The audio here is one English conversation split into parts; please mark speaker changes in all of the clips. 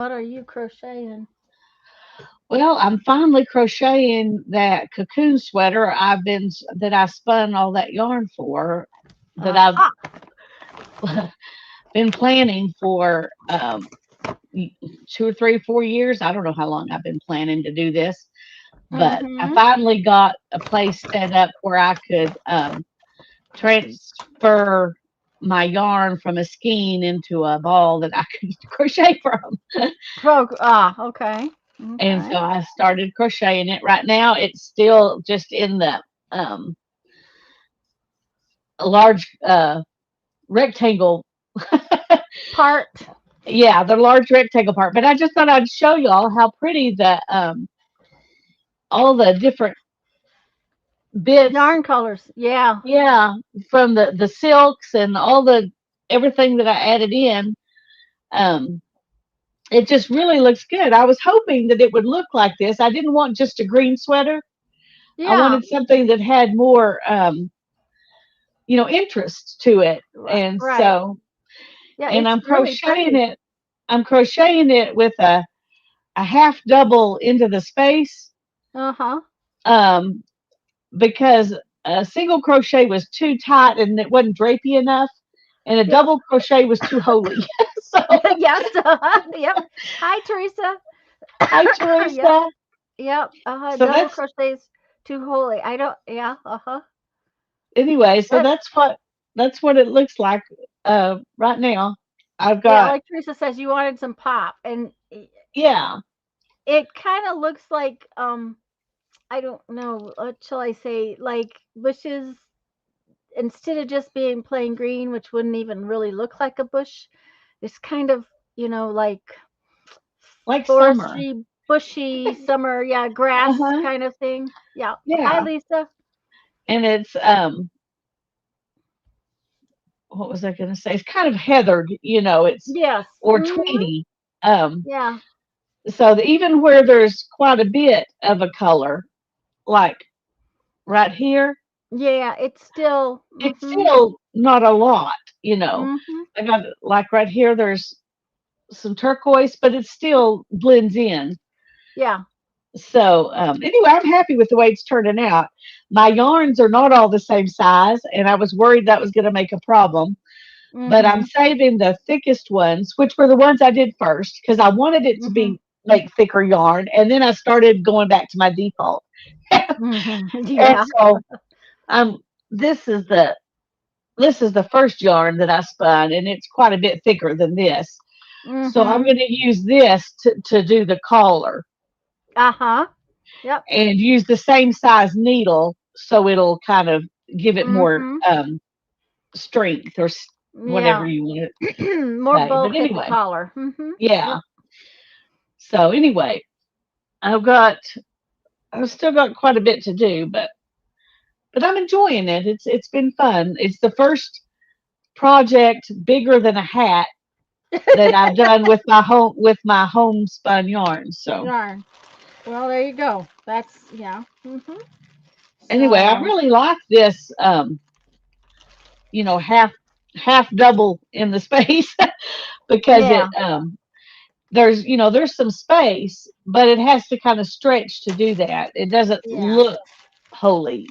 Speaker 1: What are you crocheting?
Speaker 2: Well, I'm finally crocheting that cocoon sweater that I spun all that yarn for, that I've
Speaker 1: Aha.
Speaker 2: been planning for 2 or 3, 4 years. I don't know how long I've been planning to do this, but I
Speaker 1: Mm-hmm.
Speaker 2: finally got a place set up where I could transfer my yarn from a skein into a ball that I could crochet from.
Speaker 1: Okay.
Speaker 2: And so
Speaker 1: Okay.
Speaker 2: I started crocheting it. Right now, it's still just in the um, large rectangle.
Speaker 1: Part.
Speaker 2: Yeah, the large rectangle part. But I just thought I'd show y'all how pretty all the different bits.
Speaker 1: Yarn colors. Yeah.
Speaker 2: Yeah, from the silks and all the everything that I added in. Um, it just really looks good. I was hoping that it would look like this. I didn't want just a green sweater. I
Speaker 1: Yeah.
Speaker 2: wanted something that had more, interest to it.
Speaker 1: Right.
Speaker 2: And
Speaker 1: Right.
Speaker 2: so,
Speaker 1: Yeah,
Speaker 2: and
Speaker 1: it's
Speaker 2: I'm
Speaker 1: really
Speaker 2: crocheting
Speaker 1: pretty.
Speaker 2: it. I'm crocheting it with a half double into the space,
Speaker 1: Uh-huh.
Speaker 2: um, because a single crochet was too tight and it wasn't drapey enough, and a
Speaker 1: Yep.
Speaker 2: double crochet was too holy. So,
Speaker 1: Yes. Yep. Hi, Teresa.
Speaker 2: hi,
Speaker 1: Yep.
Speaker 2: Teresa.
Speaker 1: Yep.
Speaker 2: So
Speaker 1: Double
Speaker 2: that's
Speaker 1: crochets too holy. I don't. Yeah. Uh-huh.
Speaker 2: anyway. So
Speaker 1: But
Speaker 2: that's what it looks like right now. I've
Speaker 1: yeah,
Speaker 2: got
Speaker 1: like Teresa says, you wanted some pop, and
Speaker 2: yeah,
Speaker 1: it kind of looks like I don't know. What shall I say? Like bushes, instead of just being plain green, which wouldn't even really look like a bush, it's kind of, like
Speaker 2: like summer.
Speaker 1: forestry, bushy, summer, yeah, grass
Speaker 2: Uh-huh.
Speaker 1: kind of thing. Yeah. Hi,
Speaker 2: Yeah.
Speaker 1: Lisa.
Speaker 2: And it's what was I gonna say? It's kind of heathered, it's
Speaker 1: Yes.
Speaker 2: or
Speaker 1: Mm-hmm.
Speaker 2: tweedy. Um
Speaker 1: Yeah.
Speaker 2: even where there's quite a bit of a color, like right here,
Speaker 1: Yeah. It's still.
Speaker 2: it's
Speaker 1: Mm-hmm.
Speaker 2: still not a lot.
Speaker 1: Mm-hmm.
Speaker 2: I got like right here there's some turquoise, but it still blends in.
Speaker 1: Yeah.
Speaker 2: So anyway, I'm happy with the way it's turning out. My yarns are not all the same size, and I was worried that was going to make a problem. But I'm
Speaker 1: Mm-hmm.
Speaker 2: saving the thickest ones, which were the ones I did first, because I wanted it to
Speaker 1: Mm-hmm.
Speaker 2: be make thicker yarn, and then I started going back to my default.
Speaker 1: Mm-hmm.
Speaker 2: And
Speaker 1: Yeah.
Speaker 2: so um, this is the this is the first yarn that I spun, and it's quite a bit thicker than this. So I'm
Speaker 1: Mm-hmm.
Speaker 2: going to use this to do the collar,
Speaker 1: Uh-huh. Yep.
Speaker 2: and use the same size needle so it'll kind of give it more
Speaker 1: Mm-hmm.
Speaker 2: strength or whatever
Speaker 1: Yeah.
Speaker 2: you want to
Speaker 1: More
Speaker 2: say. But
Speaker 1: bulk at the
Speaker 2: anyway,
Speaker 1: collar. Mm-hmm.
Speaker 2: yeah.
Speaker 1: Yep.
Speaker 2: So anyway, I've got I've still got quite a bit to do, but I'm enjoying it. It's been fun. It's the first project bigger than a hat that I've done with my homespun yarn. So
Speaker 1: Yarn. Well, there you go. That's yeah.
Speaker 2: anyway, I
Speaker 1: So
Speaker 2: really like this half double in the space because it
Speaker 1: yeah,
Speaker 2: there's some space, but it has to kind of stretch to do that. It doesn't
Speaker 1: yeah,
Speaker 2: look holy.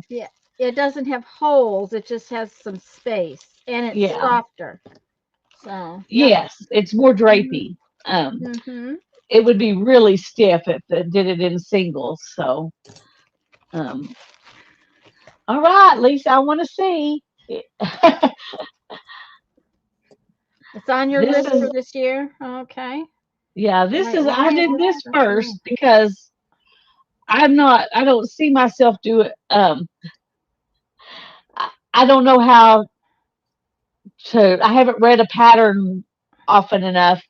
Speaker 1: yeah. It doesn't have holes. It just has some space, and it's
Speaker 2: Yeah.
Speaker 1: softer. So yep.
Speaker 2: Yes, it's more
Speaker 1: Mhm.
Speaker 2: drapey.
Speaker 1: Mhm.
Speaker 2: It would be really stiff if it did it in singles. So, um, all right, Lisa, I want to see.
Speaker 1: It's on your
Speaker 2: This
Speaker 1: list
Speaker 2: is
Speaker 1: for this year. Okay.
Speaker 2: yeah,
Speaker 1: Might want
Speaker 2: I
Speaker 1: to
Speaker 2: did
Speaker 1: get
Speaker 2: this
Speaker 1: stuff
Speaker 2: first
Speaker 1: done.
Speaker 2: because I don't see myself do it. I don't know how I haven't read a pattern often enough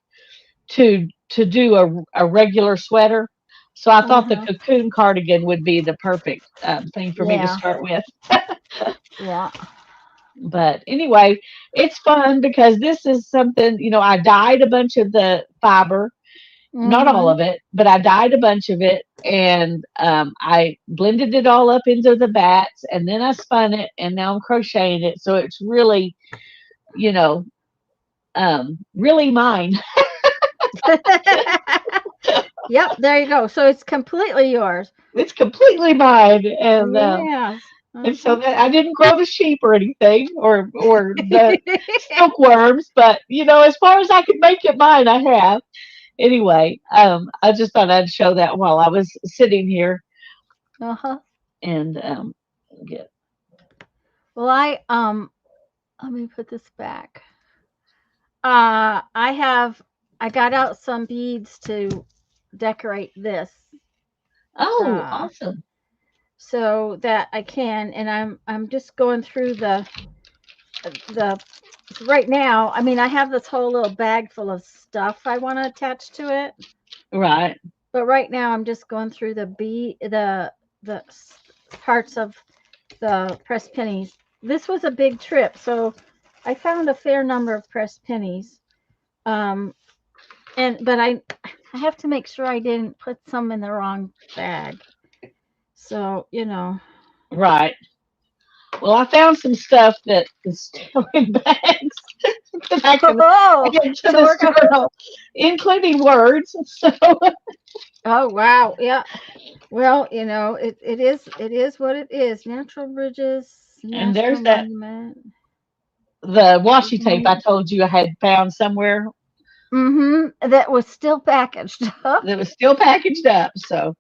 Speaker 2: to do a regular sweater. So I
Speaker 1: Uh
Speaker 2: thought the
Speaker 1: huh.
Speaker 2: cocoon cardigan would be the perfect thing for me to
Speaker 1: Yeah.
Speaker 2: start with.
Speaker 1: Yeah.
Speaker 2: But anyway, it's fun because this is something, I dyed a bunch of the fiber, not all
Speaker 1: Mhm.
Speaker 2: of it, but I dyed a bunch of it, and I blended it all up into the bats, and then I spun it, and now I'm crocheting it. So it's really, you know, really mine.
Speaker 1: Yep, there you go. So it's completely yours.
Speaker 2: It's completely mine,
Speaker 1: Yes.
Speaker 2: and so
Speaker 1: Uh-huh.
Speaker 2: that I didn't grow the sheep or anything, or the silkworms, but as far as I could make it mine, I have. Anyway, I just thought I'd show that while I was sitting here
Speaker 1: Uh-huh.
Speaker 2: and get.
Speaker 1: Well, let me put this back. I got out some beads to decorate this,
Speaker 2: Oh,
Speaker 1: uh,
Speaker 2: awesome!
Speaker 1: so that I can, and I'm just going through the right now. I mean, I have this whole little bag full of stuff I want to attach to it,
Speaker 2: Right,
Speaker 1: but right now I'm just going through the parts of the pressed pennies. This was a big trip, so I found a fair number of pressed pennies. Um, but I have to make sure I didn't put some in the wrong bag. So,
Speaker 2: right. Well, I found some stuff that is still in bags that I can
Speaker 1: oh,
Speaker 2: add to
Speaker 1: so
Speaker 2: this
Speaker 1: we're going.
Speaker 2: journal, including words. So,
Speaker 1: Oh wow, yeah. Well, it is what it is. Natural bridges,
Speaker 2: and
Speaker 1: national
Speaker 2: there's that
Speaker 1: monument.
Speaker 2: the washi tape I told you I had found somewhere
Speaker 1: Mm-hmm. That was still packaged up.
Speaker 2: that was still packaged up. So,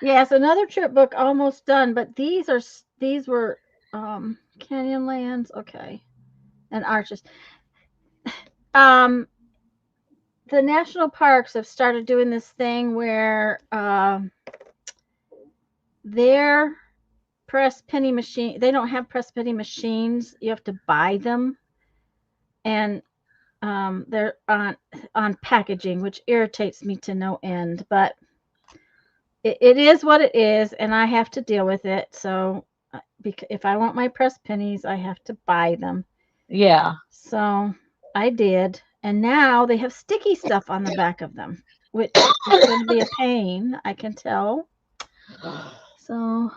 Speaker 1: Yes, another trip book almost done, but these were Canyonlands, okay, and Arches. Um, the national parks have started doing this thing where their press penny machine, they don't have press penny machines. You have to buy them, and they're on packaging, which irritates me to no end. But it is what it is, and I have to deal with it. So, because if I want my press pennies, I have to buy them.
Speaker 2: yeah.
Speaker 1: So I did, and now they have sticky stuff on the back of them, which is going to be a pain. I can tell. So,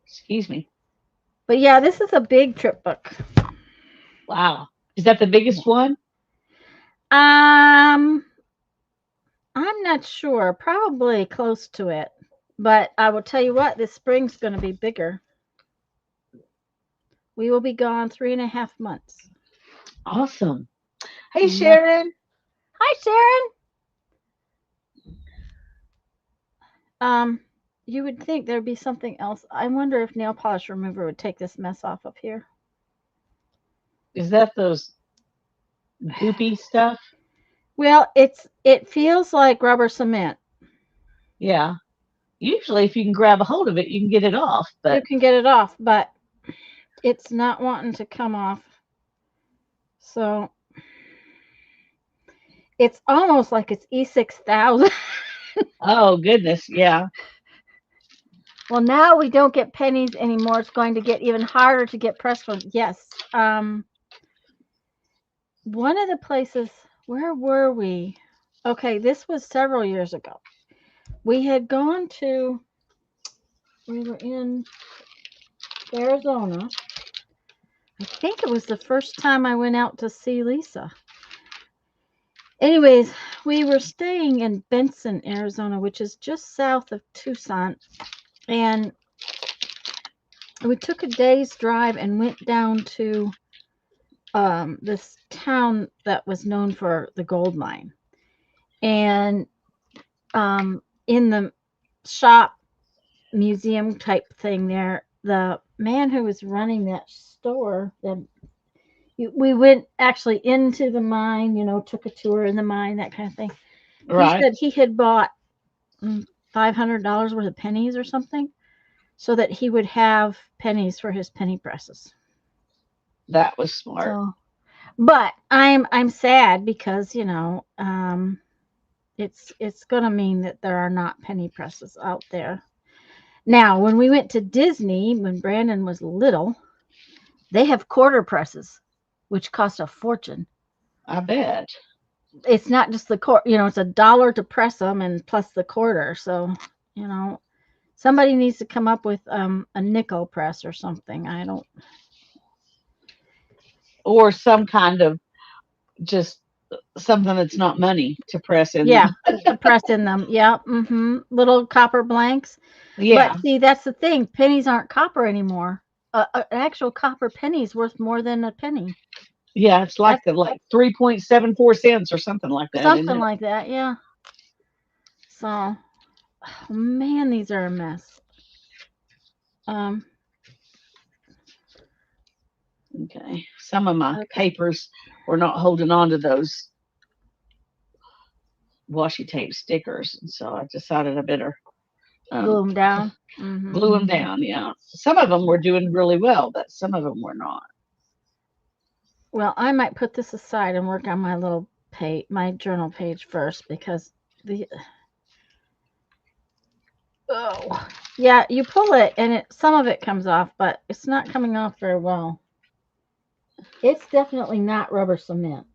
Speaker 2: Excuse me.
Speaker 1: but yeah, this is a big trip book.
Speaker 2: Wow. Is that the biggest one?
Speaker 1: Um, I'm not sure. Probably close to it. But I will tell you what, this spring's going to be bigger. We will be gone 3.5 months.
Speaker 2: Awesome. Hey,
Speaker 1: Yeah.
Speaker 2: Sharon.
Speaker 1: Hi, Sharon. Um, you would think there'd be something else. I wonder if nail polish remover would take this mess off of here.
Speaker 2: Is that those goopy stuff?
Speaker 1: Well, it feels like rubber cement.
Speaker 2: Yeah. Usually, if you can grab a hold of it, you can get it off.
Speaker 1: You
Speaker 2: But
Speaker 1: can get it off, but it's not wanting to come off. So it's almost like it's E6000.
Speaker 2: oh goodness, yeah.
Speaker 1: Well, now we don't get pennies anymore. It's going to get even harder to get pressed ones. Yes. One of the places, where were we? Okay, this was several years ago. We had gone to, we were in Arizona. I think it was the first time I went out to see Lisa. Anyways, we were staying in Benson, Arizona, which is just south of Tucson. And we took a day's drive and went down to this town that was known for the gold mine. And in the shop museum type thing there, the man who was running that store, we went actually into the mine, took a tour in the mine, that kind of thing. He
Speaker 2: Right.
Speaker 1: said he had bought $500 worth of pennies or something so that he would have pennies for his penny presses.
Speaker 2: That was smart.
Speaker 1: So, but I'm sad because it's going to mean that there are not penny presses out there. Now, when we went to Disney when Brandon was little, they have quarter presses, which cost a fortune.
Speaker 2: I bet.
Speaker 1: It's not just the quarter, it's $1 to press them and plus the quarter. So, you know, somebody needs to come up with a nickel press or something. I don't.
Speaker 2: Or some kind of just something that's not money to press in
Speaker 1: Yeah,
Speaker 2: them.
Speaker 1: to press in them. Yeah. Little copper blanks. But
Speaker 2: Yeah.
Speaker 1: see, that's the thing. Pennies aren't copper anymore. An actual copper penny is worth more than a penny.
Speaker 2: Yeah. It's like
Speaker 1: That's
Speaker 2: the like 3.74 cents or something like that, isn't
Speaker 1: something
Speaker 2: it?
Speaker 1: like that. Yeah. So, oh, man, these are a mess. Um,
Speaker 2: Okay. Some of my
Speaker 1: okay.
Speaker 2: papers were not holding on to those washi tape stickers, and so I decided I better
Speaker 1: Glue
Speaker 2: um,
Speaker 1: them down. Hmm.
Speaker 2: glue them down. Yeah. Some of them were doing really well, but some of them were not.
Speaker 1: Well, I might put this aside and work on my little page, my journal page first because the oh yeah, you pull it and some of it comes off, but it's not coming off very well. It's definitely not rubber cement.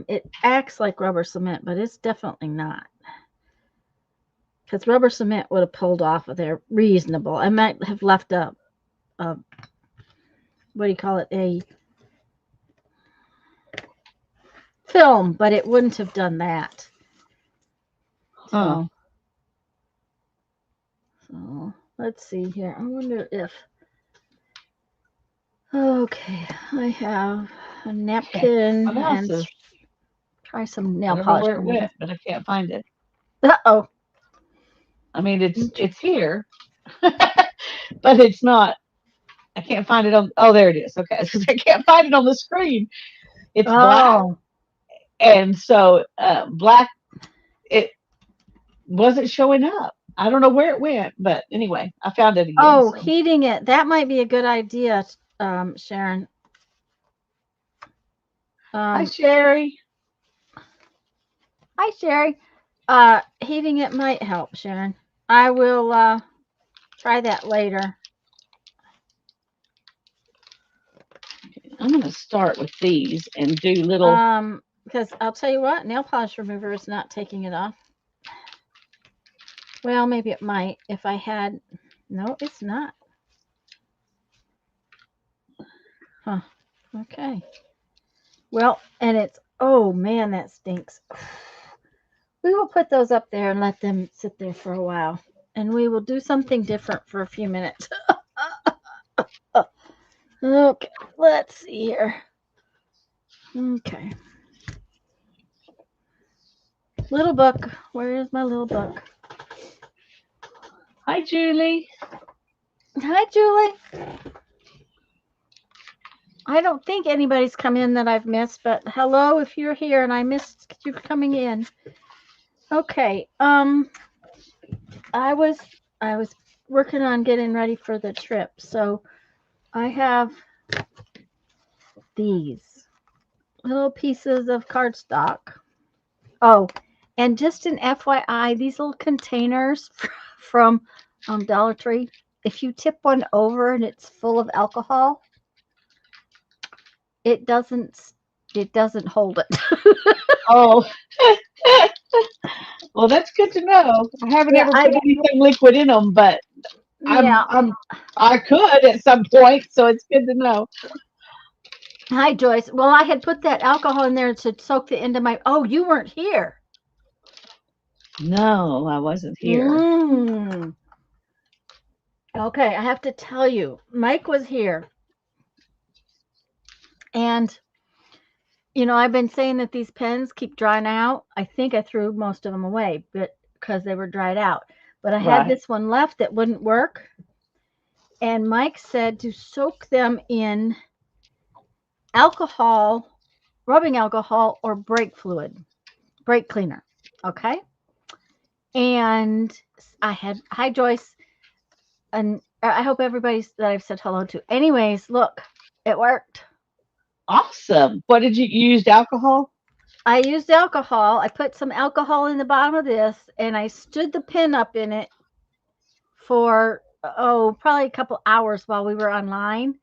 Speaker 1: It acts like rubber cement, but it's definitely not. Because rubber cement would have pulled off of there reasonable. I might have left a what do you call it, a film, but it wouldn't have done that.
Speaker 2: Huh.
Speaker 1: So, so let's see here. I wonder if okay, I have a
Speaker 2: Okay. My
Speaker 1: napkin
Speaker 2: mouse
Speaker 1: and
Speaker 2: is,
Speaker 1: try some
Speaker 2: I
Speaker 1: nail
Speaker 2: don't know
Speaker 1: polish
Speaker 2: where it
Speaker 1: remover.
Speaker 2: went, but I can't find it.
Speaker 1: Uh-oh.
Speaker 2: I mean, it's here, but it's not. I can't find it on. Oh, there it is. Okay, because I can't find it on the screen. It's black,
Speaker 1: Oh.
Speaker 2: and so black. It wasn't showing up. I don't know where it went, but anyway, I found it again.
Speaker 1: Oh,
Speaker 2: So
Speaker 1: heating it. That might be a good idea, Sharon.
Speaker 2: hi,
Speaker 1: Um,
Speaker 2: Sherry.
Speaker 1: Hi, Sherry. Heating it might help, Sharon. I will try that later.
Speaker 2: I'm gonna start with these and do little.
Speaker 1: Because I'll tell you what, nail polish remover is not taking it off. Well, maybe it might if I had. No, it's not. Huh. Okay. Well, and it's, oh man, that stinks. We will put those up there and let them sit there for a while. And we will do something different for a few minutes. Okay, let's see here. Okay. Little book. Where is my little book?
Speaker 2: Hi, Julie.
Speaker 1: Hi, Julie. I don't think anybody's come in that I've missed, but hello if you're here and I missed you coming in. Okay. I was I was working on getting ready for the trip. So I have these little pieces of cardstock. Oh, and just an FYI, these little containers from Dollar Tree, if you tip one over and it's full of alcohol, it doesn't it doesn't hold it.
Speaker 2: Oh, well, that's good to know. I haven't
Speaker 1: Yeah,
Speaker 2: ever put anything liquid in them, but I'm
Speaker 1: yeah.
Speaker 2: I'm I could at some point, so it's good to know.
Speaker 1: Hi, Joyce. Well, I had put that alcohol in there to soak the end of my. Oh, you weren't here.
Speaker 2: No, I wasn't here.
Speaker 1: Mm. Okay, I have to tell you, Mike was here, and I've been saying that these pens keep drying out. I think I threw most of them away, but because they were dried out. But I had
Speaker 2: Right.
Speaker 1: this one left that wouldn't work, and Mike said to soak them in alcohol, rubbing alcohol, or brake fluid, brake cleaner. Okay, and I had hi Joyce, and I hope everybody's that I've said hello to. Anyways, look, it worked.
Speaker 2: Awesome. What did you use? Alcohol?
Speaker 1: I used alcohol. I put some alcohol in the bottom of this, and I stood the pen up in it for probably a couple hours while we were online.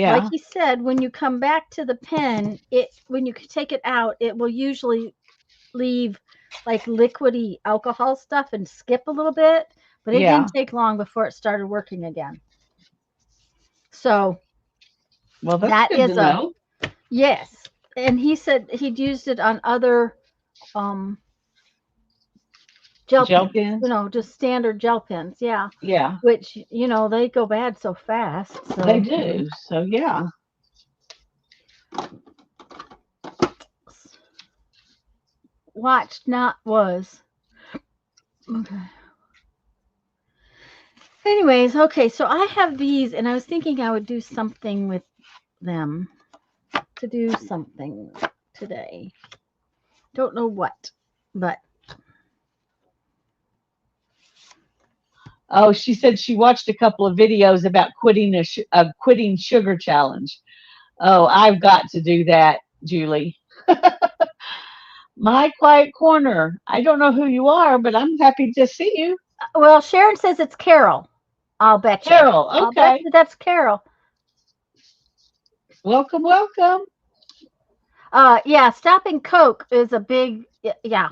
Speaker 1: Like
Speaker 2: Yeah.
Speaker 1: he said, when you come back to the pen, when you take it out, it will usually leave like liquidy alcohol stuff and skip a little bit, but it
Speaker 2: Yeah.
Speaker 1: didn't take long before it started working again. So
Speaker 2: Well, that's
Speaker 1: that
Speaker 2: good to
Speaker 1: is a
Speaker 2: know.
Speaker 1: yes. and he said he'd used it on other um gel
Speaker 2: Gel
Speaker 1: pens,
Speaker 2: pens.
Speaker 1: just standard gel pens, yeah,
Speaker 2: Yeah,
Speaker 1: which they go bad so fast.
Speaker 2: they
Speaker 1: So
Speaker 2: do. So yeah.
Speaker 1: watched, not was. Okay. Anyways, okay, so I have these, and I was thinking I would do something with them, to do something today. Don't know what, but
Speaker 2: Oh, she said she watched a couple of videos about quitting sugar challenge. Oh, I've got to do that, Julie. My quiet corner. I don't know who you are, but I'm happy to see you.
Speaker 1: well, Sharon says it's Carol. I'll bet you.
Speaker 2: Carol,
Speaker 1: I'll bet
Speaker 2: okay.
Speaker 1: you that's Carol.
Speaker 2: Welcome, welcome.
Speaker 1: Yeah, stopping Coke is a big, yeah.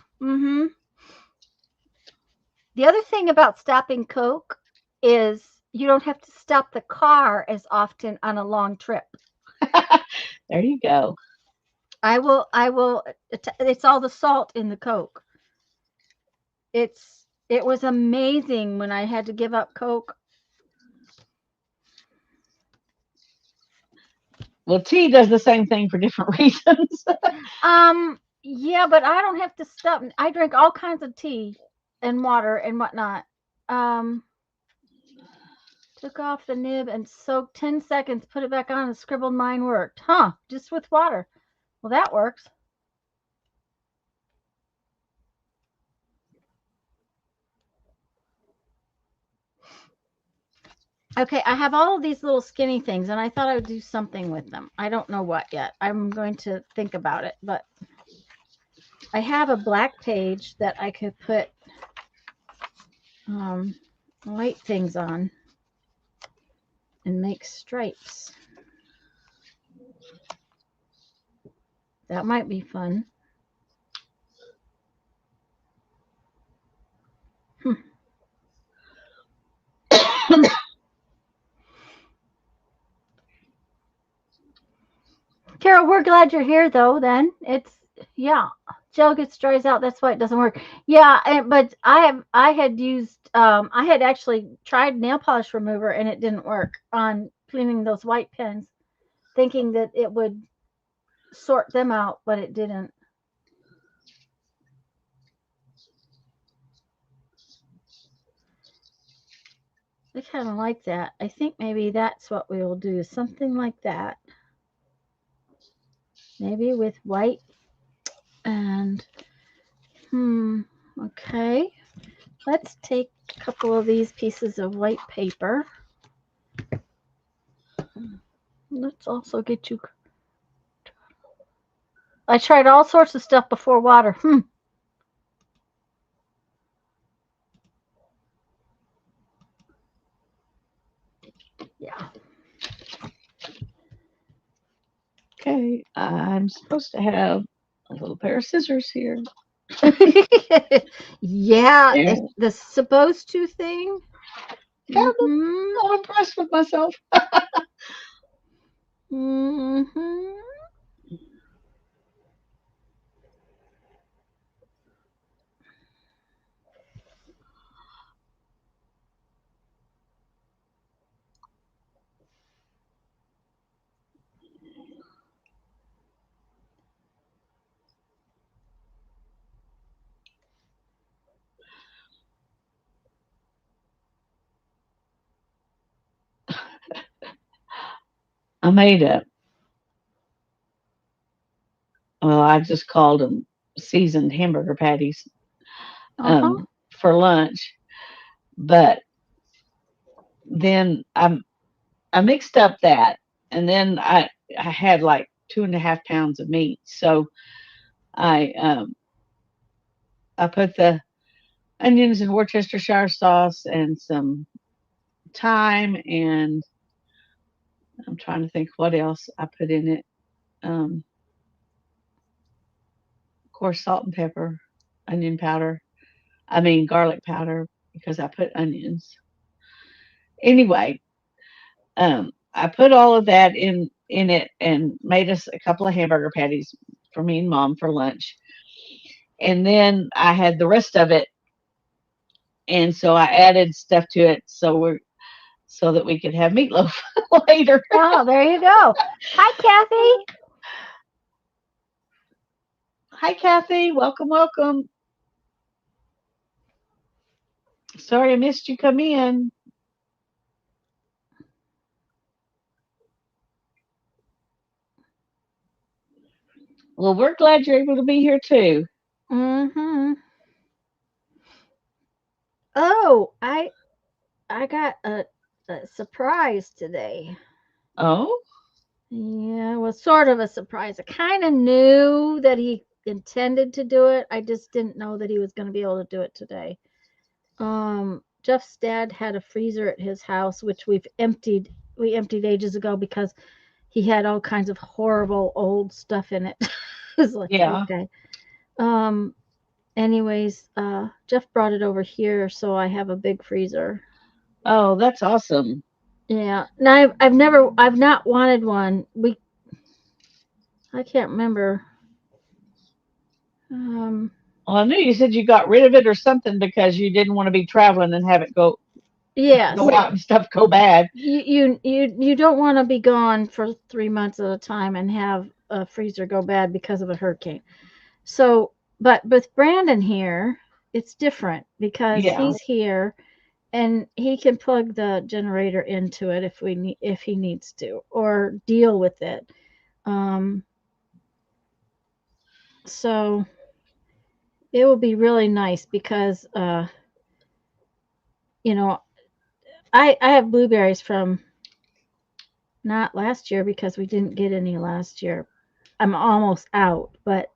Speaker 1: The other thing about stopping Coke is you don't have to stop the car as often on a long trip.
Speaker 2: There you go.
Speaker 1: I will it's all the salt in the Coke. It was amazing when I had to give up Coke.
Speaker 2: Well, tea does the same thing for different reasons.
Speaker 1: Yeah, but I don't have to stop. I drink all kinds of tea and water and whatnot. Um, took off the nib and soaked 10 seconds, put it back on, and scribbled mine worked. Huh, just with water. Well, that works. Okay, I have all of these little skinny things, and I thought I would do something with them. I don't know what yet. I'm going to think about it, but I have a black page that I could put white things on and make stripes. That might be fun. Carol, we're glad you're here, though. Then yeah, gel gets dries out. That's why it doesn't work. Yeah, but I had used I had actually tried nail polish remover and it didn't work on cleaning those white pens, thinking that it would sort them out, but it didn't. I kind of like that. I think maybe that's what we will do. Something like that. Maybe with white and okay. Let's take a couple of these pieces of white paper. Let's also get you. I tried all sorts of stuff before water. Yeah.
Speaker 2: Okay, I'm supposed to have a little pair of scissors here.
Speaker 1: Yeah,
Speaker 2: There.
Speaker 1: the supposed to thing.
Speaker 2: Yeah,
Speaker 1: Mm-hmm.
Speaker 2: I'm impressed with myself.
Speaker 1: Mm-hmm.
Speaker 2: I made I just called them seasoned hamburger patties
Speaker 1: Uh-huh.
Speaker 2: for lunch, but then I mixed up that, and then I had like 2.5 pounds of meat, so I I put the onions and Worcestershire sauce and some thyme, and I'm trying to think what else I put in it. Of course, salt and pepper, onion powder. I mean garlic powder because I put onions. Anyway, I put all of that in. in it and made us a couple of hamburger patties for me and Mom for lunch. And then I had the rest of it, and so I added stuff to it so that we could have meatloaf later.
Speaker 1: Oh, there you go. Hi, Kathy.
Speaker 2: Hi, Kathy. Welcome, welcome. Sorry I missed you come in. Well, we're glad you're able to be here too.
Speaker 1: Mm-hmm. Oh, I got a surprise today.
Speaker 2: Oh,
Speaker 1: Yeah, it was sort of a surprise. I kind of knew that he intended to do it. I just didn't know that he was going to be able to do it today. Jeff's dad had a freezer at his house, which we emptied ages ago because he had all kinds of horrible old stuff in it. It was like,
Speaker 2: yeah.
Speaker 1: okay. Um, anyways, Jeff brought it over here, so I have a big freezer.
Speaker 2: Oh, that's awesome.
Speaker 1: Yeah. Now I've not wanted one. I can't remember. Um,
Speaker 2: Well, I knew you said you got rid of it or something because you didn't want to be traveling and have it go
Speaker 1: yes.
Speaker 2: out and stuff go bad.
Speaker 1: You don't want to be gone for 3 months at a time and have a freezer go bad because of a hurricane. So, but with Brandon here, it's different because
Speaker 2: Yeah.
Speaker 1: he's here and he can plug the generator into it if he needs to or deal with it. Um, so it will be really nice because you know I have blueberries from not last year because we didn't get any last year. I'm almost out, but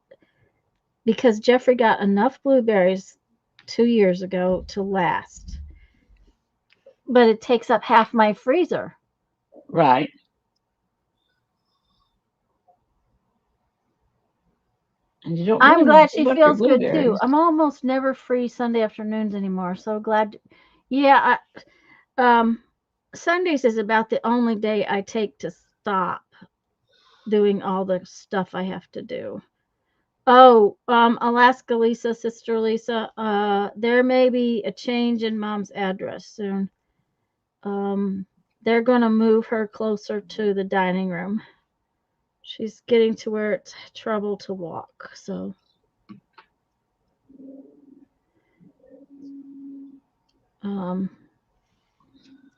Speaker 1: because Jeffrey got enough blueberries 2 years ago to last, but it takes up half my freezer.
Speaker 2: Right. And you don't
Speaker 1: I'm
Speaker 2: really want
Speaker 1: glad
Speaker 2: to give
Speaker 1: she
Speaker 2: up your
Speaker 1: feels good too.
Speaker 2: blueberries.
Speaker 1: I'm almost never free Sunday afternoons anymore. So glad. Yeah, um, Sundays is about the only day I take to stop doing all the stuff I have to do. Oh, Alaska Lisa, Sister Lisa, there may be a change in Mom's address soon. Um, they're going to move her closer to the dining room. She's getting to where it's trouble to walk. So, um,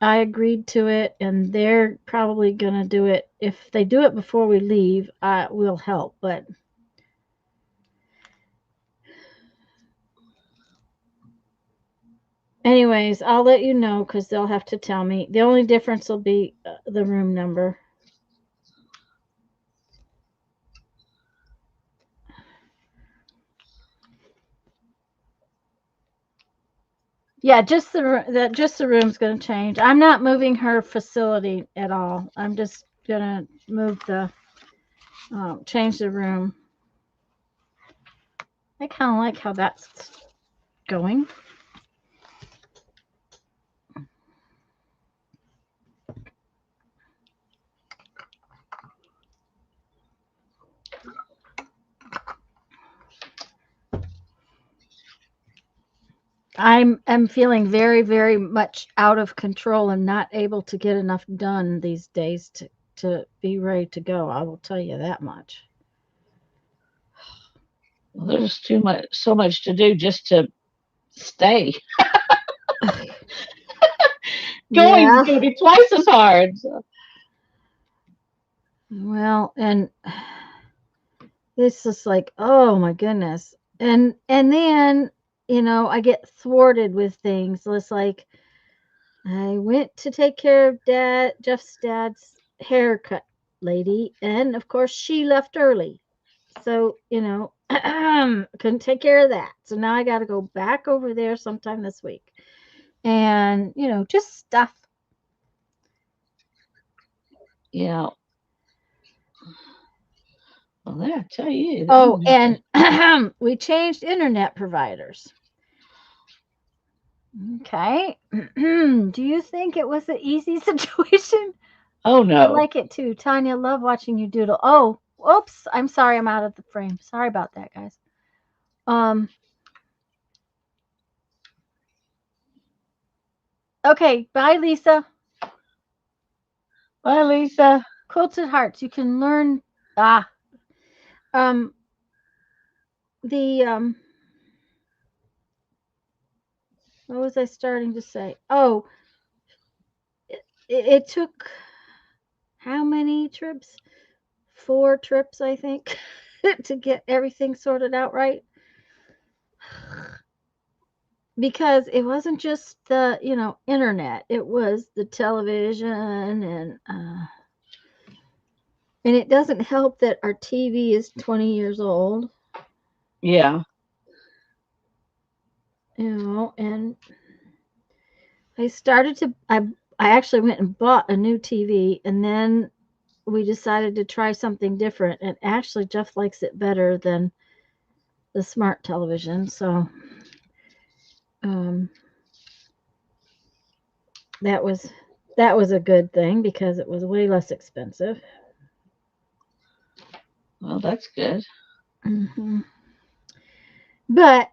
Speaker 1: I agreed to it, and they're probably going to do it. If they do it before we leave, I will help. But anyways, I'll let you know because they'll have to tell me. The only difference will be the room number. Yeah, just the room's going to change. I'm not moving her facility at all. I'm just going to move the change the room. I kind of like how that's going. I'm feeling very very much out of control and not able to get enough done these days to be ready to go. I will tell you that much.
Speaker 2: Well, there's so much to do just to stay. Going's
Speaker 1: Yeah.
Speaker 2: going to be twice as hard. So,
Speaker 1: Well, and it's just like, oh my goodness. And then, I get thwarted with things. So it's like I went to take care of Jeff's dad's haircut lady, and of course she left early. So, couldn't take care of that. So now I got to go back over there sometime this week. And, just stuff.
Speaker 2: yeah. Well, I tell you, I'm
Speaker 1: Oh,
Speaker 2: going to have to.
Speaker 1: and we changed internet providers. Okay. Do you think it was an easy situation?
Speaker 2: Oh
Speaker 1: I
Speaker 2: no.
Speaker 1: like it too. Tanya, love watching you doodle. Oh, oops. I'm sorry. I'm out of the frame. Sorry about that, guys. Um. Okay. Bye, Lisa.
Speaker 2: Bye, Lisa.
Speaker 1: Quilted Hearts. You can learn. Ah. Um. The. What was I starting to say? Oh, it took how many trips? 4 trips, I think, to get everything sorted out right. Because it wasn't just the internet, it was the television, and it doesn't help that our TV is 20 years old,
Speaker 2: Yeah.
Speaker 1: and I actually went and bought a new TV, and then we decided to try something different, and actually Jeff likes it better than the smart television. So um that was a good thing because it was way less expensive.
Speaker 2: Well, that's good.
Speaker 1: hmm But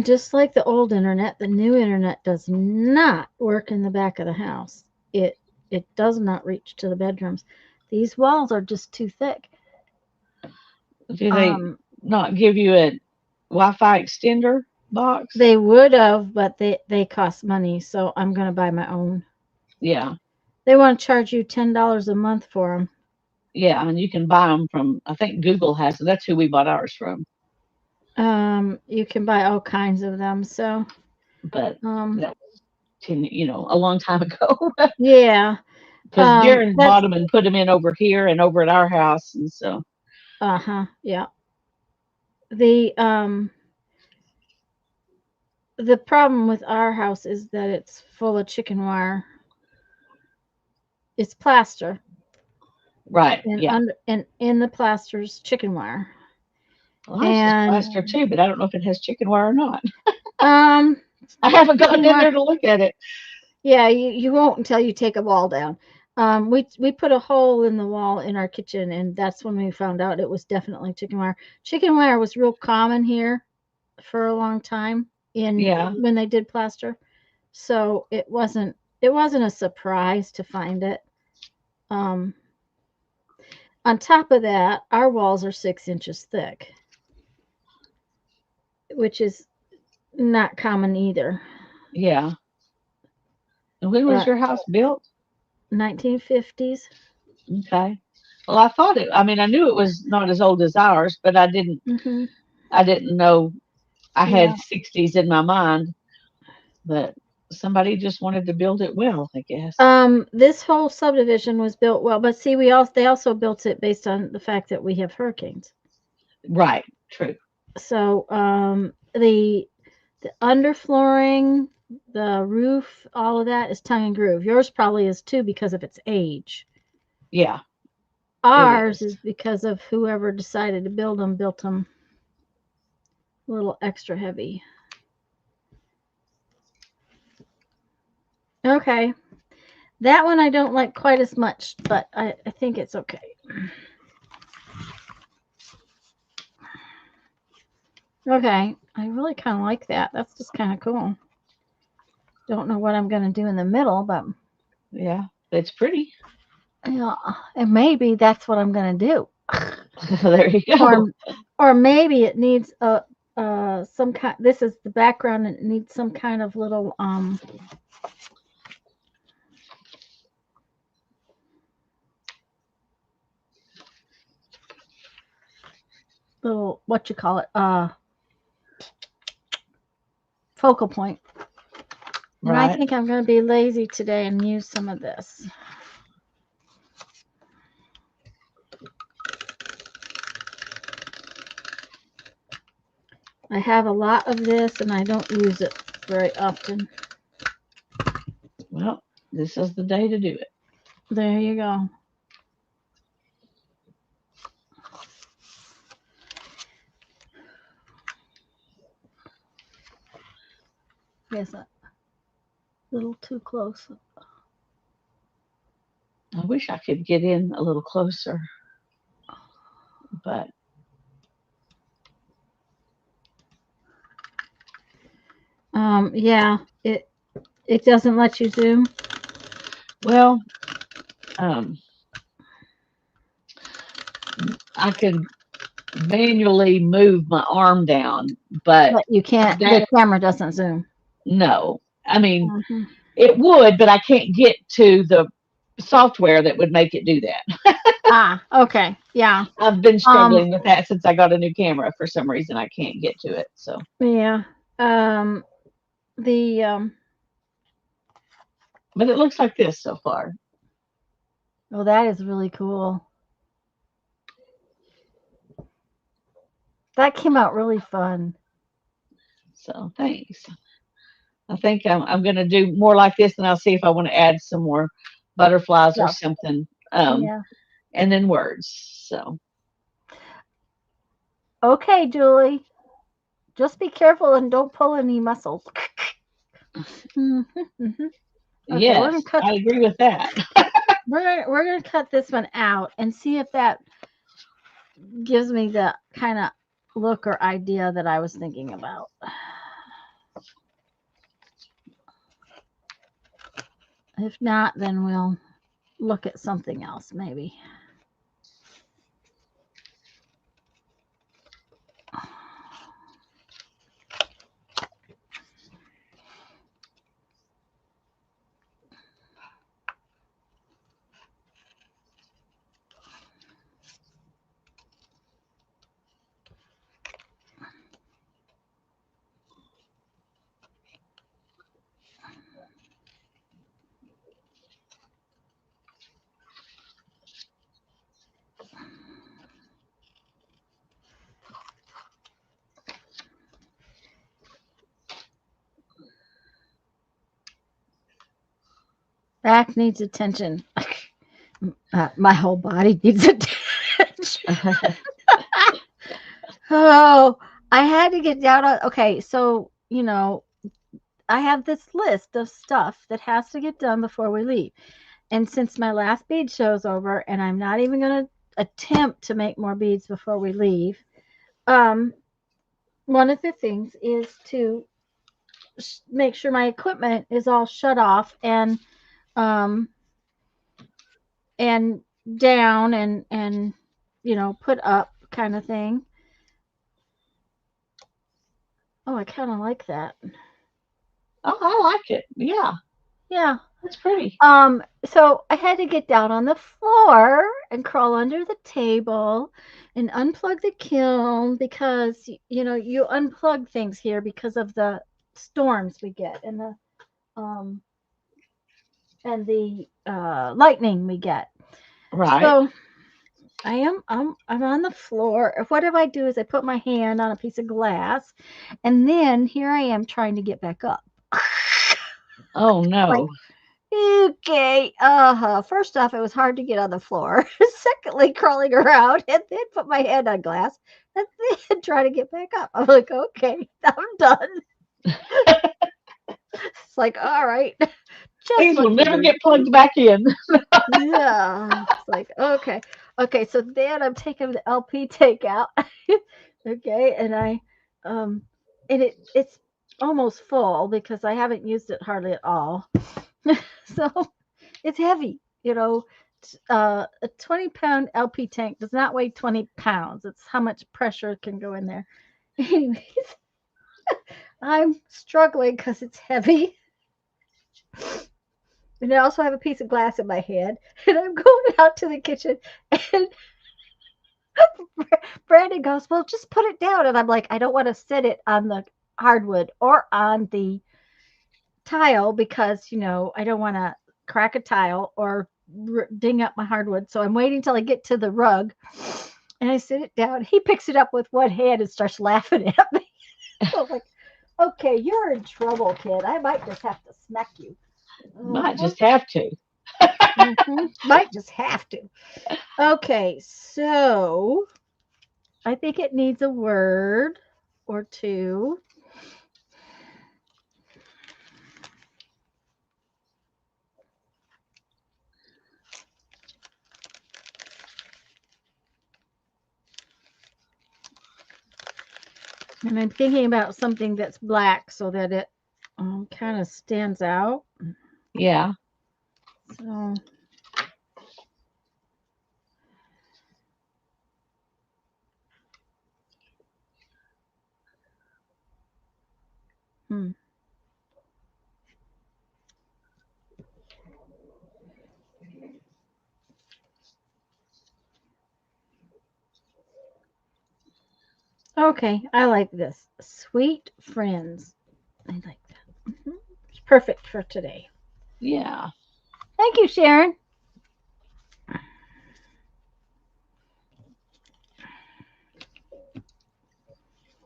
Speaker 1: just like the old internet, the new internet does not work in the back of the house. It does not reach to the bedrooms. These walls are just too thick.
Speaker 2: Do they
Speaker 1: Um,
Speaker 2: not give you a Wi-Fi extender box?
Speaker 1: they would have, but they cost money, so I'm gonna buy my own.
Speaker 2: Yeah.
Speaker 1: They want to charge you $10 a month for them.
Speaker 2: Yeah, and you can buy them from, I think Google has it. That's who we bought ours from.
Speaker 1: You can buy all kinds of them. So,
Speaker 2: But
Speaker 1: um,
Speaker 2: that was a long time ago.
Speaker 1: yeah,
Speaker 2: Because Darren bought
Speaker 1: that's
Speaker 2: them and put them in over here and over at our house, and so
Speaker 1: yeah. The the problem with our house is that it's full of chicken wire. It's plaster,
Speaker 2: right,
Speaker 1: and
Speaker 2: yeah.
Speaker 1: under and in the plaster's chicken wire.
Speaker 2: Well, ours is
Speaker 1: And
Speaker 2: plaster too, but I don't know if it has chicken wire or not.
Speaker 1: um,
Speaker 2: I haven't gotten
Speaker 1: chicken
Speaker 2: in
Speaker 1: wire.
Speaker 2: there to look at it.
Speaker 1: Yeah, you won't until you take a wall down. We put a hole in the wall in our kitchen, and that's when we found out it was definitely chicken wire. Chicken wire was real common here for a long time in
Speaker 2: Yeah,
Speaker 1: when they did plaster, so it wasn't a surprise to find it. Um, on top of that, our walls are 6 inches thick, which is not common either.
Speaker 2: yeah. And when was
Speaker 1: But
Speaker 2: your house built?
Speaker 1: 1950s.
Speaker 2: Okay. Well, I thought it. I mean, I knew it was not as old as ours, but I didn't.
Speaker 1: hmm
Speaker 2: I didn't know. I
Speaker 1: Yeah.
Speaker 2: had 60s in my mind, but somebody just wanted to build it well, I guess.
Speaker 1: This whole subdivision was built well, but see, they also built it based on the fact that we have hurricanes.
Speaker 2: Right. True.
Speaker 1: So the underflooring, the roof, all of that is tongue and groove. Yours probably is too because of its age.
Speaker 2: Yeah, it
Speaker 1: Ours
Speaker 2: is.
Speaker 1: is because of whoever decided to built them a little extra heavy. Okay. That one I don't like quite as much, but I think it's okay. Okay. I really kind of like that. That's just kind of cool. Don't know what I'm going to do in the middle, but
Speaker 2: Yeah, it's pretty.
Speaker 1: yeah, and maybe that's what I'm going to do.
Speaker 2: There you go.
Speaker 1: Or or maybe it needs a some kind. This is the background, and it needs some kind of little what you call it focal point. And I
Speaker 2: Right.
Speaker 1: think I'm going to be lazy today and use some of this. I have a lot of this and I don't use it very often.
Speaker 2: Well, this is the day to do it.
Speaker 1: There you go. Yes, a little too close.
Speaker 2: I wish I could get in a little closer, but
Speaker 1: Yeah, it doesn't let you zoom,
Speaker 2: well, um, I could manually move my arm down, but
Speaker 1: but you can't. The
Speaker 2: that
Speaker 1: camera doesn't zoom.
Speaker 2: no. I mean,
Speaker 1: Hmm.
Speaker 2: it would, but I can't get to the software that would make it do that.
Speaker 1: Ah, okay, yeah.
Speaker 2: I've been
Speaker 1: Um,
Speaker 2: struggling with that since I got a new camera. For some reason, I can't get to it. So,
Speaker 1: yeah. Um, the
Speaker 2: but it looks like this so far.
Speaker 1: well, that is really cool. That came out really fun.
Speaker 2: So, thanks. I think I'm going to do more like this, and I'll see if I want to add some more butterflies or
Speaker 1: Yeah,
Speaker 2: something,
Speaker 1: yeah.
Speaker 2: and then words. So,
Speaker 1: Okay, Julie. Just be careful and don't pull any muscles. Hmm. Hmm. Okay, we're
Speaker 2: yes,
Speaker 1: gonna cut.
Speaker 2: I agree with that.
Speaker 1: We're gonna cut this one out and see if that gives me the kind of look or idea that I was thinking about. If not, then we'll look at something else maybe. Back needs attention. My whole body needs attention. Oh, I had to get down on. Okay, so I have this list of stuff that has to get done before we leave. And since my last bead show's over, and I'm not even going to attempt to make more beads before we leave, um, one of the things is to make sure my equipment is all shut off um, and down and put up kind of thing. Oh, I kind of like that.
Speaker 2: Oh, I like it. Yeah,
Speaker 1: Yeah.
Speaker 2: that's pretty.
Speaker 1: So I had to get down on the floor and crawl under the table and unplug the kiln because you unplug things here because of the storms we get um and the lightning we get.
Speaker 2: Right.
Speaker 1: So I'm on the floor. What do I do is I put my hand on a piece of glass and then here I am trying to get back up.
Speaker 2: Oh
Speaker 1: Like,
Speaker 2: no.
Speaker 1: okay. First off, it was hard to get on the floor. Secondly, crawling around and then put my head on glass and then try to get back up. I'm like, okay, I'm done. It's like, all right, just
Speaker 2: Things will
Speaker 1: what you
Speaker 2: never
Speaker 1: do.
Speaker 2: get plugged back in.
Speaker 1: Yeah. It's like, okay. Okay, so then I'm taking the LP take out. Okay, um and it's almost full because I haven't used it hardly at all. So it's heavy, a 20-pound LP tank does not weigh 20 pounds. It's how much pressure can go in there. Anyways, I'm struggling because it's heavy. And I also have a piece of glass in my hand. And I'm going out to the kitchen. And Brandon goes, well, just put it down. And I'm like, I don't want to sit it on the hardwood or on the tile because, I don't want to crack a tile or ding up my hardwood. So I'm waiting till I get to the rug and I sit it down. He picks it up with one hand and starts laughing at me. So I'm like, okay, you're in trouble, kid. I might just have to smack you.
Speaker 2: Might
Speaker 1: Uh-huh.
Speaker 2: just have to.
Speaker 1: Might just have to. Okay, so I think it needs a word or two. And I'm thinking about something that's black so that it kind of stands out.
Speaker 2: Yeah.
Speaker 1: So, hmm. Okay, I like this. Sweet friends. I like that. It's perfect for today.
Speaker 2: Yeah.
Speaker 1: Thank you, Sharon.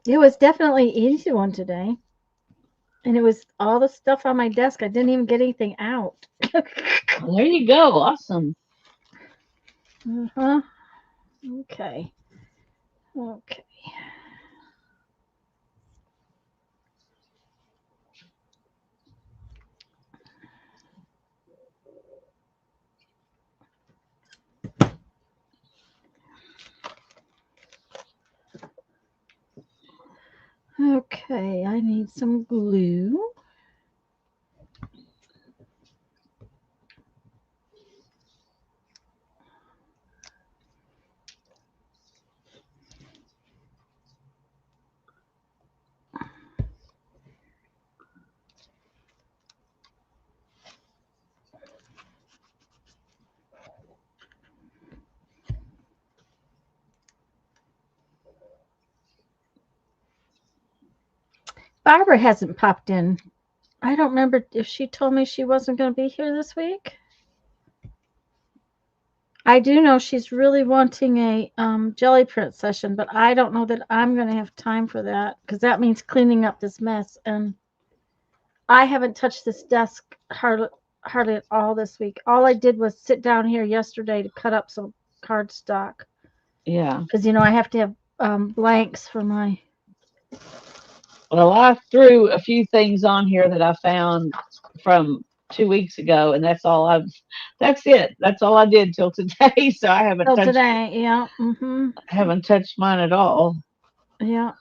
Speaker 1: It was definitely an easy one today. And it was all the stuff on my desk. I didn't even get anything out.
Speaker 2: Well, there you go. Awesome.
Speaker 1: Uh-huh. Okay. Okay. Okay, I need some glue. Barbara hasn't popped in. I don't remember if she told me she wasn't going to be here this week. I do know she's really wanting a jelly print session, but I don't know that I'm going to have time for that because that means cleaning up this mess. And I haven't touched this desk hardly at all this week. All I did was sit down here yesterday to cut up some cardstock
Speaker 2: Yeah.
Speaker 1: because I have to have blanks for my.
Speaker 2: Well, I threw a few things on here that I found from 2 weeks ago, and that's it. That's all I did till today. So I haven't
Speaker 1: Oh,
Speaker 2: touched
Speaker 1: today, yeah,
Speaker 2: mine at all.
Speaker 1: yeah.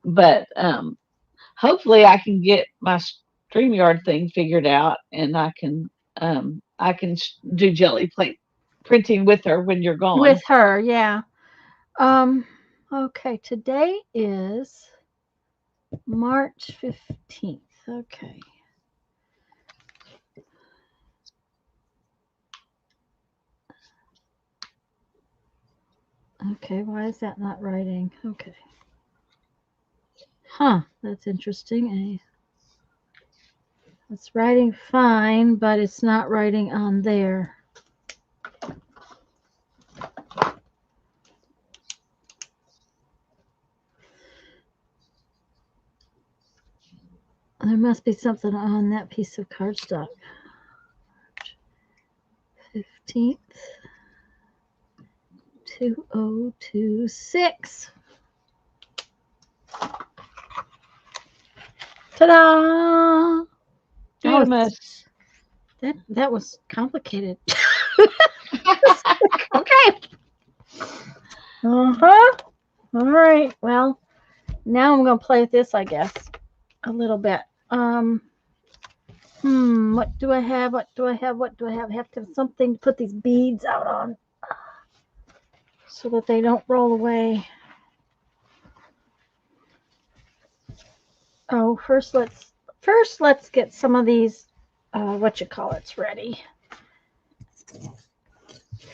Speaker 2: But hopefully I can get my StreamYard thing figured out, and I can do jelly plate printing with her when you're gone.
Speaker 1: With her, yeah. Um, okay, today is March 15th. Okay. Okay, why is that not writing? Okay. Huh, that's interesting. It's writing fine, but it's not writing on there. There must be something on that piece of cardstock. 15th, 2026. Ta-da! Oh,
Speaker 2: Dunamis.
Speaker 1: that was complicated. Okay. Uh-huh. All right. Well, now I'm gonna play with this, I guess, a little bit. What do I have? What do I have? What do I have? I have to have something to put these beads out on so that they don't roll away. Oh, first let's get some of these ready.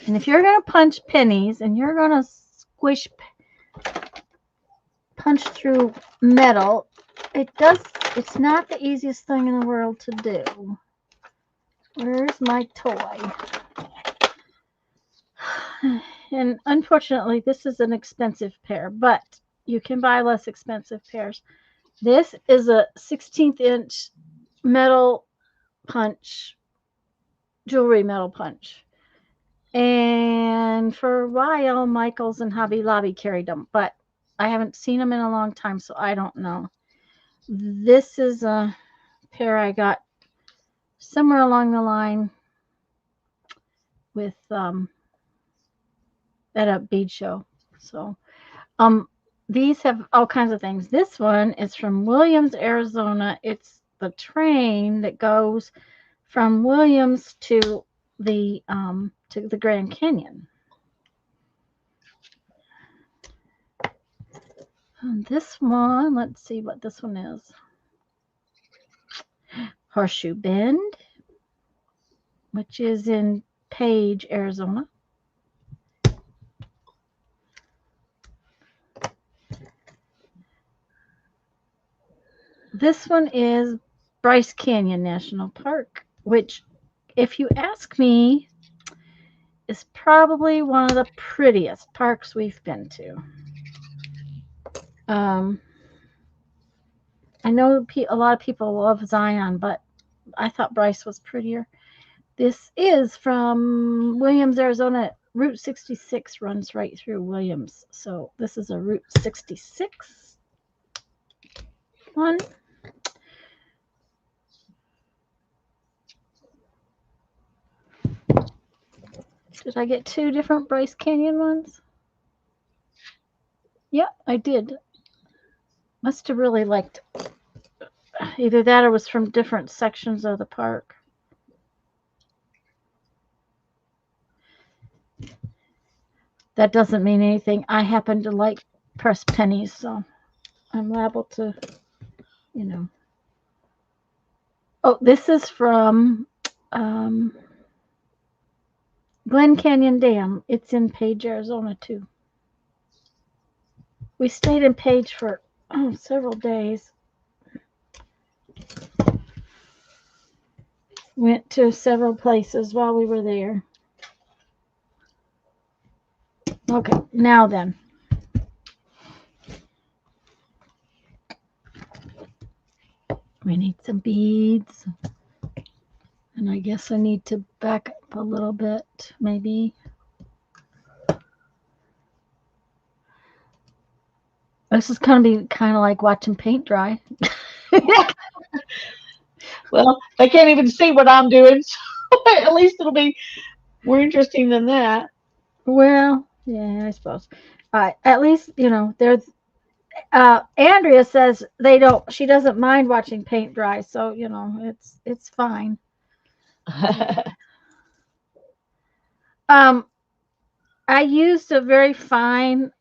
Speaker 1: And if you're gonna punch pennies and you're gonna punch through metal, it's not the easiest thing in the world to do. Where's my toy? And unfortunately, this is an expensive pair, but you can buy less expensive pairs. This is a 16th inch metal punch, jewelry metal punch. And for a while, Michaels and Hobby Lobby carried them, but I haven't seen them in a long time, so I don't know. This is a pair I got somewhere along the line with at a bead show. So these have all kinds of things. This one is from Williams, Arizona. It's the train that goes from Williams to the Grand Canyon. And this one, let's see what this one is. Horseshoe Bend, which is in Page, Arizona. This one is Bryce Canyon National Park, which, if you ask me, is probably one of the prettiest parks we've been to. I know a lot of people love Zion, but I thought Bryce was prettier. This is from Williams, Arizona. Route 66 runs right through Williams. So this is a Route 66 one. Did I get two different Bryce Canyon ones? Yep, I did. Must have really liked either that or was from different sections of the park. That doesn't mean anything. I happen to like pressed pennies, so I'm liable to, you know. Oh, this is from Glen Canyon Dam. It's in Page, Arizona, too. We stayed in Page for several days. Went to several places while we were there. Okay, now then. We need some beads. And I guess I need to back up a little bit, maybe. This is going to be kind of like watching paint dry.
Speaker 2: Well, they can't even see what I'm doing, so at least it'll be more interesting than that.
Speaker 1: Well, yeah, I suppose. At least, there's Andrea says she doesn't mind watching paint dry, so it's fine. I used a very fine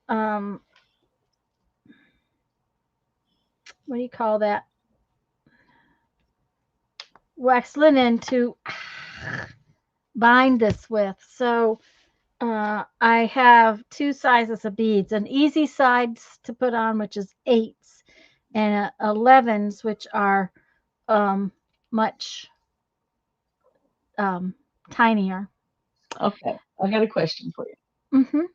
Speaker 1: what do you call that? Wax linen to bind this with. So I have two sizes of beads, an easy size to put on, which is 8s, and 11s, which are much tinier.
Speaker 2: Okay, I got a question for you.
Speaker 1: Mm-hmm.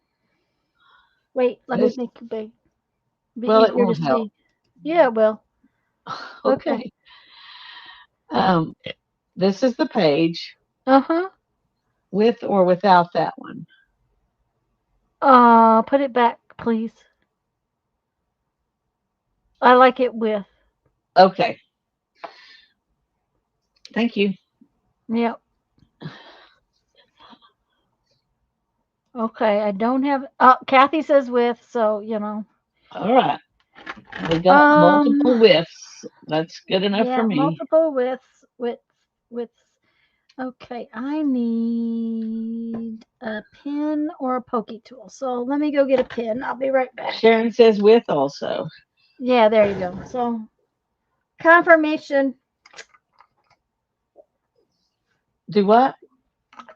Speaker 1: Wait, let me make it big.
Speaker 2: Well, it won't help.
Speaker 1: See. Yeah, well.
Speaker 2: Okay. This is the page.
Speaker 1: Uh-huh.
Speaker 2: With or without that one?
Speaker 1: Put it back, please. I like it with.
Speaker 2: Okay. Thank you.
Speaker 1: Yep. Okay, I don't have. Kathy says with, so
Speaker 2: All right. We got multiple widths. That's good enough for me.
Speaker 1: Multiple widths. Okay, I need a pin or a pokey tool. So let me go get a pin. I'll be right back.
Speaker 2: Sharon says with also.
Speaker 1: Yeah, there you go. So confirmation.
Speaker 2: Do what?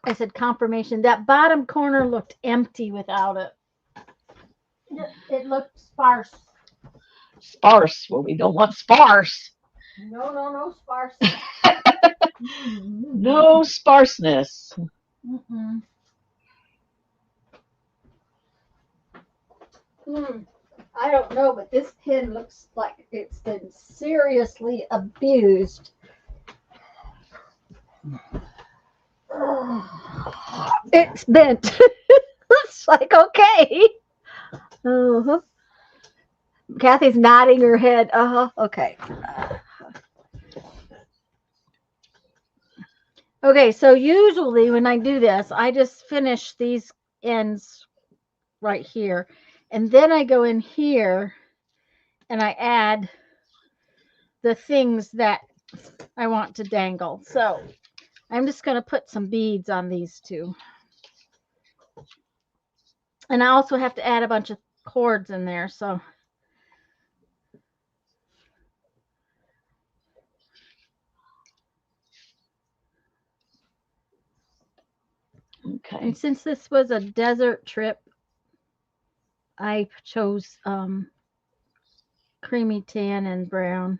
Speaker 1: I said confirmation. That bottom corner looked empty without it. It looked sparse.
Speaker 2: Sparse. Well, we don't want sparse.
Speaker 1: No sparse.
Speaker 2: No sparseness.
Speaker 1: I don't know, but this pin looks like it's been seriously abused. It's bent. It's like, okay. Uh-huh. Kathy's nodding her head. Okay. Okay, so usually when I do this, I just finish these ends right here. And then I go in here and I add the things that I want to dangle. So I'm just going to put some beads on these two. And I also have to add a bunch of cords in there. So
Speaker 2: Okay.
Speaker 1: and since this was a desert trip, I chose creamy tan and brown.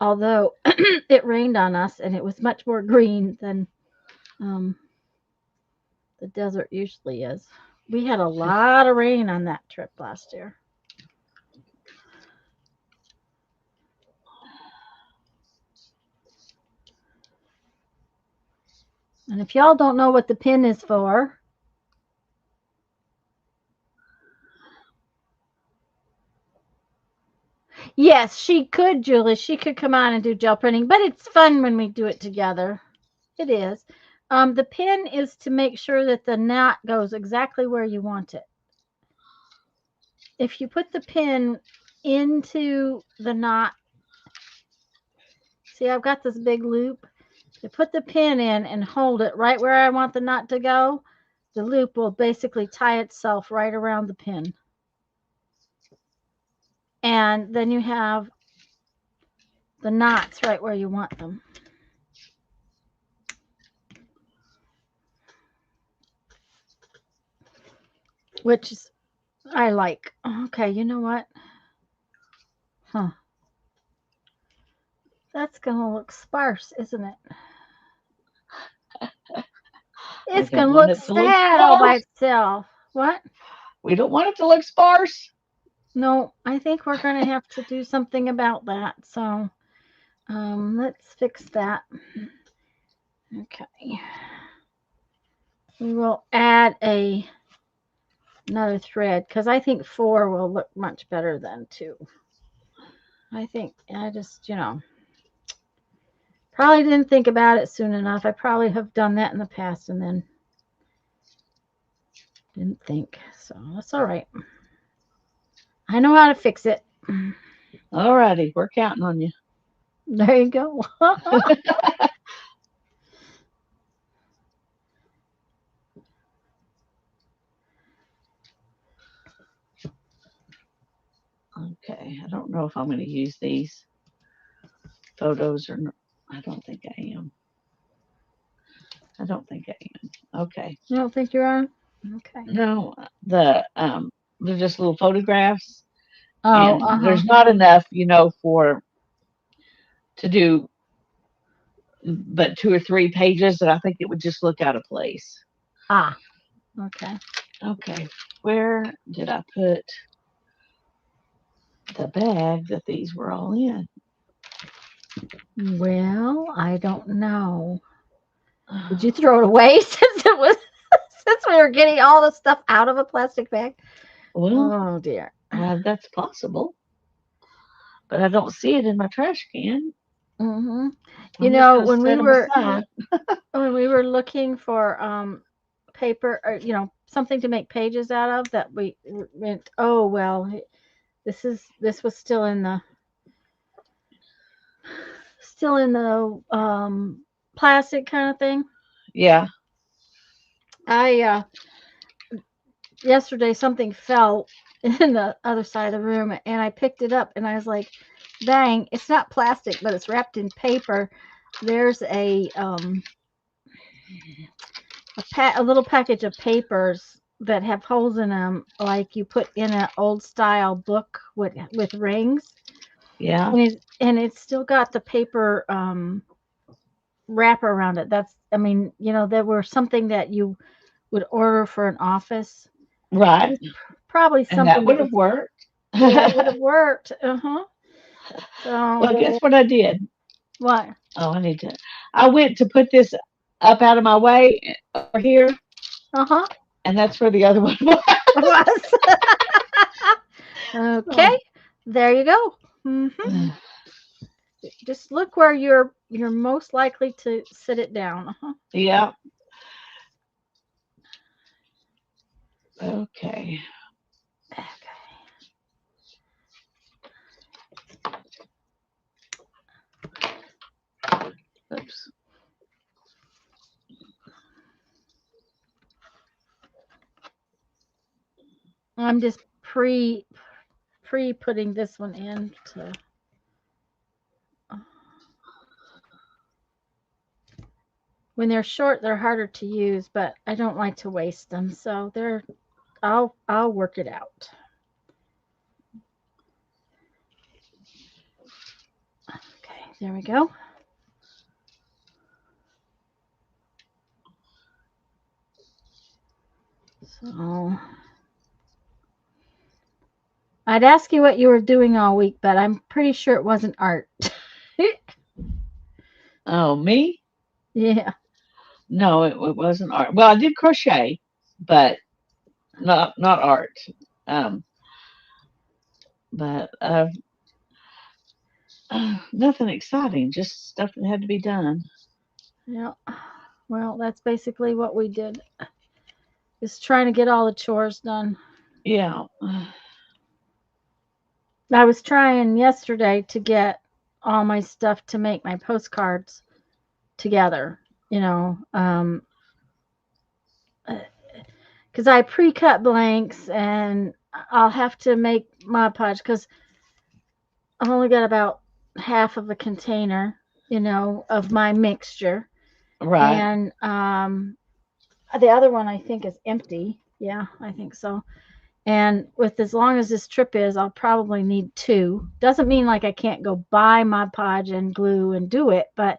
Speaker 1: Although it rained on us and it was much more green than um, the desert usually is. We had a lot of rain on that trip last year. And if y'all don't know what the pin is for, yes, she could, Julie. She could come on and do gel printing, but it's fun when we do it together. It is. The pin is to make sure that the knot goes exactly where you want it. If you put the pin into the knot, see, I've got this big loop. You put the pin in and hold it right where I want the knot to go, the loop will basically tie itself right around the pin. And then you have the knots right where you want them. Which is, I like. Okay, you know what? Huh. That's going to look sparse, isn't it? It's going to look sad all by itself. What?
Speaker 2: We don't want it to look sparse.
Speaker 1: No, I think we're going to have to do something about that. So let's fix that. Okay. We will add another thread because I think 4 will look much better than 2. I think I just, probably didn't think about it soon enough. I probably have done that in the past and then didn't think. So that's all right. I know how to fix it.
Speaker 2: All righty. We're counting on you.
Speaker 1: There you go.
Speaker 2: Okay. I don't know if I'm going to use these photos or not. I don't think I am. I don't think I am. Okay.
Speaker 1: You don't think you are? Okay.
Speaker 2: No, they're just little photographs,
Speaker 1: Oh,
Speaker 2: and there's not enough, to do but 2 or 3 pages, and I think it would just look out of place.
Speaker 1: Ah, okay.
Speaker 2: Okay, where did I put the bag that these were all in?
Speaker 1: Well, I don't know. Did you throw it away since we were getting all the stuff out of a plastic bag?
Speaker 2: Well,
Speaker 1: Oh dear.
Speaker 2: that's possible, but I don't see it in my trash can.
Speaker 1: Mm-hmm.
Speaker 2: I'm just gonna
Speaker 1: When
Speaker 2: set 'em aside.
Speaker 1: we were looking for paper or something to make pages out of, that we went, oh well, this was still in the plastic kind of thing.
Speaker 2: Yeah.
Speaker 1: I yesterday something fell in the other side of the room and I picked it up and I was like, dang, it's not plastic, but it's wrapped in paper. There's a little package of papers that have holes in them, like you put in an old style book with rings.
Speaker 2: Yeah.
Speaker 1: And it's still got the paper wrapper around it. There were something that you would order for an office.
Speaker 2: Right.
Speaker 1: Probably
Speaker 2: And that would have worked.
Speaker 1: Yeah, it would have worked. Uh-huh.
Speaker 2: Well, guess what I did?
Speaker 1: What?
Speaker 2: Oh, I went to put this up out of my way over here,
Speaker 1: Uh-huh.
Speaker 2: and that's where the other one was.
Speaker 1: Was. Okay. There you go. Mm-hmm. Just look where you're most likely to sit it down. Uh-huh.
Speaker 2: Yeah. Okay. Oops.
Speaker 1: I'm just pre putting this one in to. When they're short, they're harder to use, but I don't like to waste them, so I'll work it out. Okay, there we go. So I'd ask you what you were doing all week, but I'm pretty sure it wasn't art.
Speaker 2: Oh, me?
Speaker 1: Yeah.
Speaker 2: No, it wasn't art. Well, I did crochet, but not art. Um, but nothing exciting, just stuff that had to be done.
Speaker 1: Yeah. Well, that's basically what we did. Is trying to get all the chores done.
Speaker 2: Yeah.
Speaker 1: I was trying yesterday to get all my stuff to make my postcards together, you know, because I pre-cut blanks and I'll have to make Mod Podge because I've only got about half of a container, of my mixture,
Speaker 2: Right.
Speaker 1: and the other one I think is empty. Yeah, I think so. And with as long as this trip is, I'll probably need two. Doesn't mean like I can't go buy Mod Podge and glue and do it, but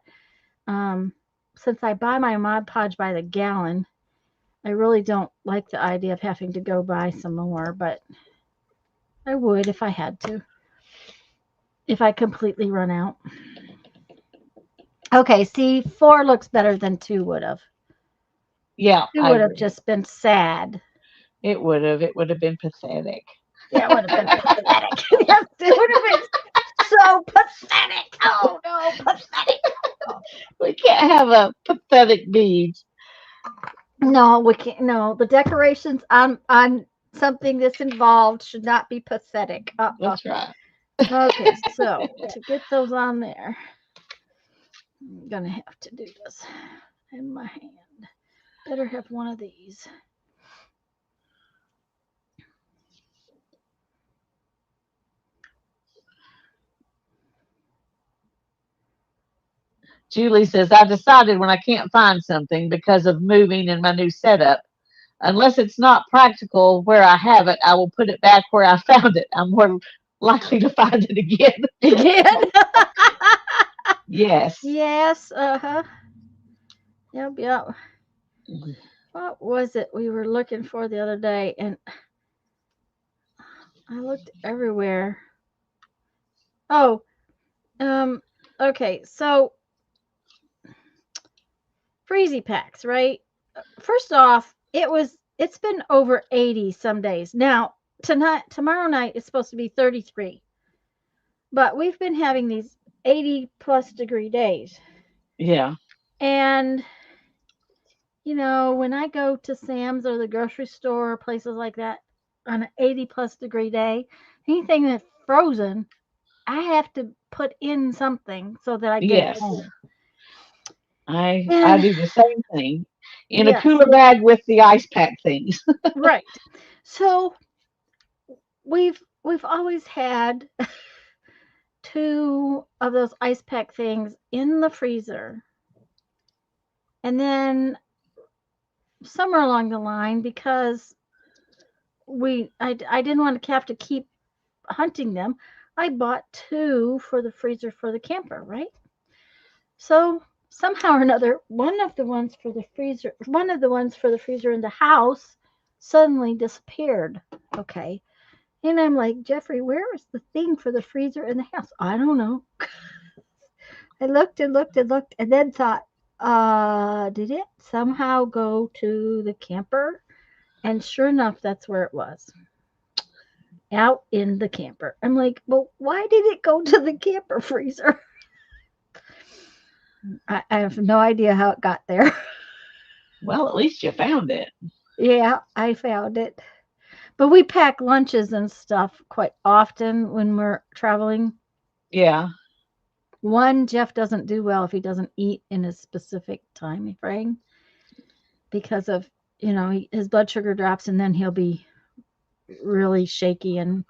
Speaker 1: um, since I buy my Mod Podge by the gallon, I really don't like the idea of having to go buy some more, but I would if I had to, if I completely run out. Okay, see, four looks better than two would have.
Speaker 2: Yeah,
Speaker 1: Two
Speaker 2: I
Speaker 1: would have
Speaker 2: agree.
Speaker 1: just been sad.
Speaker 2: It would have. It would have been pathetic.
Speaker 1: Yeah, it would have been pathetic. Yes, it would have been so pathetic. Oh no, pathetic.
Speaker 2: We can't have a pathetic bead.
Speaker 1: No, we can't. No, the decorations on something this involved should not be pathetic.
Speaker 2: That's right.
Speaker 1: Okay, so to get those on there, I'm gonna have to do this in my hand. Better have one of these.
Speaker 2: Julie says, I decided when I can't find something because of moving and my new setup, unless it's not practical where I have it, I will put it back where I found it. I'm more likely to find it again.
Speaker 1: Again?
Speaker 2: Yes.
Speaker 1: Yes. Uh huh. Yep. Yep. What was it we were looking for the other day? And I looked everywhere. Oh, um, okay. So freezy packs, right? First off, it's been over 80 some days. Now, tomorrow night is supposed to be 33. But we've been having these 80 plus degree days.
Speaker 2: Yeah.
Speaker 1: And when I go to Sam's or the grocery store or places like that on an 80 plus degree day, anything that's frozen, I have to put in something so that I get it
Speaker 2: Yes.
Speaker 1: home.
Speaker 2: I
Speaker 1: And
Speaker 2: do the same thing in a
Speaker 1: yes,
Speaker 2: cooler bag with the ice pack things.
Speaker 1: right. So we've always had two of those ice pack things in the freezer. And then somewhere along the line, because I didn't want to have to keep hunting them, I bought two for the freezer for the camper, right? So somehow or another, one of the ones for the freezer in the house suddenly disappeared. Okay. And I'm like, Jeffrey, where is the thing for the freezer in the house? I don't know. I looked and looked and looked and then thought, did it somehow go to the camper? And sure enough, that's where it was, out in the camper. I'm like, well, why did it go to the camper freezer? I have no idea how it got there.
Speaker 2: Well, at least you found it.
Speaker 1: Yeah, I found it. But we pack lunches and stuff quite often when we're traveling.
Speaker 2: Yeah.
Speaker 1: One, Jeff doesn't do well if he doesn't eat in a specific time frame because of, his blood sugar drops and then he'll be really shaky and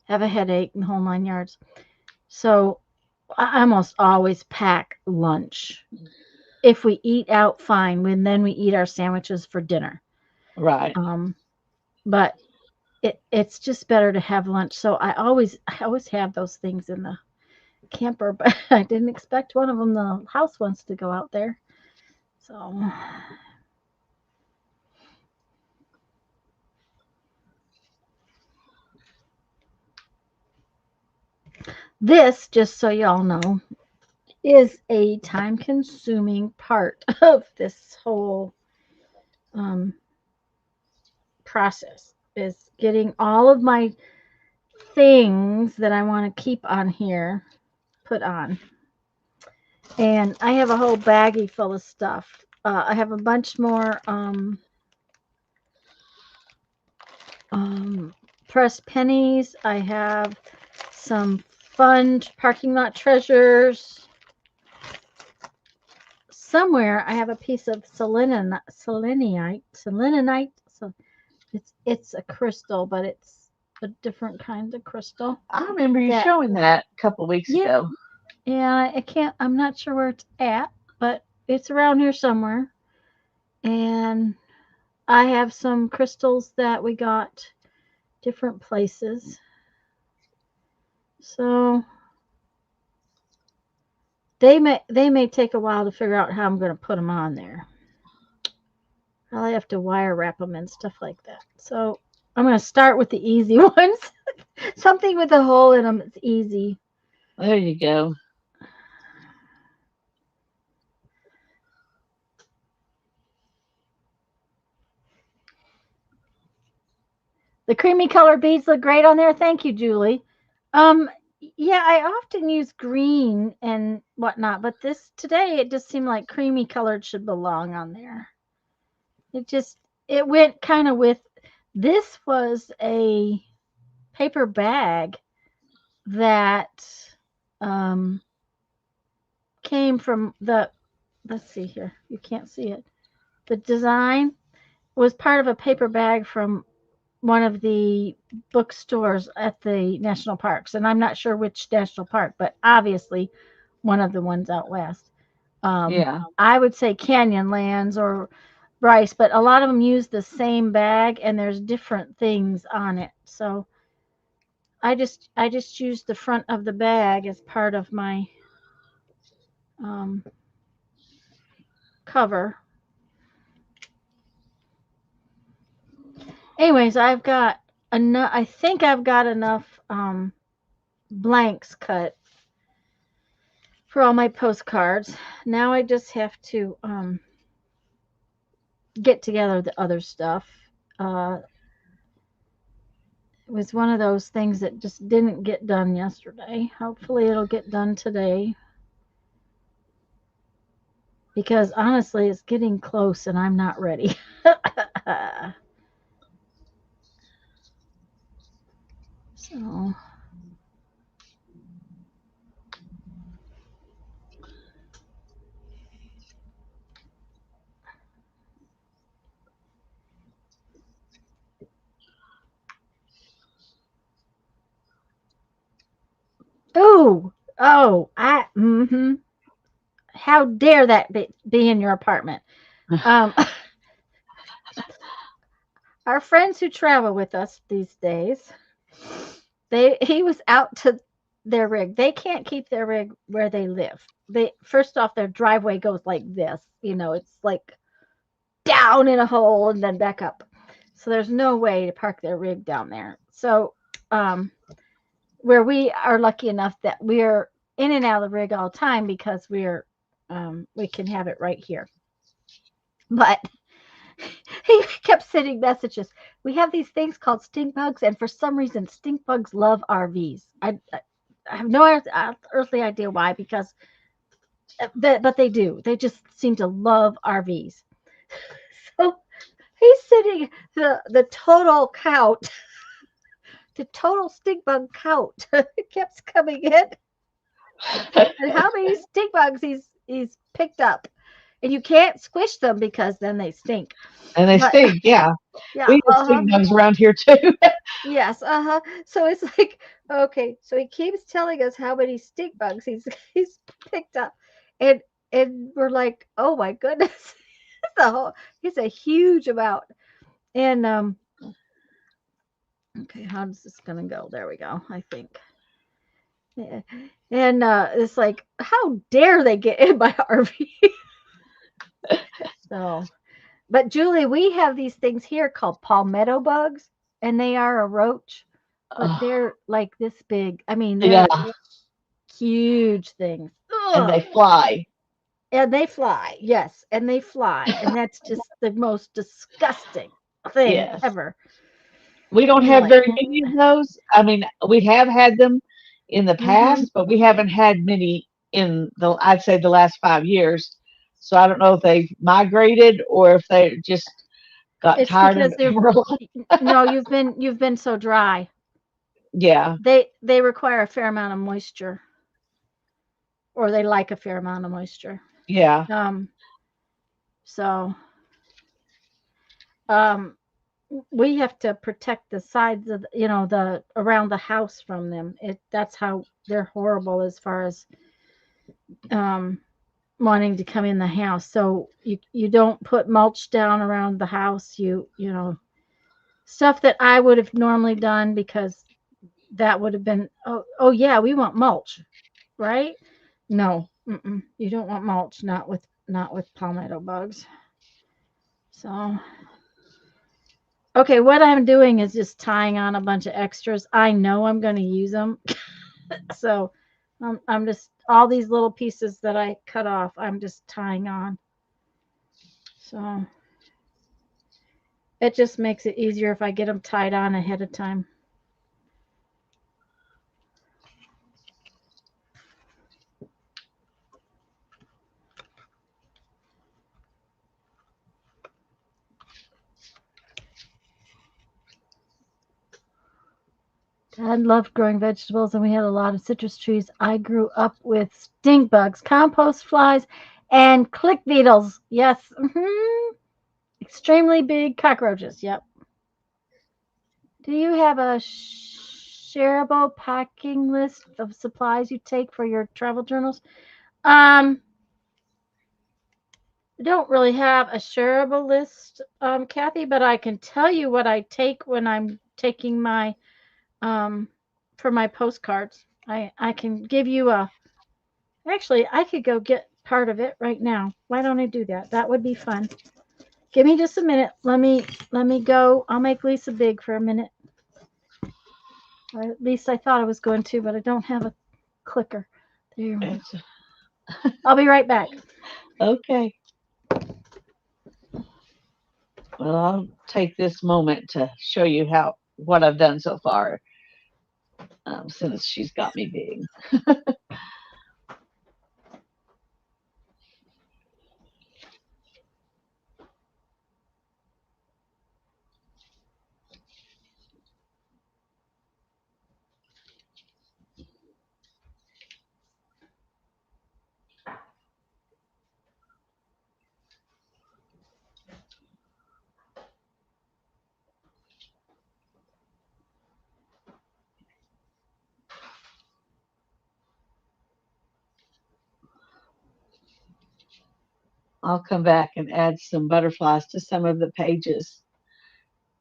Speaker 1: have a headache and the whole 9 yards. So I almost always pack lunch. If we eat out, fine. Then we eat our sandwiches for dinner.
Speaker 2: Right.
Speaker 1: But it's just better to have lunch. So I always have those things in the camper, but I didn't expect one of them. The house wants to go out there. So this, just so y'all know, is a time consuming part of this whole um, process is getting all of my things that I want to keep on here put on. And I have a whole baggie full of stuff. I have a bunch more pressed pennies. I have some fun parking lot treasures. Somewhere I have a piece of selenite. So it's a crystal, but it's a different kind of crystal.
Speaker 2: I remember you
Speaker 1: That
Speaker 2: showing that a couple weeks
Speaker 1: yeah,
Speaker 2: ago.
Speaker 1: yeah. I'm not sure where it's at, but it's around here somewhere. And I have some crystals that we got different places. So they may take a while to figure out how I'm going to put them on there. I'll have to wire wrap them and stuff like that. So I'm going to start with the easy ones. Something with a hole in them. It's easy.
Speaker 2: There you go.
Speaker 1: The creamy colored beads look great on there. Thank you, Julie. Um, yeah, I often use green and whatnot, but this today it just seemed like creamy colored should belong on there. It just it went kind of with this was a paper bag that um came from the let's see here. You can't see it. The design was part of a paper bag from one of the bookstores at the national parks, and I'm not sure which national park, but obviously one of the ones out west.
Speaker 2: Yeah.
Speaker 1: I would say Canyonlands or Bryce, but a lot of them use the same bag, and there's different things on it. So I just used the front of the bag as part of my um, cover. Anyways, I've got enough. I think I've got enough blanks cut for all my postcards. Now I just have to get together the other stuff. Uh, it was one of those things that just didn't get done yesterday. Hopefully, it'll get done today because honestly, it's getting close and I'm not ready. So, ooh, oh, how dare that be in your apartment? Um, our friends who travel with us these days, he was out to their rig. They can't keep their rig where they live. They first off, their driveway goes like this. It's like down in a hole and then back up. So there's no way to park their rig down there. So um, where we are lucky enough that we're in and out of the rig all the time because we can have it right here. But he kept sending messages. We have these things called stink bugs, and for some reason, stink bugs love RVs. I have no earthly idea why, because but they do. They just seem to love RVs. So he's sitting the total count, the total stink bug count keeps coming in, and how many stink bugs he's picked up. And you can't squish them because then they stink.
Speaker 2: And they
Speaker 1: But
Speaker 2: stink, yeah.
Speaker 1: yeah,
Speaker 2: We have stink bugs around here too.
Speaker 1: yes, So it's like, okay, so he keeps telling us how many stink bugs he's picked up, and we're like, oh my goodness, it's a huge amount. And okay, how's this gonna go? There we go. I think. Yeah. And it's like, how dare they get in my RV? So, but Julie, we have these things here called palmetto bugs, and they are a roach, but
Speaker 2: Oh,
Speaker 1: they're like this big. I mean,
Speaker 2: yeah,
Speaker 1: they're huge things.
Speaker 2: and
Speaker 1: Ugh.
Speaker 2: they fly.
Speaker 1: And they fly. Yes, and they fly. And that's just the most disgusting thing
Speaker 2: Yes.
Speaker 1: ever.
Speaker 2: We don't
Speaker 1: I'm
Speaker 2: have
Speaker 1: like,
Speaker 2: very many of those. I mean, we have had them in the
Speaker 1: mm-hmm.
Speaker 2: past, but we haven't had many in I'd say the last 5 years. So I don't know if they've migrated or if they just got
Speaker 1: It's
Speaker 2: tired of
Speaker 1: because
Speaker 2: it
Speaker 1: they're
Speaker 2: for a while.
Speaker 1: no, you've been so dry.
Speaker 2: Yeah,
Speaker 1: They require a fair amount of moisture, or they like a fair amount of moisture.
Speaker 2: yeah,
Speaker 1: Um, so um, we have to protect the sides of the around the house from them. That's how they're horrible as far as um wanting to come in the house. So you don't put mulch down around the house. Stuff that I would have normally done, because that would have been, oh yeah, we want mulch, right? No, you don't want mulch, not with palmetto bugs. So okay, what I'm doing is just tying on a bunch of extras. I know I'm going to use them, so I'm just all these little pieces that I cut off. I'm just tying on. So it just makes it easier if I get them tied on ahead of time. Dad loved growing vegetables, and we had a lot of citrus trees. I grew up with stink bugs, compost flies, and click beetles. Yes, extremely big cockroaches. Yep. Do you have a shareable packing list of supplies you take for your travel journals? I don't really have a shareable list, Kathy, but I can tell you what I take when I'm taking my um, for my postcards. I can give you a. Actually, I could go get part of it right now. Why don't I do that? That would be fun. Give me just a minute. Let me go. I'll make Lisa big for a minute. Or at least I thought I was going to, but I don't have a clicker. There we go.
Speaker 2: it's
Speaker 1: I'll be right back.
Speaker 2: okay. Well, I'll take this moment to show you how what I've done so far since she's got me big. I'll come back and add some butterflies to some of the pages,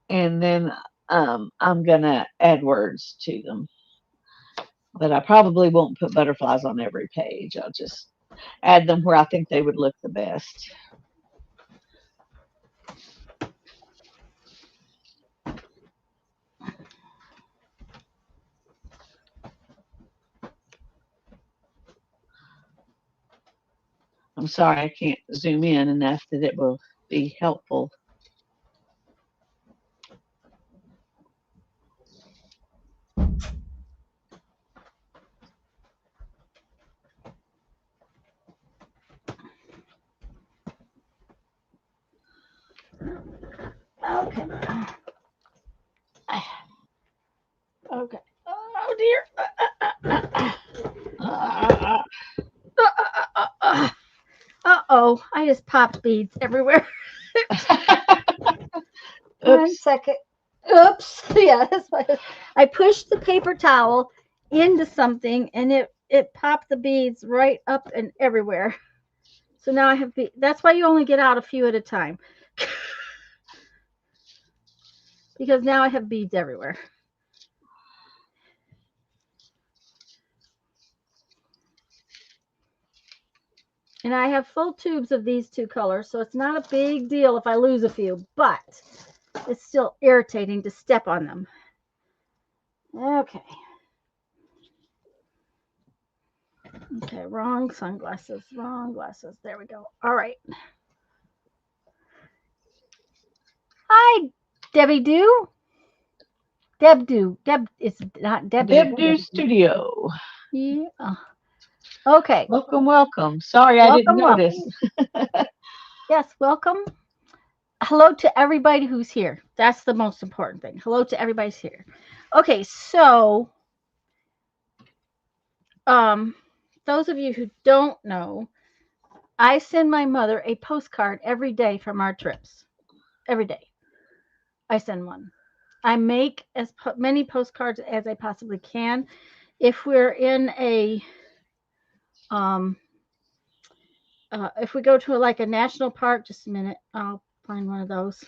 Speaker 2: and then I'm gonna add words to them. But I probably won't put butterflies on every page. I'll just add them where I think they would look the best. I'm sorry I can't zoom in enough that it will be helpful.
Speaker 1: Uh-oh, I just popped beads everywhere. One
Speaker 2: Oops.
Speaker 1: second. Oops. Yeah, that's why I pushed the paper towel into something and it popped the beads right up and everywhere. So now I have that's why you only get out a few at a time. Because now I have beads everywhere. And I have full tubes of these two colors, so it's not a big deal if I lose a few, but it's still irritating to step on them. Okay. Okay, wrong sunglasses, wrong glasses. There we go. All right. Hi, Debbie Doo. Deb Doo. Deb, it's not Debbie.
Speaker 2: Deb Do Studio.
Speaker 1: Yeah. Okay.
Speaker 2: Welcome, welcome. Sorry, I didn't
Speaker 1: Welcome, welcome.
Speaker 2: notice.
Speaker 1: Yes, welcome. Hello to everybody who's here. That's the most important thing. Hello to everybody's here. Okay, so those of you who don't know, I send my mother a postcard every day from our trips. Every day. I send one. I make as many postcards as I possibly can. If we're in a if we go to like a national park, just a minute, I'll find one of those.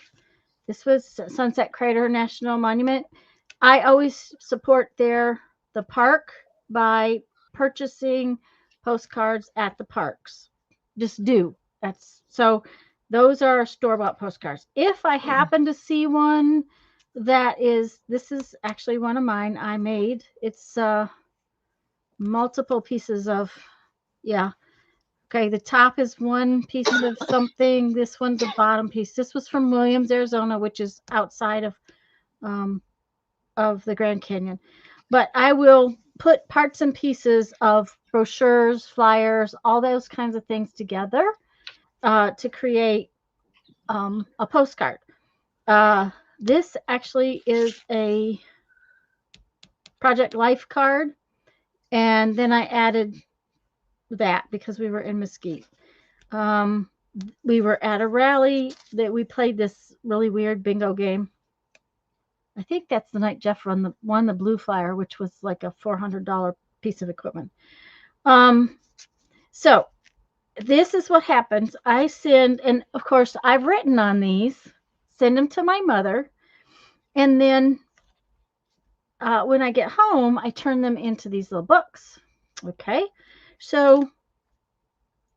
Speaker 1: This was Sunset Crater National Monument. I always support the park by purchasing postcards at the parks. Just do. That's so those are store-bought postcards. If I happen to see one this is actually one of mine I made. It's multiple pieces of yeah. Okay, the top is one piece of something. This one's the bottom piece. This was from Williams, Arizona, which is outside of the Grand Canyon. But I will put parts and pieces of brochures, flyers, all those kinds of things together to create a postcard. This actually is a Project Life card. And then I added that because we were in Mesquite. We were at a rally that we played this really weird bingo game. I think that's the night Jeff won the Blue Flyer, which was like a $400 piece of equipment. So this is what happens. I send, and of course I've written on these, send them to my mother, and then when I get home, I turn them into these little books. Okay, so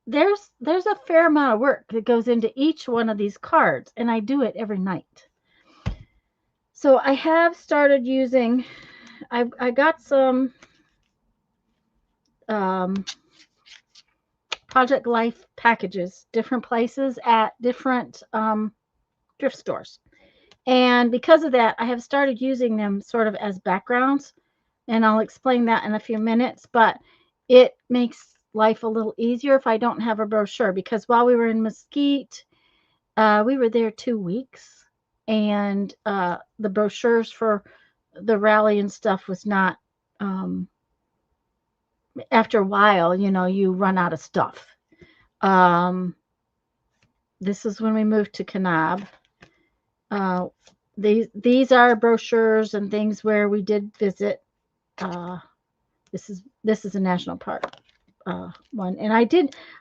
Speaker 1: there's a fair amount of work that goes into each one of these cards, and I do it every night. So I have started using, I got some Project Life packages, different places at different thrift stores. And because of that, I have started using them sort of as backgrounds. And I'll explain that in a few minutes. But it makes life a little easier if I don't have a brochure. Because while we were in Mesquite, we were there 2 weeks. And the brochures for the rally and stuff was not, after a while, you run out of stuff. This is when we moved to Kanab. These are brochures and things where we did visit. This is a national park one, and I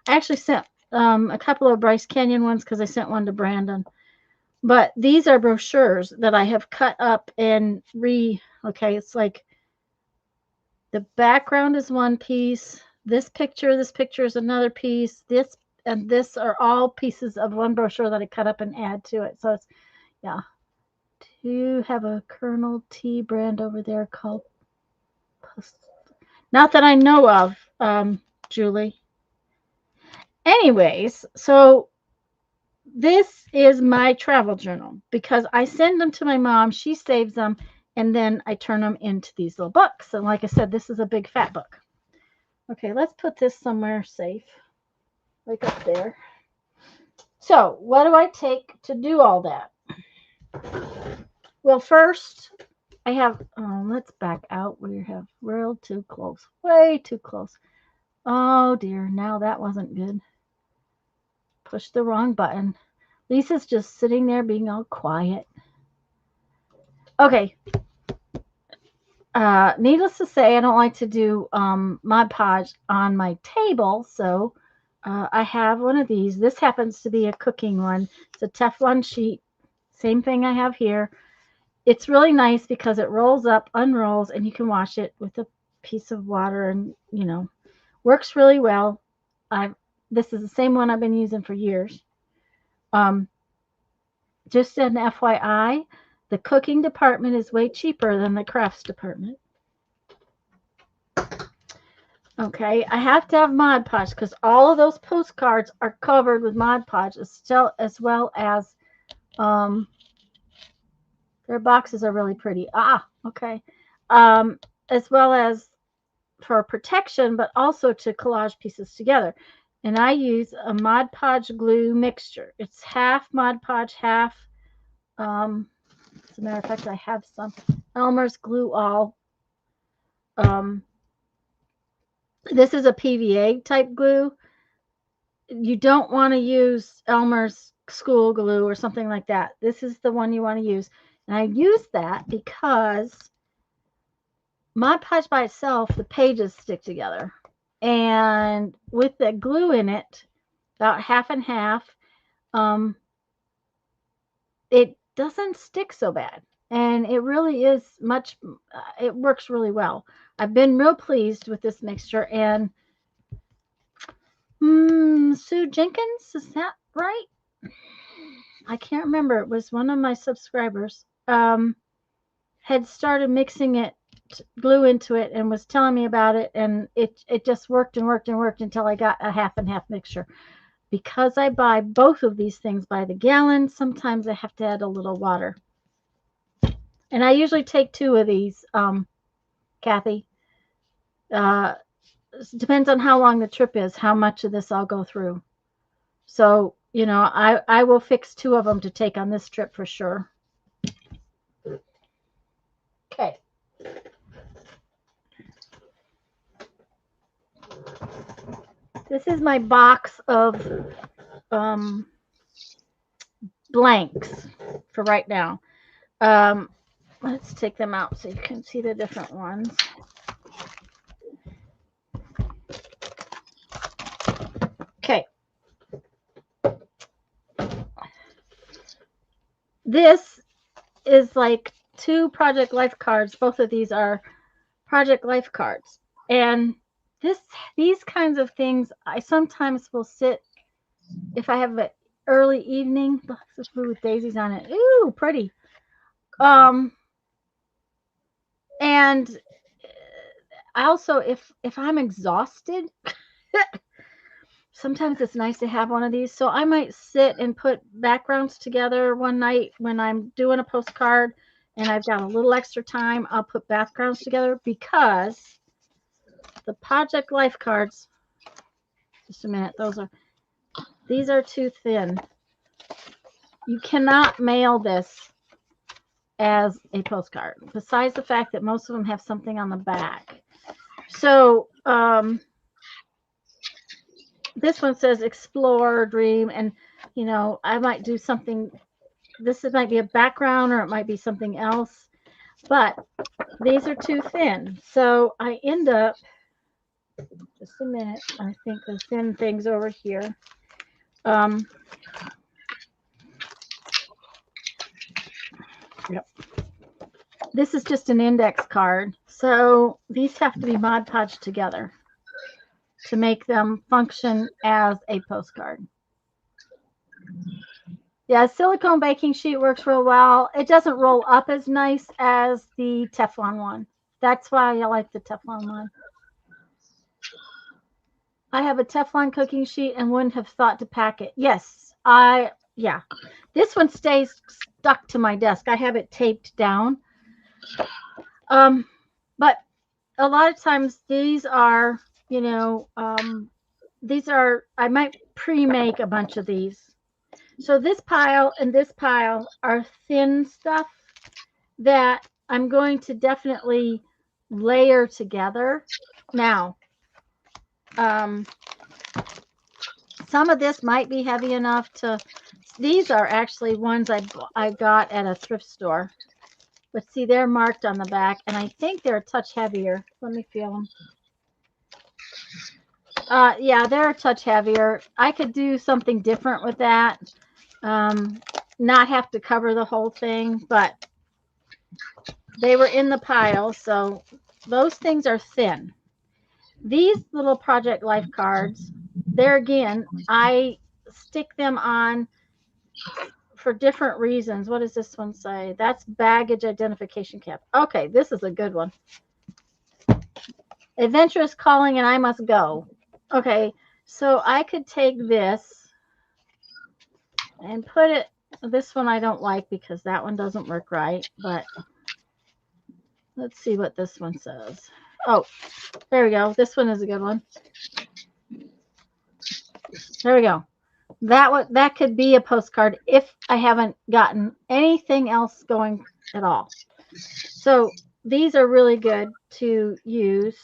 Speaker 1: actually sent a couple of Bryce Canyon ones because I sent one to Brandon. But these are brochures that I have cut up and okay, it's like the background is one piece. This picture is another piece. This and this are all pieces of one brochure that I cut up and add to it. So it's, yeah. Do you have a Colonel T brand over there called not that I know of, Julie. Anyways, so this is my travel journal because I send them to my mom. She saves them, and then I turn them into these little books. And like I said, this is a big fat book. Okay, let's put this somewhere safe, like up there. So what do I take to do all that? Well, first I have, let's back out. We have real too close, way too close. Oh dear, now that wasn't good. pushed the wrong button. Lisa's just sitting there being all quiet. Okay. Needless to say, I don't like to do Mod Podge on my table, so I have one of these. This happens to be a cooking one. It's a Teflon sheet. Same thing I have here. It's really nice because it rolls up, unrolls, and you can wash it with a piece of water, and works really well. This is the same one I've been using for years. Just an FYI, the cooking department is way cheaper than the crafts department. Okay, I have to have Mod Podge because all of those postcards are covered with Mod Podge, as well as their boxes are really pretty. Okay. As well as for protection, but also to collage pieces together. And I use a Mod Podge glue mixture. It's half Mod Podge, half, as a matter of fact, I have some Elmer's Glue All. This is a PVA type glue. You don't want to use Elmer's school glue or something like that. This is the one you want to use. And I use that because Mod Podge by itself, the pages stick together. And with the glue in it, about half and half, it doesn't stick so bad. And it really is it works really well. I've been real pleased with this mixture. And Sue Jenkins, is that right? I can't remember. It was one of my subscribers. Had started mixing it, glue into it, and was telling me about it, and it just worked and worked and worked until I got a half and half mixture. Because I buy both of these things by the gallon, sometimes I have to add a little water. And I usually take 2 of these, Kathy. Depends on how long the trip is, how much of this I'll go through. So, I will fix 2 of them to take on this trip for sure. Okay. This is my box of blanks for right now. Let's take them out so you can see the different ones. Okay. This is like 2 Project Life cards. Both of these are Project Life cards. And these kinds of things, I sometimes will sit, if I have an early evening, this blue with daisies on it. Ooh, pretty. And I also, if I'm exhausted, sometimes it's nice to have one of these. So I might sit and put backgrounds together one night when I'm doing a postcard and I've got a little extra time. I'll put backgrounds together because the Project Life cards, just a minute, these are too thin. You cannot mail this as a postcard, besides the fact that most of them have something on the back. So this one says explore, dream, and I might do something. This might be a background or it might be something else, but these are too thin. So I end up, just a minute, I think the thin thing's over here. Yep. This is just an index card. So these have to be Mod Podged together to make them function as a postcard. Yeah, silicone baking sheet works real well. It doesn't roll up as nice as the Teflon one. That's why I like the Teflon one. I have a Teflon cooking sheet and wouldn't have thought to pack it. Yes, yeah. This one stays stuck to my desk. I have it taped down. But a lot of times these are, I might pre-make a bunch of these. So this pile and this pile are thin stuff that I'm going to definitely layer together. Now, some of this might be heavy enough to, these are actually ones I got at a thrift store. But see, they're marked on the back, and I think they're a touch heavier. Let me feel them. Yeah, they're a touch heavier. I could do something different with that. Not have to cover the whole thing, but they were in the pile, so those things are thin. These little Project Life cards, there again, I stick them on for different reasons. What does this one say? That's baggage identification cap. Okay, this is a good one. Adventurous calling and I must go. Okay, so I could take this and put it, this one I don't like because that one doesn't work right, but let's see what this one says. Oh, there we go. This one is a good one. There we go. That could be a postcard if I haven't gotten anything else going at all. So these are really good to use.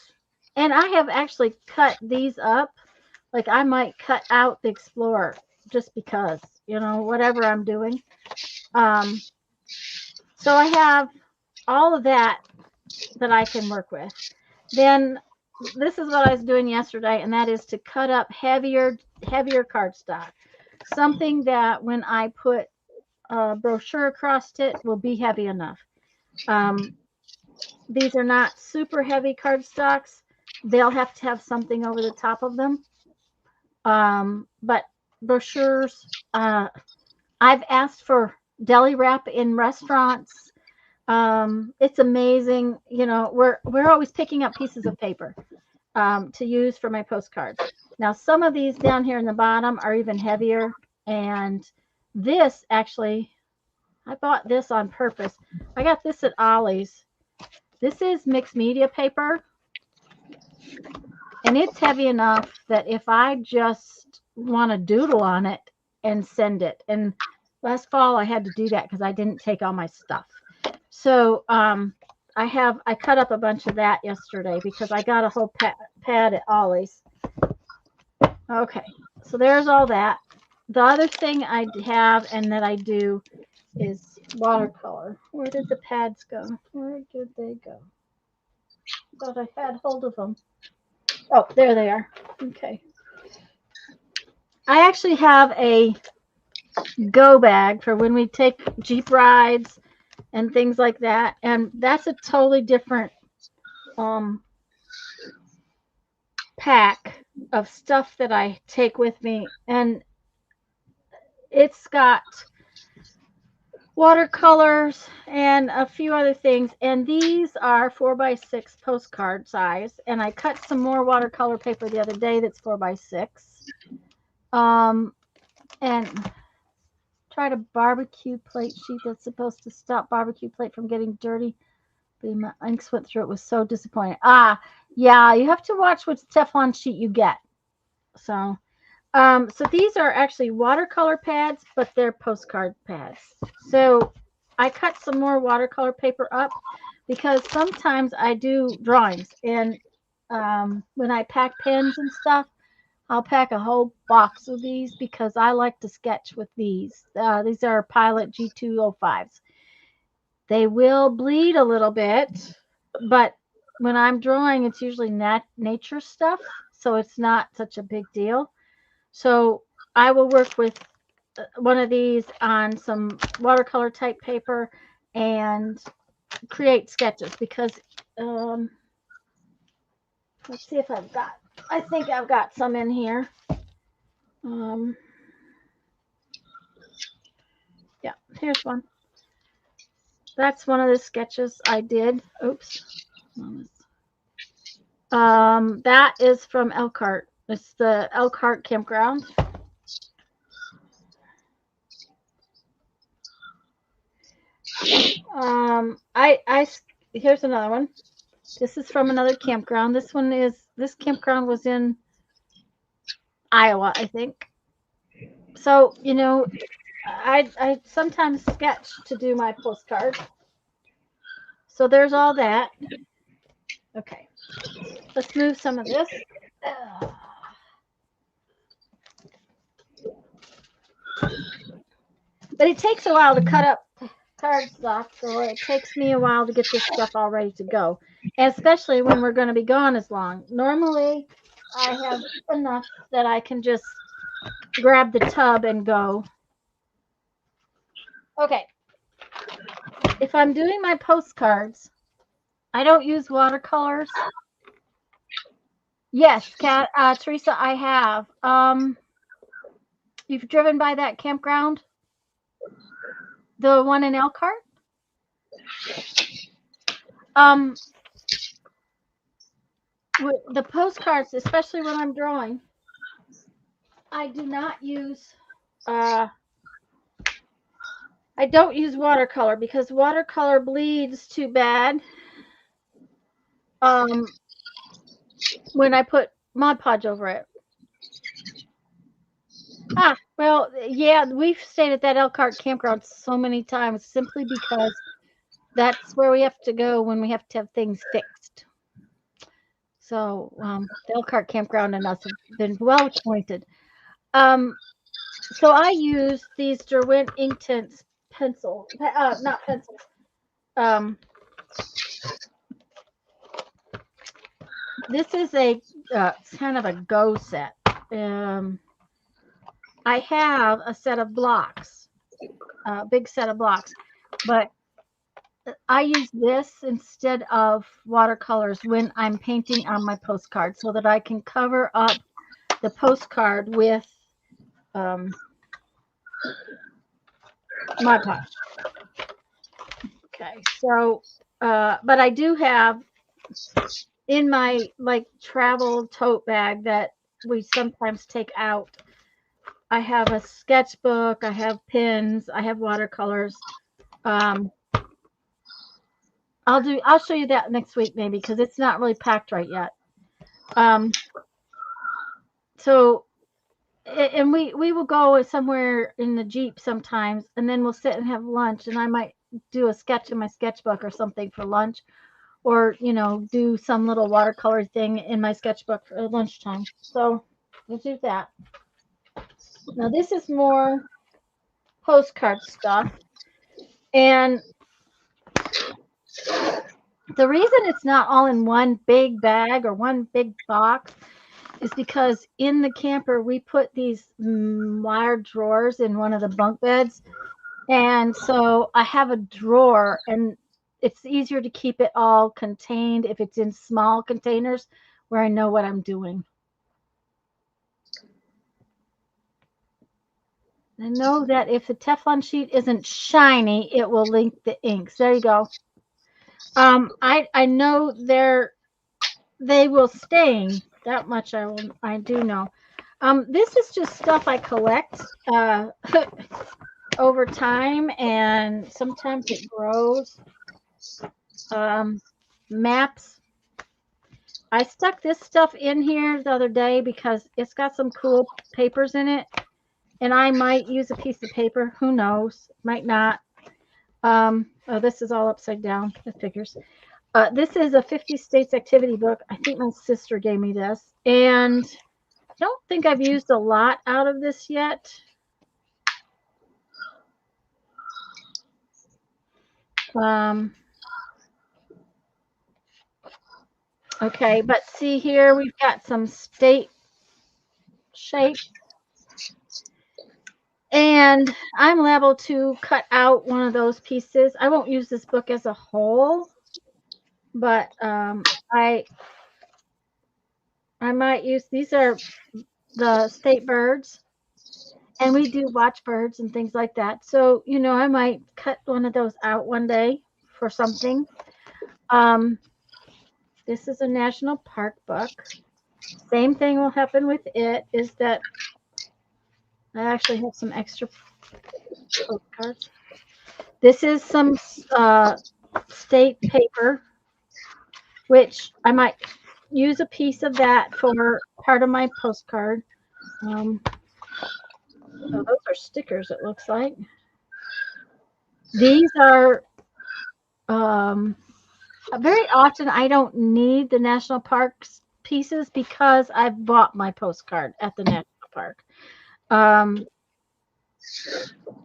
Speaker 1: And I have actually cut these up. Like I might cut out the Explorer just because, whatever I'm doing. So I have all of that I can work with. Then this is what I was doing yesterday, and that is to cut up heavier cardstock. Something that when I put a brochure across it will be heavy enough. These are not super heavy cardstocks. They'll have to have something over the top of them. But brochures, I've asked for deli wrap in restaurants. It's amazing. We're always picking up pieces of paper to use for my postcards. Now, some of these down here in the bottom are even heavier. And this actually, I bought this on purpose. I got this at Ollie's. This is mixed media paper. And it's heavy enough that if I just want to doodle on it and send it. And last fall I had to do that because I didn't take all my stuff. So I cut up a bunch of that yesterday because I got a whole pad at Ollie's. Okay, so there's all that. The other thing I have and that I do is watercolor. Where did the pads go? Where did they go? I thought I had hold of them. Oh, there they are. Okay. I actually have a go bag for when we take Jeep rides and things like that. And that's a totally different pack of stuff that I take with me. And it's got watercolors and a few other things. And these are 4x6 postcard size. And I cut some more watercolor paper the other day that's 4x6. And tried a barbecue plate sheet that's supposed to stop barbecue plate from getting dirty. But my inks went through. It was so disappointing. Yeah, you have to watch which Teflon sheet you get. So these are actually watercolor pads, but they're postcard pads. So I cut some more watercolor paper up because sometimes I do drawings. And when I pack pens and stuff, I'll pack a whole box of these because I like to sketch with these. These are Pilot G205s. They will bleed a little bit, but when I'm drawing, it's usually nature stuff, so it's not such a big deal. So I will work with one of these on some watercolor type paper and create sketches because let's see if I think I've got some in here. Yeah, here's one. That's one of the sketches I did. Oops. That is from Elkhart. It's the Elkhart campground. Here's another one. This is from another campground. This campground was in Iowa, I think. So, I sometimes sketch to do my postcard. So there's all that. Okay. Let's move some of this. But it takes a while to cut up cardstock, so it takes me a while to get this stuff all ready to go, especially when we're going to be gone as long. Normally, I have enough that I can just grab the tub and go. Okay. If I'm doing my postcards, I don't use watercolors. Yes, Teresa, I have. You've driven by that campground? The one in Elkhart? The postcards, especially when I'm drawing, I do not use I don't use watercolor because watercolor bleeds too bad. When I put Mod Podge over it. Well, yeah, we've stayed at that Elkhart campground so many times simply because that's where we have to go when we have to have things fixed. So the Elkhart campground and us have been well acquainted. So I use these Derwent Inktense pencils, not pencils. This is a kind of a go set. I have a set of blocks, a big set of blocks, but I use this instead of watercolors when I'm painting on my postcard so that I can cover up the postcard with Mod Podge. Okay, so, but I do have in my like travel tote bag that we sometimes take out, I have a sketchbook, I have pens, I have watercolors. I'll show you that next week maybe because it's not really packed right yet. So, and we will go somewhere in the Jeep sometimes, and then we'll sit and have lunch, and I might do a sketch in my sketchbook or something for lunch, or do some little watercolor thing in my sketchbook for lunchtime. So we'll do that. Now this is more postcard stuff, and the reason it's not all in one big bag or one big box is because in the camper we put these wire drawers in one of the bunk beds, and so I have a drawer, and it's easier to keep it all contained if it's in small containers where I know what I'm doing. I know that if the Teflon sheet isn't shiny, it will link the inks. There you go. I know they will stain. That much I do know. This is just stuff I collect over time, and sometimes it grows. Maps. I stuck this stuff in here the other day because it's got some cool papers in it, and I might use a piece of paper. Who knows? Might not. Oh, this is all upside down. It figures. This is a 50 states activity book. I think my sister gave me this, and I don't think I've used a lot out of this yet. Okay, but see here, we've got some state shapes. And I'm liable to cut out one of those pieces. I won't use this book as a whole, but I might use, these are the state birds, and we do watch birds and things like that. So, I might cut one of those out one day for something. This is a national park book. Same thing will happen with it, is that I actually have some extra postcards. This is some state paper, which I might use a piece of that for part of my postcard. So those are stickers, it looks like. These are very often I don't need the national parks pieces because I've bought my postcard at the national park.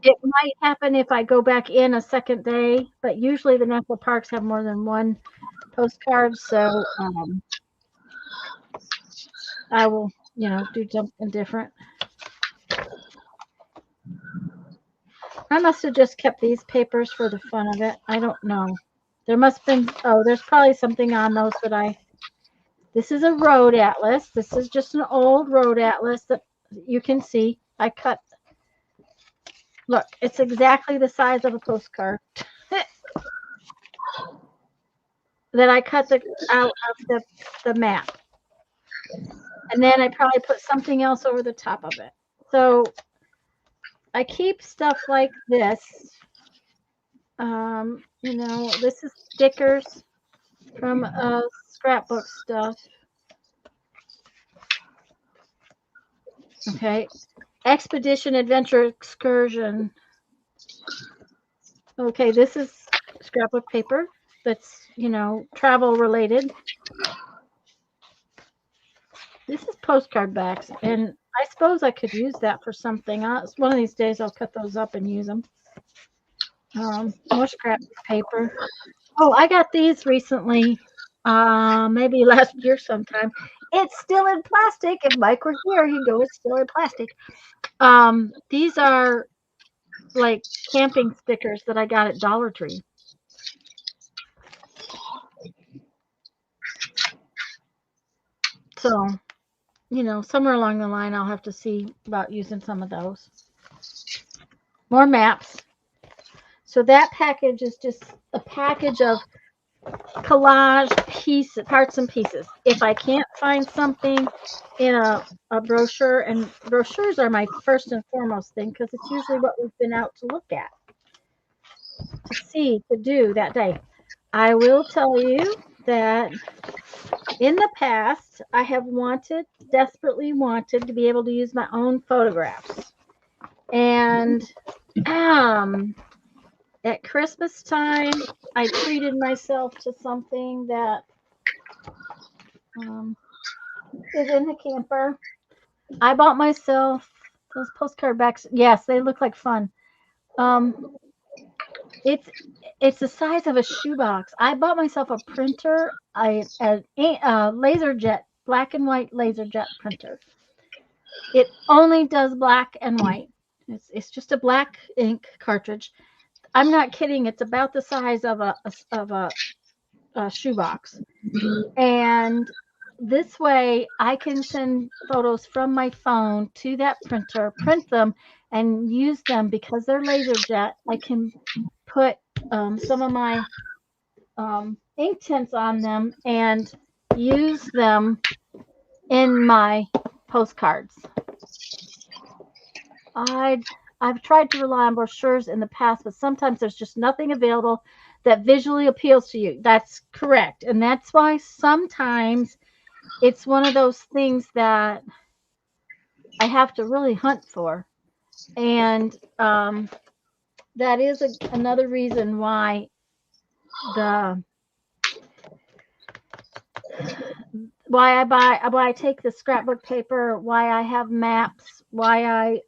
Speaker 1: It might happen if I go back in a second day, but usually the national parks have more than one postcard, so I will, do something different. I must have just kept these papers for the fun of it. I don't know. There must have been, there's probably something on those that this is a road atlas. This is just an old road atlas that you can see. I cut, look, it's exactly the size of a postcard that I cut out of the map. And then I probably put something else over the top of it. So I keep stuff like this. This is stickers from scrapbook stuff. Okay. Expedition Adventure Excursion. Okay, this is scrapbook paper that's, travel related. This is postcard backs, and I suppose I could use that for something else. One of these days I'll cut those up and use them. More scrap paper. Oh, I got these recently, maybe last year sometime. It's still in plastic. If Mike were here, he'd go, it's still in plastic. These are like camping stickers that I got at Dollar Tree. So, somewhere along the line, I'll have to see about using some of those. More maps. So that package is just a package of collage parts and pieces. If I can't find something in a brochure, and brochures are my first and foremost thing because it's usually what we've been out to look at, to see, to do that day. I will tell you that in the past, I have desperately wanted to be able to use my own photographs. And at Christmas time, I treated myself to something that is in the camper. I bought myself those postcard backs. Yes, they look like fun. It's the size of a shoebox. I bought myself a printer, a LaserJet, black and white LaserJet printer. It only does black and white. It's just a black ink cartridge. I'm not kidding. It's about the size of a shoebox. And this way I can send photos from my phone to that printer, print them, and use them because they're LaserJet. I can put some of my ink tints on them and use them in my postcards. I've tried to rely on brochures in the past, but sometimes there's just nothing available that visually appeals to you. That's correct. And that's why sometimes it's one of those things that I have to really hunt for. And that is another reason why I take the scrapbook paper, why I have maps, why I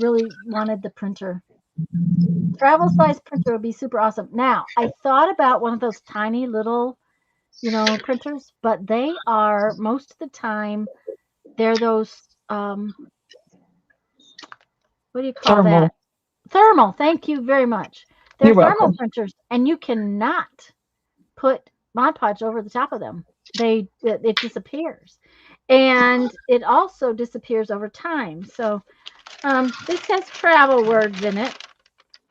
Speaker 1: really wanted the printer. Travel size printer would be super awesome. Now, I thought about one of those tiny little, printers, but they are most of the time they're those what do you call
Speaker 2: Thermal.
Speaker 1: that? Thermal. Thank you very much. They're
Speaker 2: You're
Speaker 1: thermal
Speaker 2: welcome.
Speaker 1: printers, and you cannot put Mod Podge over the top of them. It disappears, and it also disappears over time. So this has travel words in it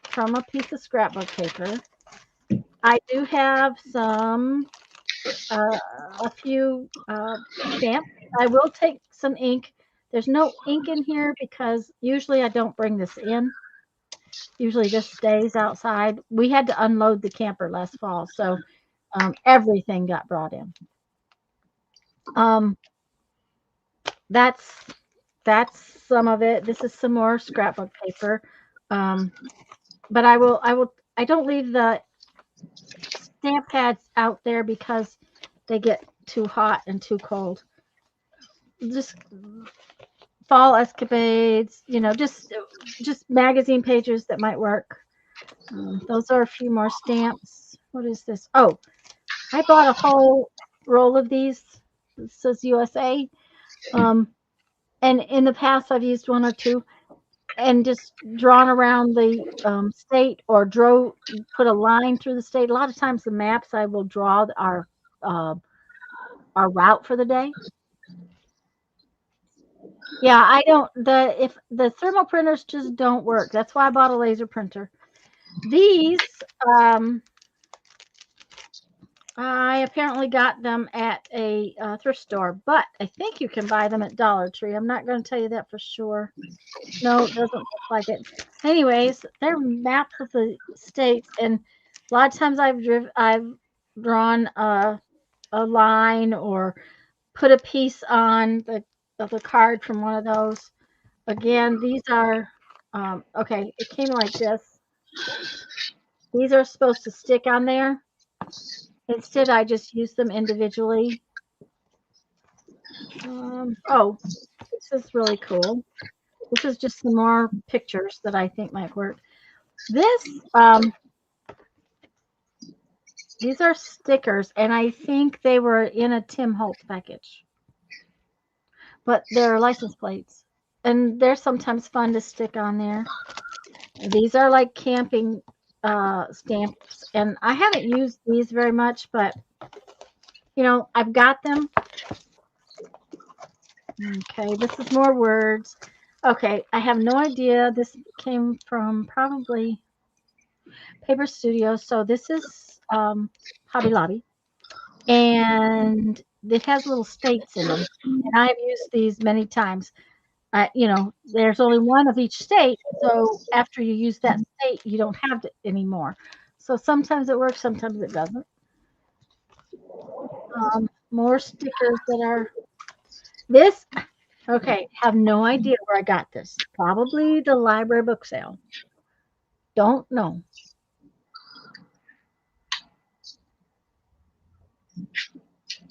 Speaker 1: from a piece of scrapbook paper. I do have a few stamps. I will take some ink. There's no ink in here because usually I don't bring this in. Usually this stays outside. We had to unload the camper last fall, so everything got brought in. That's some of it. This is some more scrapbook paper. But I don't leave the stamp pads out there because they get too hot and too cold. Just fall escapades, just magazine pages that might work. Those are a few more stamps. What is this? Oh, I bought a whole roll of these. It says USA. Um, and in the past, I've used one or two and just drawn around the state or put a line through the state. A lot of times, the maps I will draw uh, our route for the day. Yeah, I don't if the thermal printers just don't work. That's why I bought a laser printer. These um I apparently got them at a thrift store, but I think you can buy them at Dollar Tree. I'm not going to tell you that for sure. No, it doesn't look like it. Anyways, they're maps of the states, and a lot of times I've drawn a line or put a piece on the card from one of those. Again, these are okay. It came like this. These are supposed to stick on there. Instead, I just use them individually. Oh, this is really cool. This is just some more pictures that I think might work. These are stickers, and I think they were in a Tim Holtz package. But they're license plates, and they're sometimes fun to stick on there. These are like camping stamps, and I haven't used these very much, but I've got them. Okay, this is more words. Okay, I have no idea. This came from probably Paper Studio. So this is Hobby Lobby, and it has little states in them. And I've used these many times. There's only one of each state, so after you use that state, you don't have it anymore. So sometimes it works, sometimes it doesn't. More stickers that are this. Okay, have no idea where I got this. Probably the library book sale. Don't know.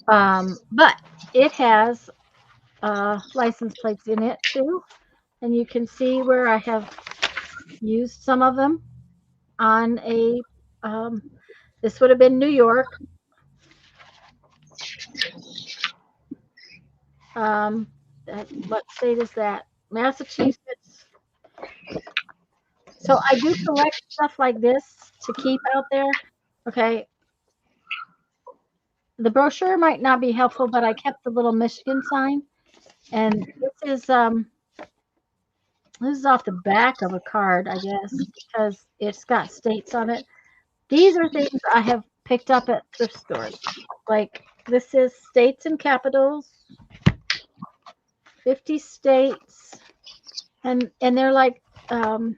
Speaker 1: But it has license plates in it too, and you can see where I have used some of them on a. This would have been New York. What state is that? Massachusetts. So I do collect stuff like this to keep out there. Okay. The brochure might not be helpful, but I kept the little Michigan sign. And this is off the back of a card, I guess, because it's got states on it. These are things I have picked up at thrift stores. Like this is states and capitals, 50 states, and they're like what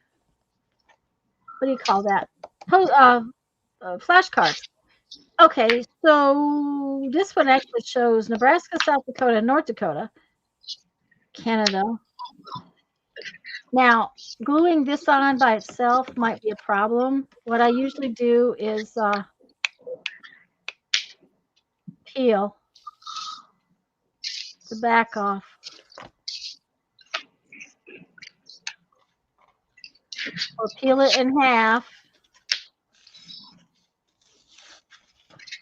Speaker 1: do you call that? Flashcards. Okay, so this one actually shows Nebraska, South Dakota, North Dakota, Canada. Now, gluing this on by itself might be a problem. What I usually do is peel the back off. Or peel it in half.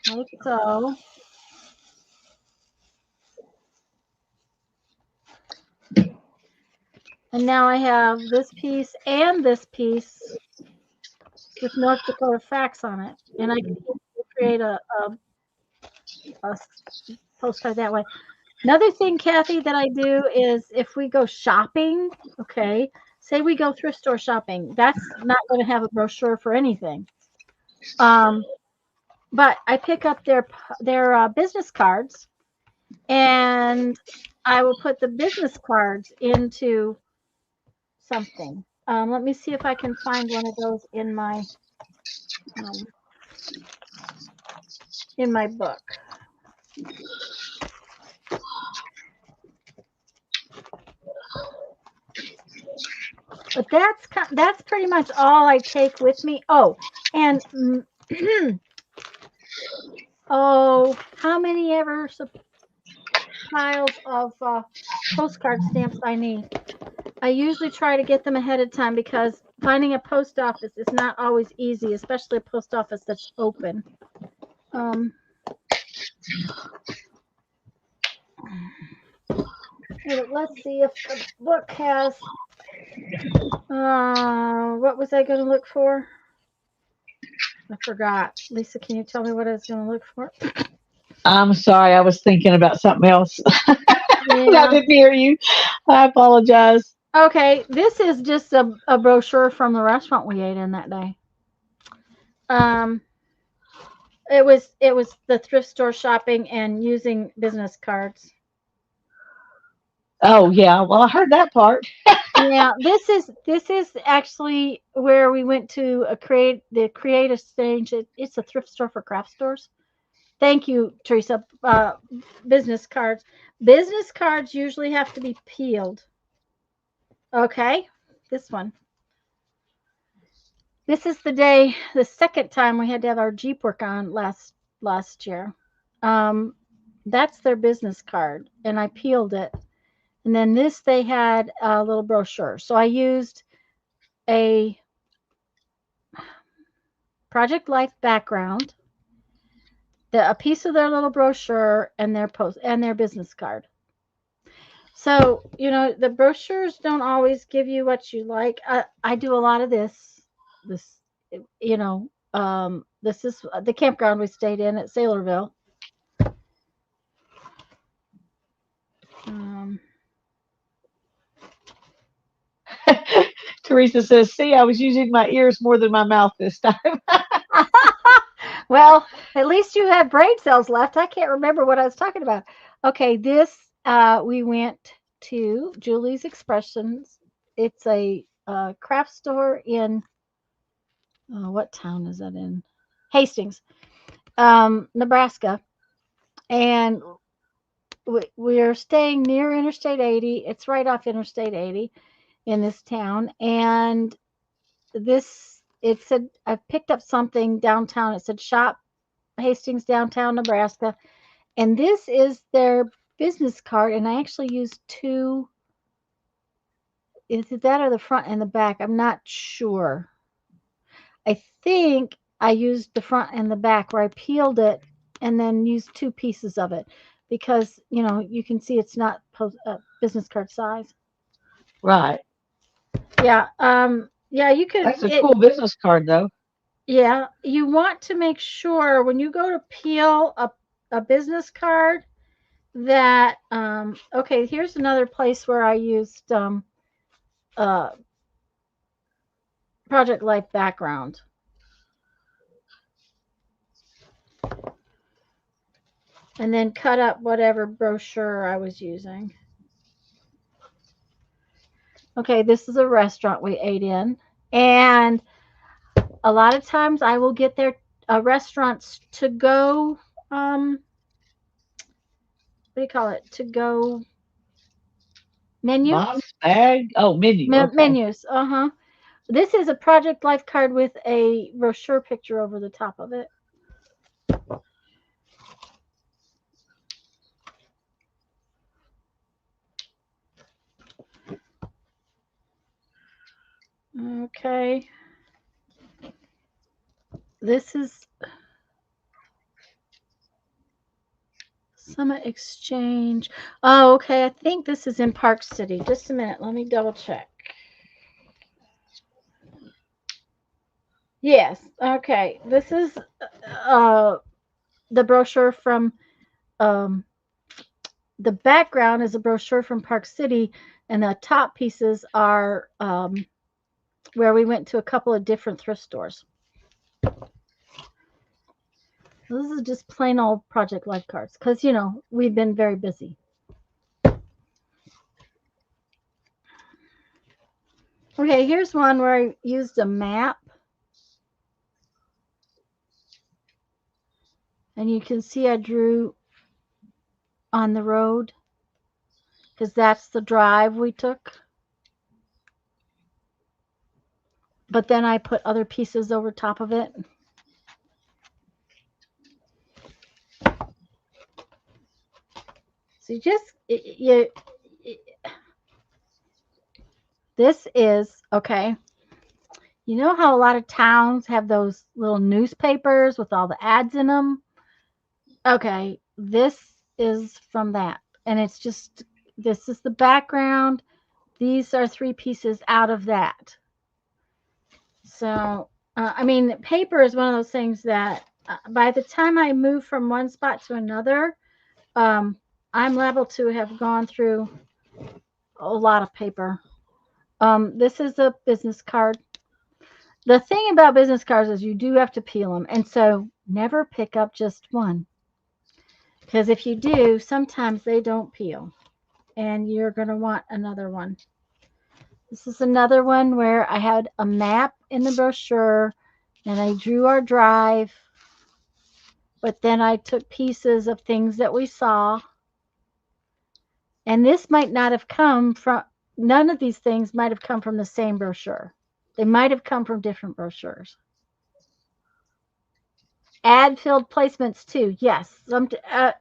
Speaker 1: Like so. And now I have this piece and this piece with North Dakota facts on it. And I can create a postcard that way. Another thing, Kathy, that I do is if we go shopping, okay, say we go thrift store shopping, that's not going to have a brochure for anything. But I pick up their business cards, and I will put the business cards into something. Let me see if I can find one of those in my book. But that's pretty much all I take with me. Oh, and oh, how many ever piles of postcard stamps I need. I usually try to get them ahead of time because finding a post office is not always easy, especially a post office that's open. Um, let's see if the book has. What was I going to look for? I forgot. Lisa, can you tell me what I was going to look for?
Speaker 2: I'm sorry, I was thinking about something else. I
Speaker 1: Yeah.
Speaker 2: didn't hear you. I apologize.
Speaker 1: Okay, this is just a brochure from the restaurant we ate in that day. Um, it was the thrift store shopping and using business cards.
Speaker 2: Oh yeah, well I heard that part.
Speaker 1: Yeah, this is actually where we went to create exchange. It's a thrift store for craft stores. Thank you, Teresa. Business cards. Business cards usually have to be peeled. Okay, this one. This is the second time we had to have our Jeep work on last year. Um, that's their business card, and I peeled it. And then this they had a little brochure. So I used a Project Life background, a piece of their little brochure, and their business card. So the brochures don't always give you what you like. I do a lot of this. This this is the campground we stayed in at Sailorville. Um,
Speaker 2: Teresa says, "See, I was using my ears more than my mouth this time."
Speaker 1: well, at least you had brain cells left. I can't remember what I was talking about. Okay, this we went to Julie's Expressions. It's a craft store in what town is that in? Hastings, Nebraska, and we're staying near Interstate 80. It's right off Interstate 80 in this town, and it said I picked up something downtown. It said shop Hastings, downtown Nebraska, and this is their business card. And I actually used two. Is it that or the front and the back? I'm not sure. I think I used the front and the back where I peeled it and then used two pieces of it because you can see it's not business card size.
Speaker 2: Right.
Speaker 1: Yeah. Yeah. You could.
Speaker 2: That's a cool business card though.
Speaker 1: Yeah. You want to make sure when you go to peel a business card that. Okay. Here's another place where I used uh, Project Life background. And then cut up whatever brochure I was using. Okay, this is a restaurant we ate in. And a lot of times I will get their restaurants to go, what do you call it? To go menus?
Speaker 2: Box, bag. Oh, menu. Okay.
Speaker 1: Menus. Uh huh. This is a Project Life card with a brochure picture over the top of it. Okay. This is Summit Exchange. Oh, okay. I think this is in Park City. Just a minute. Let me double check. Yes. Okay. This is the brochure from the background is a brochure from Park City, and the top pieces are where we went to a couple of different thrift stores. This is just plain old Project Life cards because we've been very busy. Okay, here's one where I used a map. And you can see I drew on the road because that's the drive we took. But then I put other pieces over top of it. So you This is, okay, you know how a lot of towns have those little newspapers with all the ads in them? Okay, this is from that. And it's just, this is the background. These are three pieces out of that. So, I mean, paper is one of those things that by the time I move from one spot to another, um, I'm liable to have gone through a lot of paper. This is a business card. The thing about business cards is you do have to peel them. And so never pick up just one. Because if you do, sometimes they don't peel. And you're going to want another one. This is another one where I had a map in the brochure and I drew our drive. But then I took pieces of things that we saw. And this might not have come from, none of these things might have come from the same brochure. They might have come from different brochures. Ad filled placements too. Yes.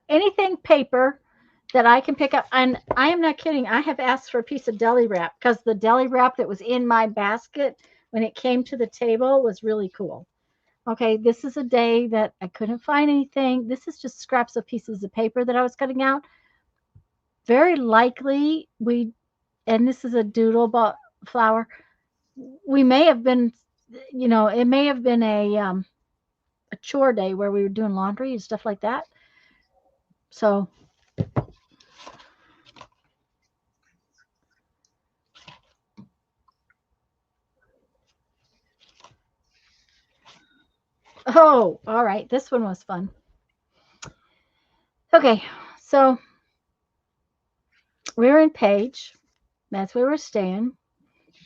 Speaker 1: Anything paper that I can pick up. And I am not kidding. I have asked for a piece of deli wrap because the deli wrap that was in my basket when it came to the table was really cool. Okay, this is a day that I couldn't find anything. This is just scraps of pieces of paper that I was cutting out. Very likely and this is a doodle flower. We may have been, it may have been a chore day where we were doing laundry and stuff like that. So oh, all right. This one was fun. Okay, so we were in Page. That's where we're staying.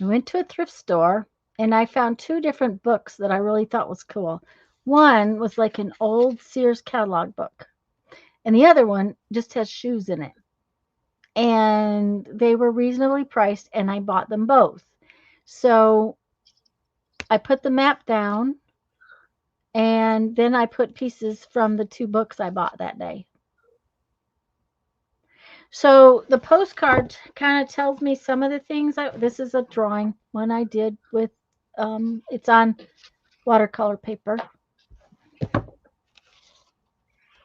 Speaker 1: We went to a thrift store and I found two different books that I really thought was cool. One was like an old Sears catalog book, and the other one just has shoes in it. And they were reasonably priced, and I bought them both. So I put the map down, and then I put pieces from the two books I bought that day. So the postcard kind of tells me some of the things. This is a drawing one I did with, it's on watercolor paper.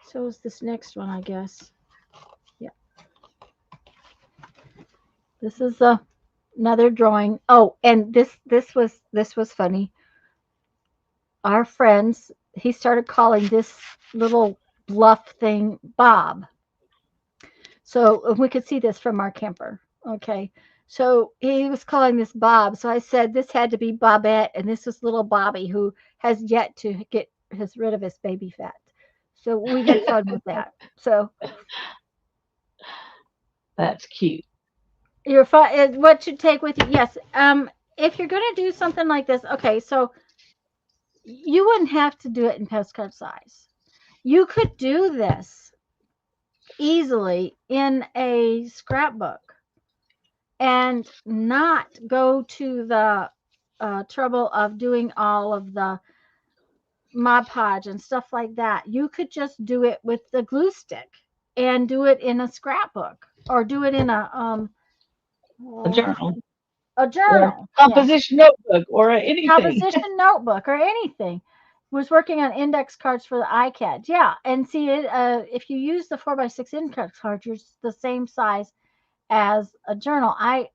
Speaker 1: So is this next one, I guess. Yeah. This is another drawing. Oh, and this was funny. Our friends, he started calling this little bluff thing Bob. So we could see this from our camper. Okay. So he was calling this Bob. So I said this had to be Bobette, and this was little Bobby who has yet to get rid of his baby fat. So we had fun with that. So
Speaker 2: That's cute.
Speaker 1: you're fun. What you take with you? Yes. If you're going to do something like this, okay. So you wouldn't have to do it in postcard size. You could do this easily in a scrapbook and not go to the trouble of doing all of the Mod Podge and stuff like that. You could just do it with the glue stick and do it in a scrapbook or do it in
Speaker 2: A journal
Speaker 1: a
Speaker 2: or
Speaker 1: journal.
Speaker 2: a composition notebook or anything.
Speaker 1: Composition notebook or anything. Was working on index cards for the iCAD. Yeah, and see it. If you use the 4x6 index cards, you're the same size as a journal. I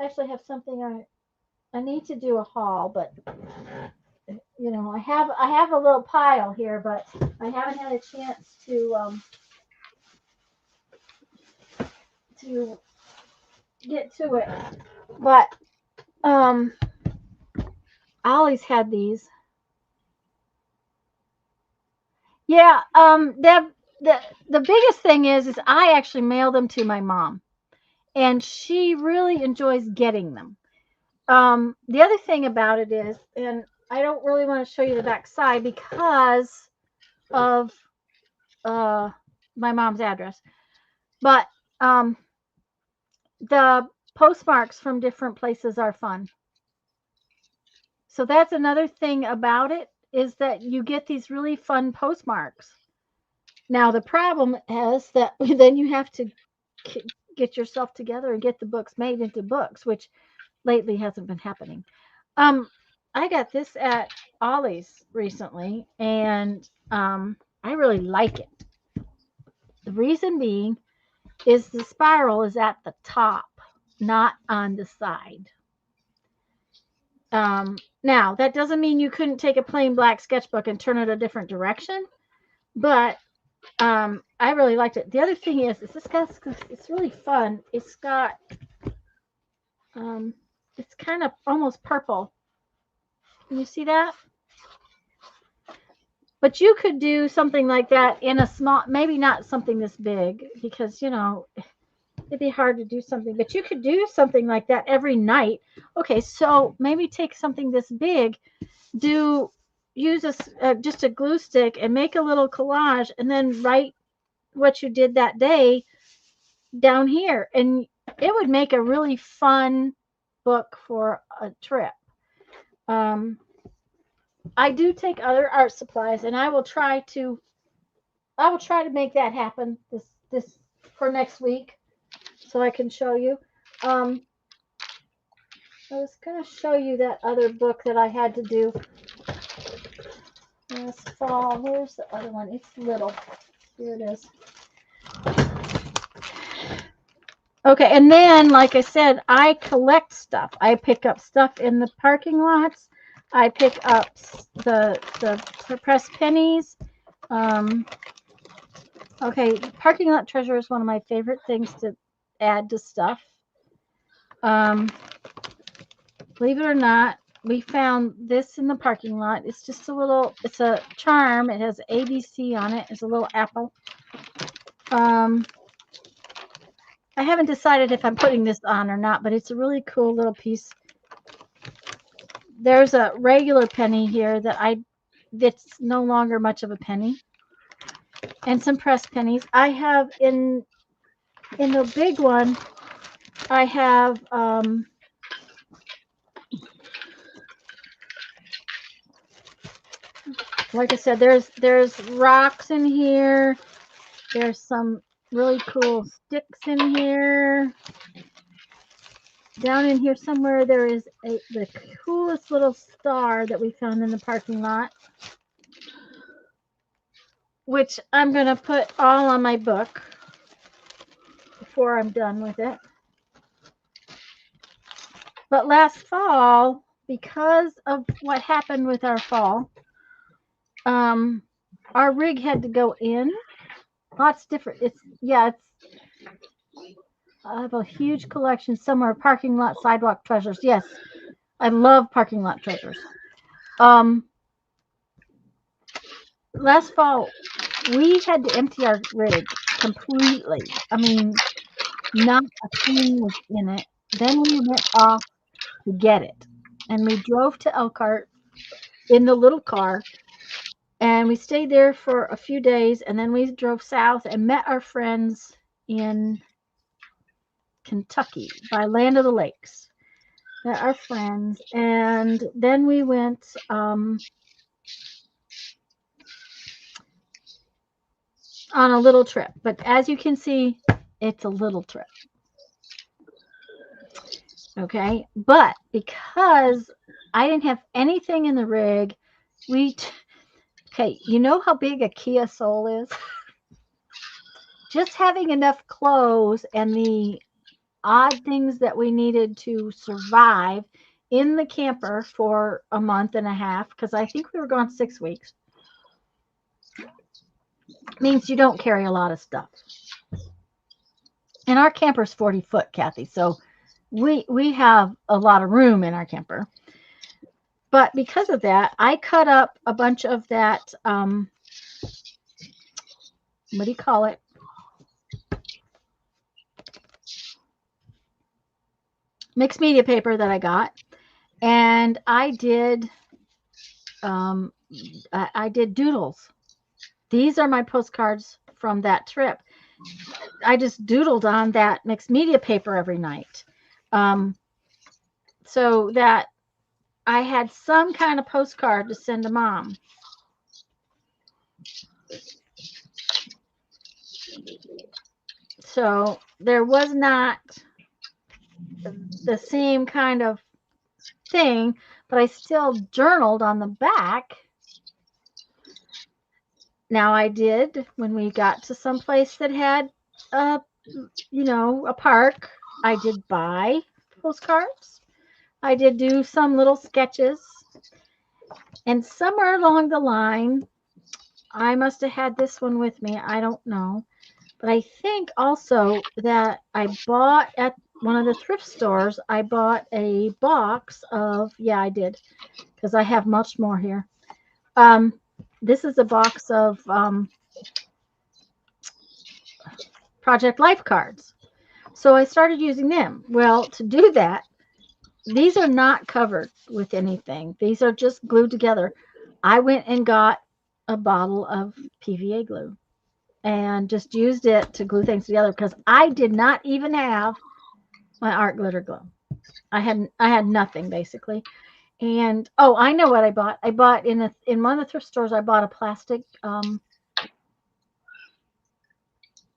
Speaker 1: actually have something I need to do a haul, but I have a little pile here, but I haven't had a chance to get to it. But I always had these. Yeah, the biggest thing is I actually mail them to my mom, and she really enjoys getting them. The other thing about it is, and I don't really want to show you the back side because of my mom's address, but the postmarks from different places are fun. So that's another thing about it is that you get these really fun postmarks. Now the problem is that then you have to get yourself together and get the books made into books, which lately hasn't been happening. I got this at Ollie's recently, and I really like it. The reason being is the spiral is at the top, not on the side. Now, that doesn't mean you couldn't take a plain black sketchbook and turn it a different direction, but I really liked it. The other thing is this got, it's really fun. Um, it's kind of almost purple. Can you see that? But you could do something like that in a small, maybe not something this big, because, it'd be hard to do something, but you could do something like that every night. Okay, so maybe take something this big, use just a glue stick and make a little collage, and then write what you did that day down here, and it would make a really fun book for a trip. I do take other art supplies, and I will try to make that happen this for next week, so I can show you. I was going to show you that other book that I had to do last fall. Where's the other one? It's little. Here it is. Okay, and then, like I said, I collect stuff. I pick up stuff in the parking lots. I pick up the pressed pennies. Okay, parking lot treasure is one of my favorite things to add to stuff. Believe it or not, we found this in the parking lot. It's just it's a charm. It has ABC on it. It's a little apple. I haven't decided if I'm putting this on or not, but it's a really cool little piece. There's a regular penny here that's no longer much of a penny, and some pressed pennies. I have in the big one, I have like I said, there's rocks in here. There's some really cool sticks in here. Down in here somewhere there is the coolest little star that we found in the parking lot, which I'm going to put all on my book before I'm done with it. But last fall, because of what happened with our fall, our rig had to go in. Lots different. I have a huge collection somewhere. Parking lot sidewalk treasures. Yes, I love parking lot treasures. Last fall, we had to empty our rig completely. I mean, not a thing was in it. Then we went off to get it, and we drove to Elkhart in the little car, and we stayed there for a few days, and then we drove south and met our friends in Kentucky by Land of the Lakes. Met our friends, and then we went on a little trip. But as you can see, it's a little trip. Okay, but because I didn't have anything in the rig, okay, you know how big a Kia Soul is? Just having enough clothes and the odd things that we needed to survive in the camper for a month and a half, because I think we were gone 6 weeks, means you don't carry a lot of stuff. And our camper's 40 foot, Kathy, so we have a lot of room in our camper. But because of that, I cut up a bunch of that, what do you call it? Mixed media paper that I got. And I did doodles. These are my postcards from that trip. I just doodled on that mixed media paper every night. So that I had some kind of postcard to send to Mom. So there was not the same kind of thing, but I still journaled on the back. Now I did when we got to some place that had a a park, I did buy postcards. I did do some little sketches. And somewhere along the line, I must have had this one with me. I don't know. But I think also that I bought at one of the thrift stores, I bought a box of, yeah, I did, because I have much more here. Um, this is a box of Project Life cards. So I started using them. Well, to do that, these are not covered with anything. These are just glued together. I went and got a bottle of PVA glue and just used it to glue things together because I did not even have my art glitter glue. I had nothing basically. And oh, I know what I bought. I bought in one of the thrift stores. I bought a plastic.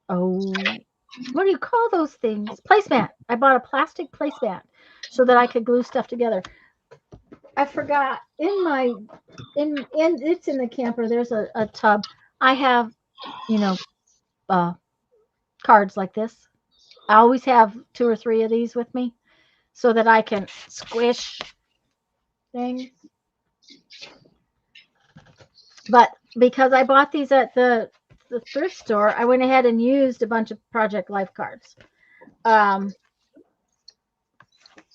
Speaker 1: Oh, what do you call those things? Placemat. I bought a plastic placemat so that I could glue stuff together. I forgot in it's in the camper. There's a tub. I have you know uh, cards like this. I always have 2 or 3 of these with me so that I can squish things. But because I bought these at the thrift store, I went ahead and used a bunch of Project Life cards. Um,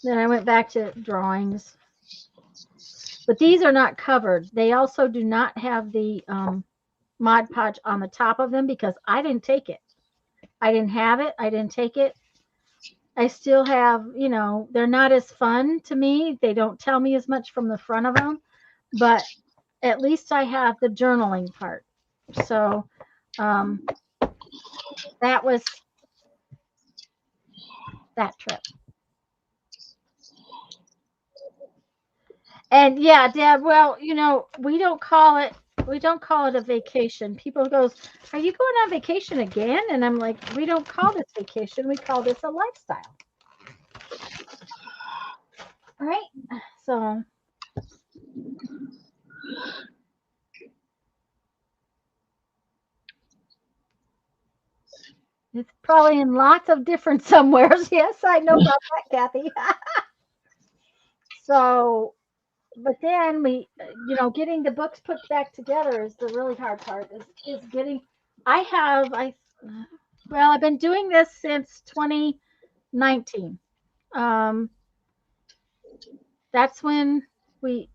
Speaker 1: then I went back to drawings. But these are not covered. They also do not have the Mod Podge on the top of them because I didn't take it. I didn't have it. I didn't take it. I still have, they're not as fun to me. They don't tell me as much from the front of them, but at least I have the journaling part. So um, that was that trip. And yeah, Dad, well, we don't call it a vacation. People goes, "Are you going on vacation again?" And I'm like, "We don't call this vacation. We call this a lifestyle." Right? So, it's probably in lots of different somewheres. Yes, I know about that, Kathy. So, but then getting the books put back together is the really hard part. Is getting. I have I well, I've been doing this since 2019. Um, that's when we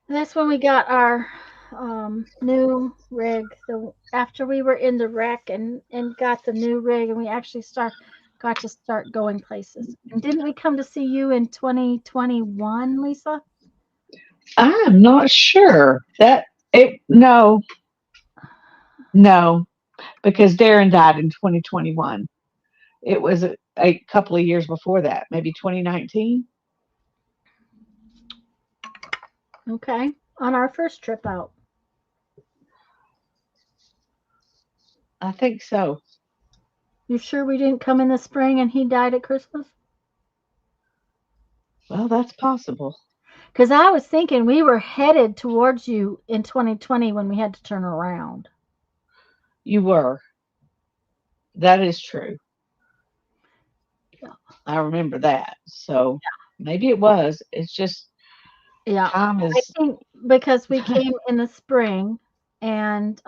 Speaker 1: that's when we got our new rig. The after we were in the wreck and got the new rig, and we actually got to start going places. And didn't we come to see you in 2021, Lisa?
Speaker 2: I'm not sure that it. No, no, because Darren died in 2021. It was a couple of years before that, maybe 2019.
Speaker 1: Okay, on our first trip out.
Speaker 2: I think so.
Speaker 1: You sure we didn't come in the spring and he died at Christmas?
Speaker 2: Well, that's possible.
Speaker 1: Because I was thinking we were headed towards you in 2020 when we had to turn around.
Speaker 2: You were. That is true.
Speaker 1: Yeah.
Speaker 2: I remember that. So maybe it was. It's just
Speaker 1: Yeah.
Speaker 2: time
Speaker 1: I
Speaker 2: is.
Speaker 1: think because we came in the spring and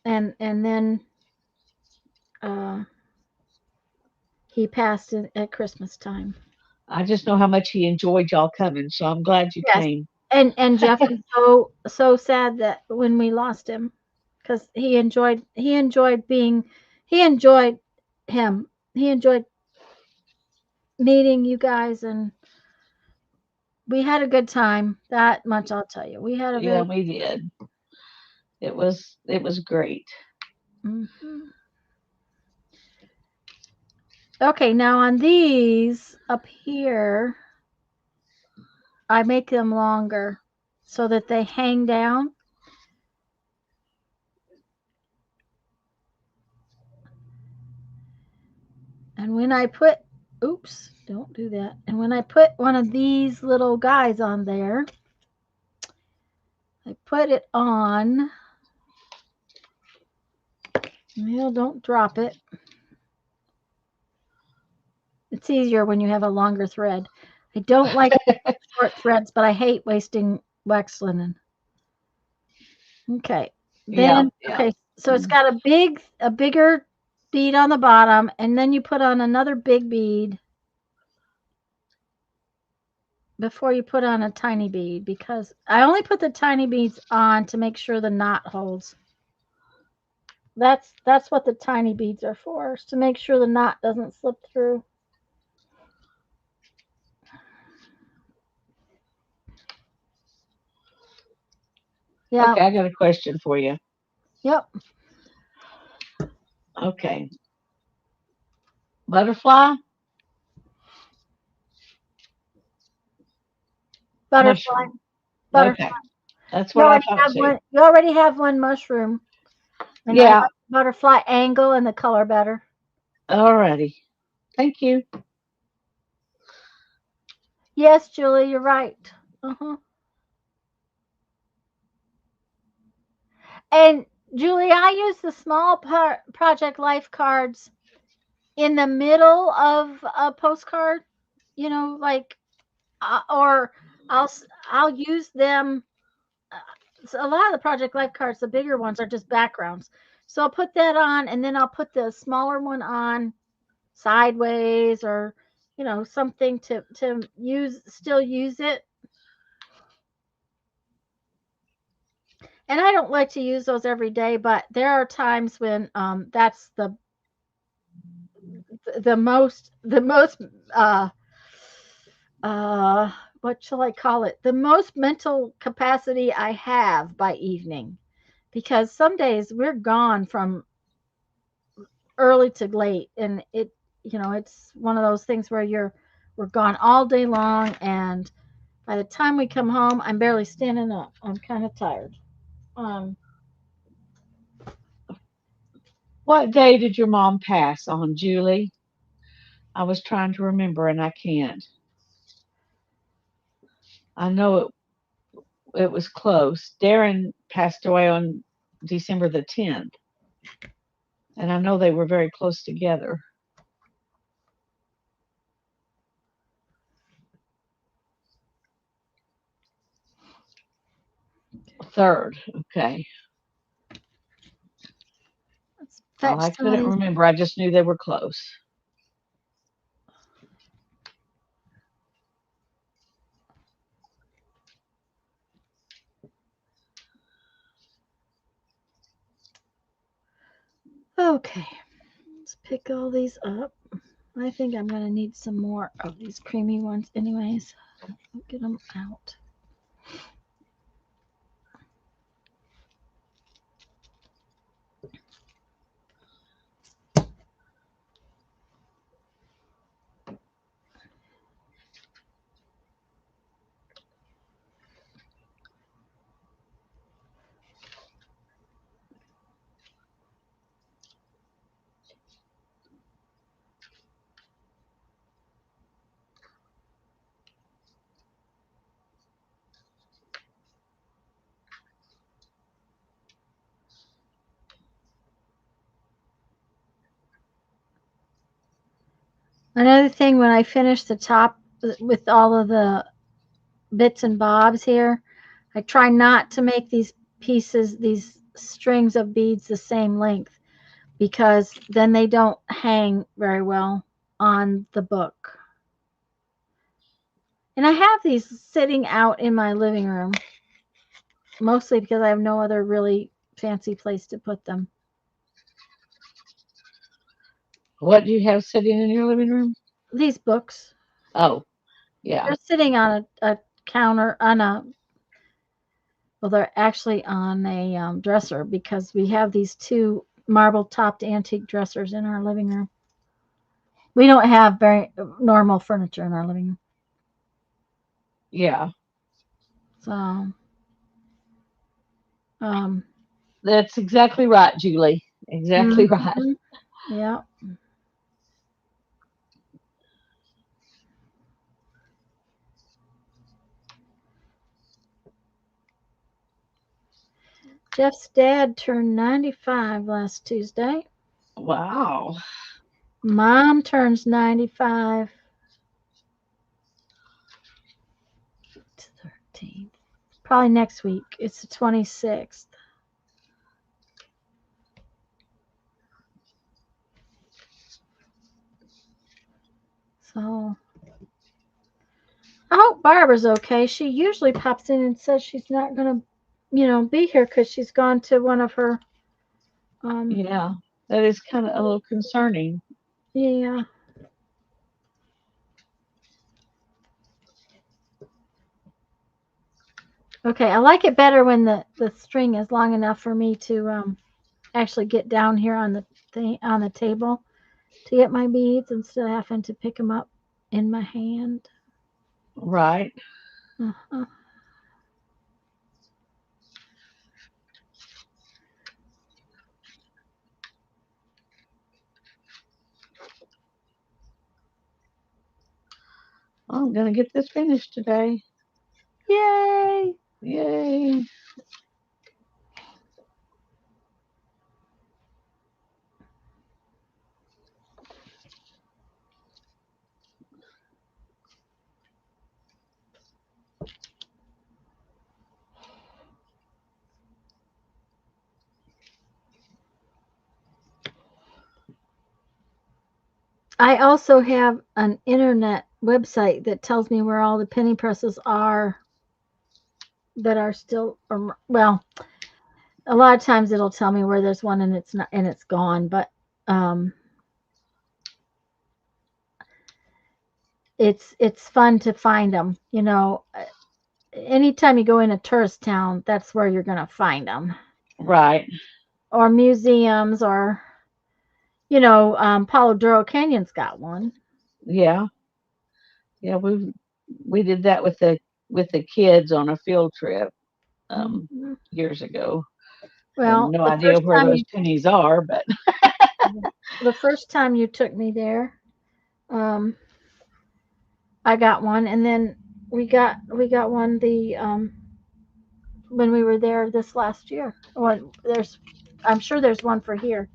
Speaker 1: and then uh he passed at Christmas time.
Speaker 2: I just know how much he enjoyed y'all coming, so I'm glad you
Speaker 1: Yes.
Speaker 2: came.
Speaker 1: And Jeff was so sad that when we lost him because he enjoyed him. He enjoyed meeting you guys and we had a good time. That much I'll tell you. We had a
Speaker 2: Yeah,
Speaker 1: very
Speaker 2: we did. It was great.
Speaker 1: Mhm. Okay, now on these up here, I make them longer so that they hang down. And when I put, oops, don't do that. And when I put one of these little guys on there, I put it on. Well, don't drop it. It's easier when you have a longer thread. I don't like short threads, but I hate wasting wax linen. Okay.
Speaker 2: Yeah,
Speaker 1: Then,
Speaker 2: yeah.
Speaker 1: okay, so it's got a bigger bead on the bottom, and then you put on another big bead before you put on a tiny bead, because I only put the tiny beads on to make sure the knot holds. That's what the tiny beads are for, is to make sure the knot doesn't slip through. Yeah.
Speaker 2: Okay, I got a question for you.
Speaker 1: Yep.
Speaker 2: Okay. Butterfly,
Speaker 1: Butterfly.
Speaker 2: mushroom.
Speaker 1: Butterfly.
Speaker 2: Okay. That's
Speaker 1: You
Speaker 2: what I
Speaker 1: already
Speaker 2: thought
Speaker 1: have
Speaker 2: too.
Speaker 1: one. You already have one mushroom, and I like
Speaker 2: Yeah.
Speaker 1: the butterfly angle and the color better.
Speaker 2: Alrighty. Thank you.
Speaker 1: Yes, Julie, you're right. Uh-huh. And Julie, I use the small Project Life cards in the middle of a postcard. You know, like, or I'll use them. So a lot of the Project Life cards, the bigger ones, are just backgrounds. So I'll put that on, and then I'll put the smaller one on sideways, or something to still use it. And I don't like to use those every day, but there are times when that's the most uh uh what shall I call it, the most mental capacity I have by evening, because some days we're gone from early to late, and it's one of those things where we're gone all day long, and by the time we come home, I'm barely standing up. I'm kind of tired. um
Speaker 2: What day did your mom pass on, Julie? I was trying to remember and I can't. I know it was close. Darren passed away on December the 10th, and I know they were very close together. Third. Okay.
Speaker 1: let's
Speaker 2: Well,
Speaker 1: fetch
Speaker 2: I
Speaker 1: some of
Speaker 2: couldn't
Speaker 1: these.
Speaker 2: remember. I just knew they were close.
Speaker 1: Okay, let's pick all these up. I think I'm going to need some more of these creamy ones anyways. I'll get them out. Another thing, when I finish the top with all of the bits and bobs here, I try not to make these strings of beads the same length, because then they don't hang very well on the book. And I have these sitting out in my living room, mostly because I have no other really fancy place to put them.
Speaker 2: What do you have sitting in your living room?
Speaker 1: These books,
Speaker 2: Oh, yeah.
Speaker 1: they're sitting on a counter, well, they're actually on a dresser, because we have these two marble topped antique dressers in our living room. We don't have very normal furniture in our living room.
Speaker 2: Yeah.
Speaker 1: So, um,
Speaker 2: That's exactly right, Julie. Exactly right.
Speaker 1: mhm, yeah. Jeff's dad turned 95 last Tuesday.
Speaker 2: Wow.
Speaker 1: Mom turns 95. 13th. Probably next week. It's the 26th. So I hope Barbara's okay. She usually pops in and says she's not going to, be here because she's gone to one of her,
Speaker 2: Yeah. That is kind of a little concerning.
Speaker 1: yeah. Okay, I like it better when the string is long enough for me to actually get down here on the thing on the table to get my beads instead of having to pick them up in my hand.
Speaker 2: Right.
Speaker 1: Uh-huh.
Speaker 2: I'm gonna get this finished today.
Speaker 1: Yay!
Speaker 2: Yay.
Speaker 1: I also have an internet website that tells me where all the penny presses are that are still, well, a lot of times it'll tell me where there's one and it's not and it's gone, but um it's fun to find them. Anytime you go in a tourist town, that's where you're going to find them.
Speaker 2: Right.
Speaker 1: Or museums or Palo Duro Canyon's got one.
Speaker 2: Yeah. Yeah. We did that with the kids on a field trip
Speaker 1: Mhm.
Speaker 2: years ago. I have
Speaker 1: Well,
Speaker 2: no idea where those pennies are, but
Speaker 1: the first time you took me there, um I got one, and then we got one when we were there this last year. Well, I'm sure there's one for here.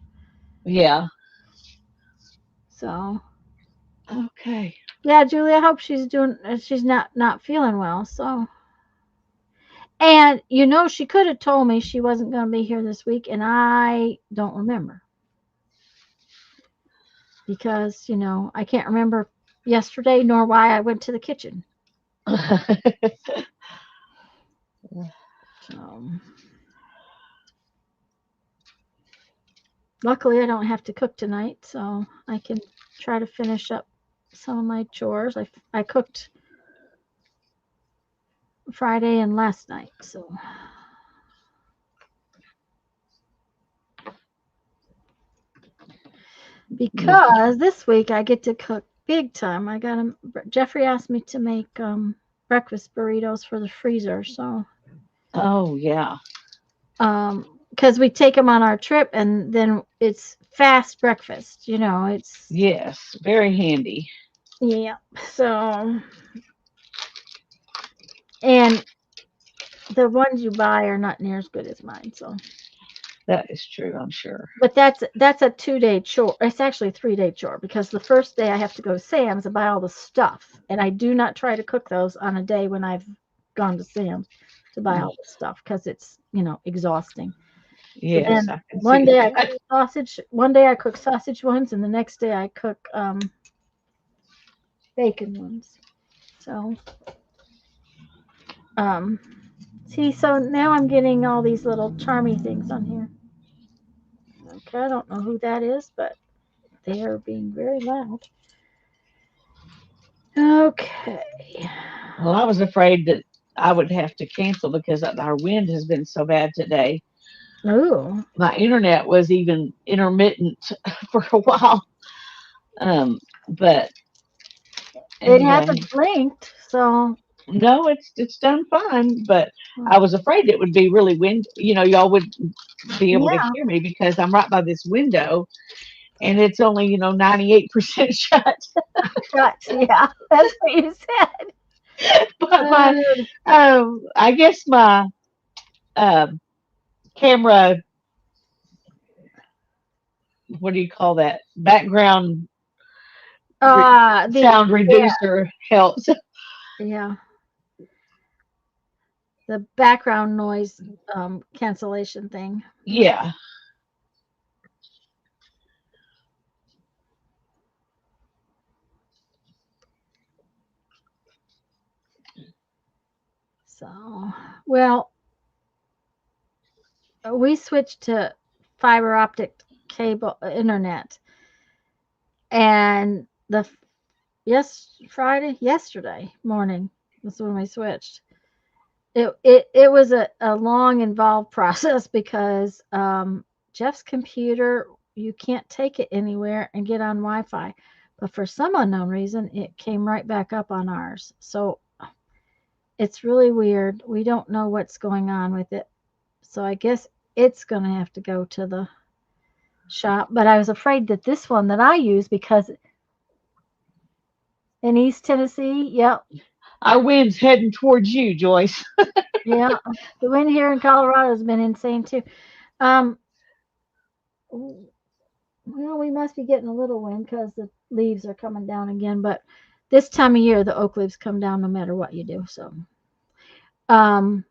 Speaker 2: yeah.
Speaker 1: So
Speaker 2: Okay.
Speaker 1: yeah, Julie, I hope she's not feeling well. So, and she could have told me she wasn't going to be here this week, and I don't remember because I can't remember yesterday nor why I went to the kitchen. So luckily, I don't have to cook tonight, so I can try to finish up some of my chores. I cooked Friday and last night, so because this week I get to cook big time. Jeffrey asked me to make breakfast burritos for the freezer, so
Speaker 2: Oh yeah.
Speaker 1: because we take them on our trip and then it's fast breakfast. It's
Speaker 2: Yes. Very handy.
Speaker 1: yeah. So and the ones you buy are not near as good as mine. So,
Speaker 2: That is true, I'm sure.
Speaker 1: but that's a 2-day chore. It's actually a 3-day chore because the first day I have to go to Sam's and buy all the stuff, and I do not try to cook those on a day when I've gone to Sam's to buy all the stuff because it's exhausting. So
Speaker 2: Yes,
Speaker 1: then
Speaker 2: I can see that.
Speaker 1: one day I cook sausage ones, and the next day I cook bacon ones. So um see, so now I'm getting all these little charmy things on here. Okay, I don't know who that is, but they are being very loud. Okay.
Speaker 2: Well, I was afraid that I would have to cancel because our wind has been so bad today.
Speaker 1: Oh,
Speaker 2: My internet was even intermittent for a while. But
Speaker 1: it
Speaker 2: anyway,
Speaker 1: hasn't blinked, so
Speaker 2: no, it's done fine. But I was afraid it would be really wind. Y'all would be able to
Speaker 1: yeah,
Speaker 2: hear me because I'm right by this window, and it's only 98% shut.
Speaker 1: yeah, that's what you said.
Speaker 2: But my, I guess my um camera, what do you call that? Background
Speaker 1: The
Speaker 2: sound reducer helps.
Speaker 1: yeah, the background noise cancellation thing.
Speaker 2: Yeah.
Speaker 1: So, well, we switched to fiber optic cable internet, and yesterday morning was when we switched. It was a long involved process because Jeff's computer, you can't take it anywhere and get on Wi-Fi, but for some unknown reason it came right back up on ours. So it's really weird. We don't know what's going on with it. So I guess it's going to have to go to the shop. But I was afraid that this one that I use, because in East Tennessee, yep,
Speaker 2: Our wind's heading towards you, Joyce.
Speaker 1: yeah, the wind here in Colorado has been insane too. Um, well, we must be getting a little wind because the leaves are coming down again. But this time of year, the oak leaves come down no matter what you do. So, um,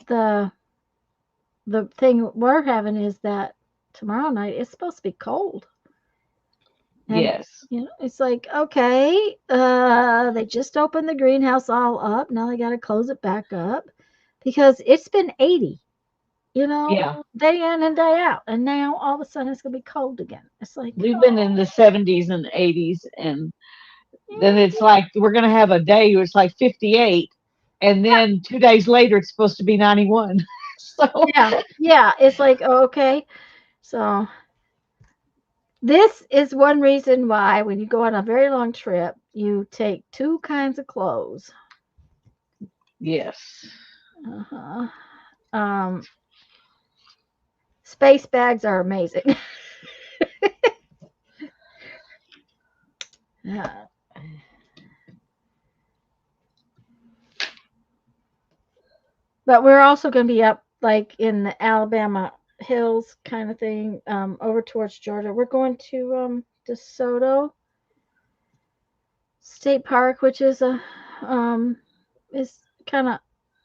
Speaker 1: the the thing we're having is that tomorrow night it's supposed to be cold. And
Speaker 2: Yes.
Speaker 1: it's like, okay, they just opened the greenhouse all up. Now they got to close it back up because it's been 80,
Speaker 2: Yeah.
Speaker 1: day in and day out. And now all of a sudden it's going to be cold again. It's like,
Speaker 2: We've been in the
Speaker 1: oh,
Speaker 2: 70s and 80s, and then
Speaker 1: yeah,
Speaker 2: it's like we're going to have a day where it's like 58, and then 2 days later it's supposed to be 91. So,
Speaker 1: yeah, yeah. It's like, oh, okay. So this is one reason why when you go on a very long trip, you take two kinds of clothes.
Speaker 2: yes.
Speaker 1: Uh-huh. Um, Space bags are amazing. Yeah. But we're also going to be up like in the Alabama hills kind of thing, over towards Georgia. We're going to DeSoto State Park, which is kind of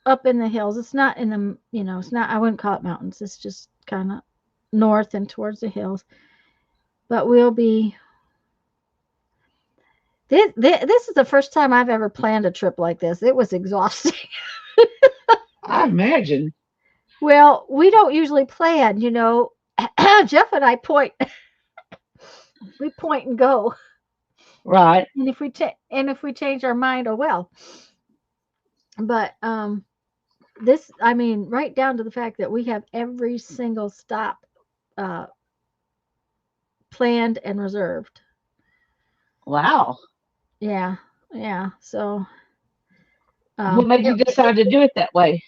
Speaker 1: up in the hills. It's not in the, it's not, I wouldn't call it mountains. It's just kind of north and towards the hills. But we'll be this is the first time I've ever planned a trip like this. It was exhausting.
Speaker 2: I imagine.
Speaker 1: Well, we don't usually plan, Jeff and I we point and go.
Speaker 2: Right.
Speaker 1: And if we change our mind, oh well. But this, I mean, right down to the fact that we have every single stop uh, planned and reserved.
Speaker 2: Wow.
Speaker 1: Yeah, yeah. So
Speaker 2: What
Speaker 1: um,
Speaker 2: made
Speaker 1: it,
Speaker 2: you decide to do it that way?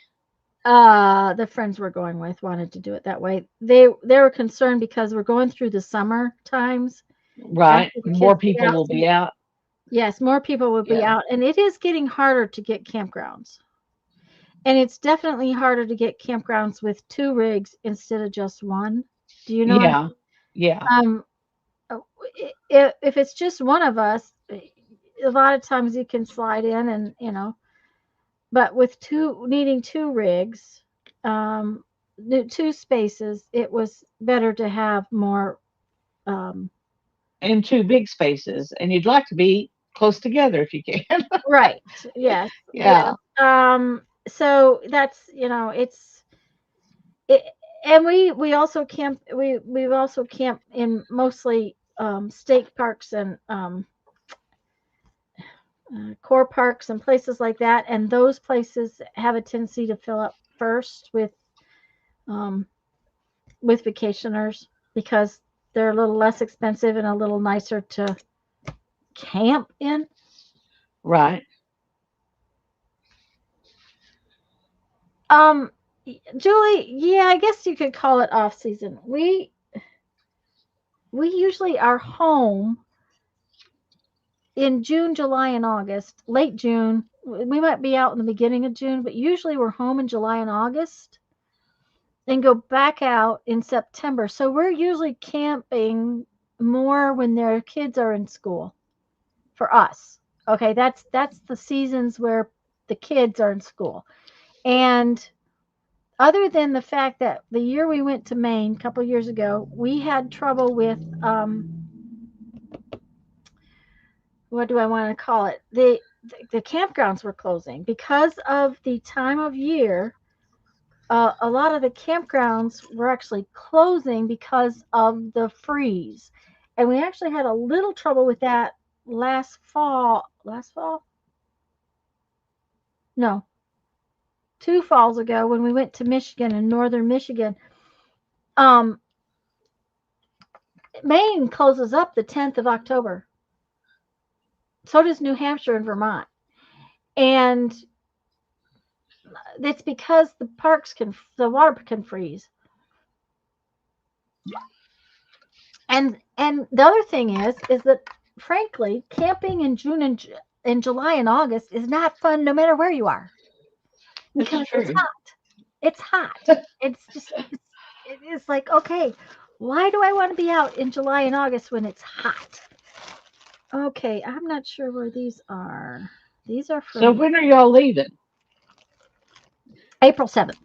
Speaker 1: the friends we're going with wanted to do it that way. They were concerned because we're going through the summer times
Speaker 2: Right.
Speaker 1: after the
Speaker 2: More
Speaker 1: kids get
Speaker 2: people
Speaker 1: out.
Speaker 2: will
Speaker 1: So
Speaker 2: be out.
Speaker 1: yes, more people will be
Speaker 2: Yeah.
Speaker 1: out, and it is getting harder to get campgrounds. And it's definitely harder to get campgrounds with two rigs instead of just one. Do you know what
Speaker 2: Yeah. Yeah.
Speaker 1: um if it's just one of us, a lot of times you can slide in and, but with needing two rigs, um two spaces, it was better to have more um
Speaker 2: In two big spaces, and you'd like to be close together if you can.
Speaker 1: right. Yes. Yes.
Speaker 2: Yeah.
Speaker 1: So that's, it, and we also we've also camped in mostly state parks and core parks and places like that, and those places have a tendency to fill up first um, with vacationers because they're a little less expensive and a little nicer to camp in.
Speaker 2: Right.
Speaker 1: Um, Julie, yeah, I guess you could call it off season. We usually are home in June, July, and August, late June, we might be out in the beginning of June, but usually we're home in July and August and go back out in September. So we're usually camping more when their kids are in school for us. Okay, that's the seasons where the kids are in school. And other than the fact that the year we went to Maine a couple years ago, we had trouble with what do I want to call it? The campgrounds were closing because of the time of year. A lot of the campgrounds were actually closing because of the freeze, and we actually had a little trouble with that last fall. Last fall? No, 2 falls ago when we went to Michigan in northern Michigan. Um, Maine closes up the 10th of October. So does New Hampshire and Vermont. And it's because the water can freeze. And the other thing is that frankly, camping in June and in July and August is not fun no matter where you are because it's hot. It's hot. It is like, okay, why do I want to be out in July and August when it's hot? Okay, I'm not sure where these are. These are
Speaker 2: So
Speaker 1: from
Speaker 2: when are y'all leaving?
Speaker 1: April 7th.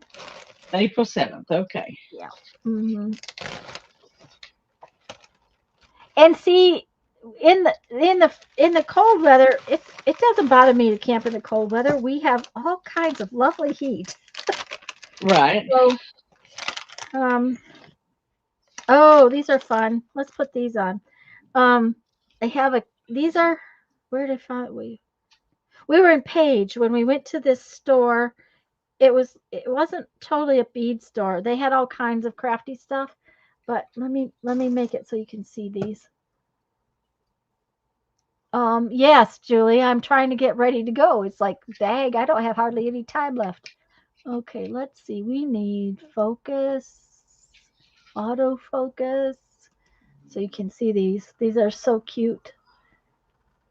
Speaker 2: April 7th. Okay.
Speaker 1: Yeah. hmm And see, in the cold weather, it doesn't bother me to camp in the cold weather. We have all kinds of lovely heat.
Speaker 2: Right.
Speaker 1: So, um, oh, these are fun. Let's put these on. I have a. These are. Where did I find we? We were in Page when we went to this store. It wasn't totally a bead store. They had all kinds of crafty stuff, but let me make it so you can see these. Yes, Julie, I'm trying to get ready to go. It's like, dang, I don't have hardly any time left. Okay, let's see. We need focus, autofocus. So you can see these. These are so cute.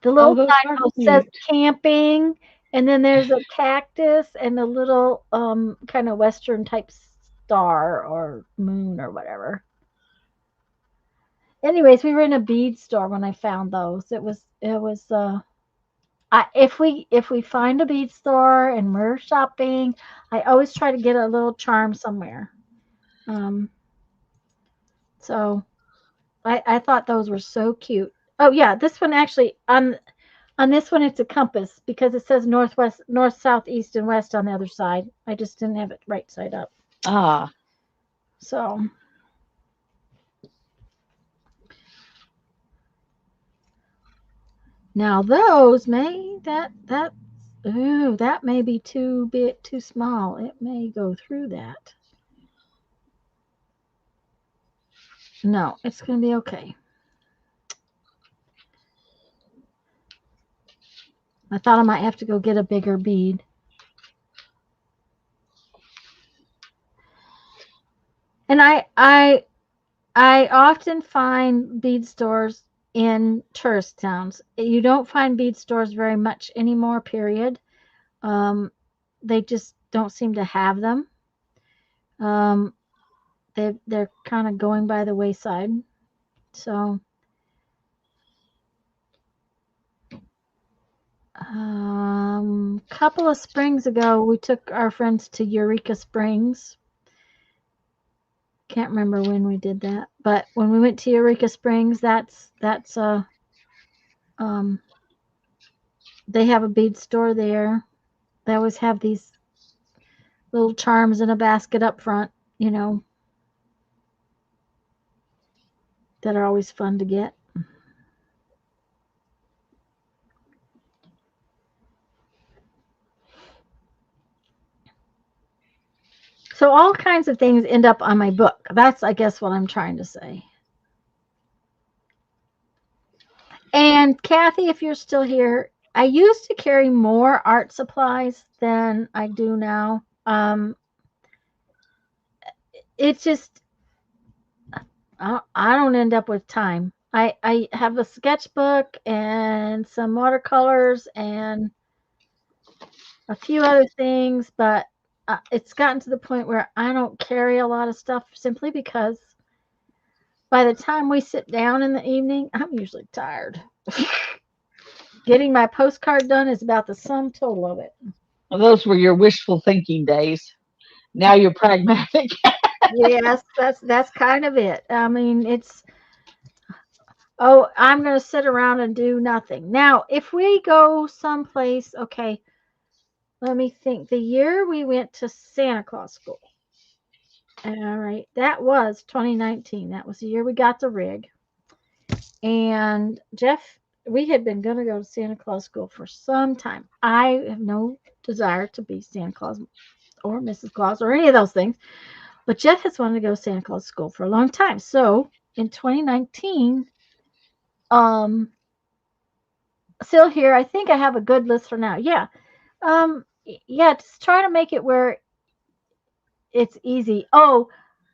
Speaker 1: The
Speaker 2: Oh,
Speaker 1: little
Speaker 2: those are
Speaker 1: signpost says
Speaker 2: cute.
Speaker 1: camping, and then there's a cactus and a little kind of western type star or moon or whatever. Anyways, we were in a bead store when I found those. It was if we find a bead store and we're shopping, I always try to get a little charm somewhere. Um, so I thought those were so cute. Oh yeah, this one actually on this one it's a compass because it says northwest, north, south, east, and west on the other side. I just didn't have it right side up.
Speaker 2: Ah,
Speaker 1: So now those may that ooh, that may be too bit too small. It may go through that. No, it's gonna be okay. I thought I might have to go get a bigger bead. And I often find bead stores in tourist towns. You don't find bead stores very much anymore, period. Um, they just don't seem to have them. Um, they're kind of going by the wayside. So, couple of springs ago, we took our friends to Eureka Springs. Can't remember when we did that, but when we went to Eureka Springs, that's um, they have a bead store there. They always have these little charms in a basket up front, that are always fun to get. So all kinds of things end up on my book. That's, I guess, what I'm trying to say. And Kathy, if you're still here, I used to carry more art supplies than I do now. It's just I don't end up with time. I have a sketchbook and some watercolors and a few other things, but it's gotten to the point where I don't carry a lot of stuff simply because by the time we sit down in the evening, I'm usually tired. Getting my postcard done is about the sum total of it.
Speaker 2: Well, those were your wishful thinking days. Now you're pragmatic.
Speaker 1: Yes, that's kind of it. I mean, it's oh, I'm going to sit around and do nothing. Now, if we go someplace, okay, let me think. The year we went to Santa Claus school. All right, that was 2019. That was the year we got the rig. And Jeff, we had been going to go to Santa Claus school for some time. I have no desire to be Santa Claus or Mrs. Claus or any of those things, but Jeff has wanted to go to Santa Claus school for a long time. So in 2019, um, still here. I think I have a good list for now. Yeah. Yeah, just try to make it where it's easy. Oh,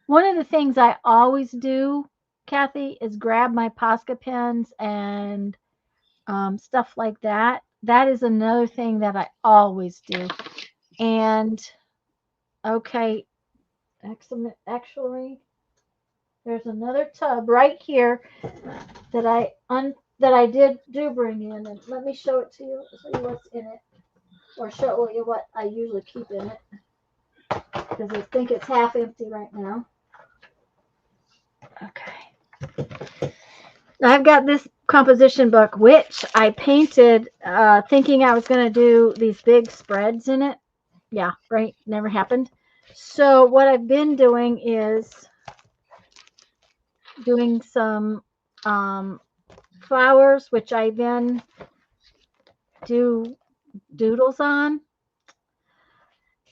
Speaker 1: one of the things I always do, Kathy, is grab my Posca pens and stuff like that. That is another thing that I always do. And okay, excellent. Actually, there's another tub right here that I did do bring in, and let me show it to you. Show you what's in it, or show you what I usually keep in it, because I think it's half empty right now. Okay. I've got this composition book, which I painted thinking I was going to do these big spreads in it. Yeah, right. Never happened. So what I've been doing is doing some flowers, which I then do doodles on.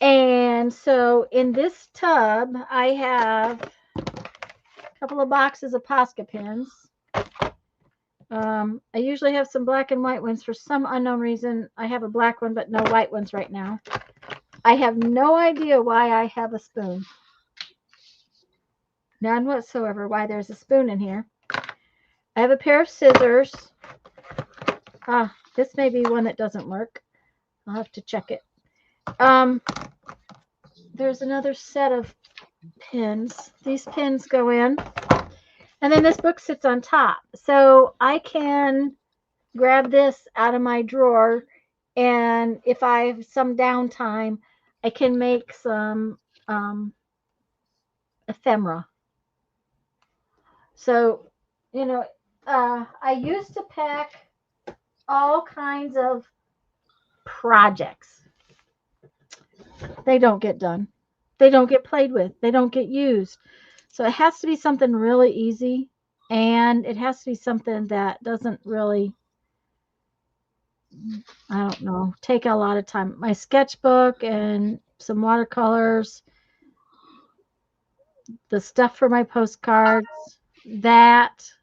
Speaker 1: And so in this tub, I have a couple of boxes of Posca pens. I usually have some black and white ones. For some unknown reason, I have a black one, but no white ones right now. I have no idea why I have a spoon. None whatsoever why there's a spoon in here. I have a pair of scissors. This may be one that doesn't work. I'll have to check it. There's another set of pins. These pins go in. And then this book sits on top. So I can grab this out of my drawer, and if I have some downtime, I can make some ephemera. So, you know, I used to pack all kinds of projects. They don't get done. They don't get played with. They don't get used. So it has to be something really easy, and it has to be something that doesn't really, I don't know, take a lot of time. My sketchbook and some watercolors, the stuff for my postcards, that's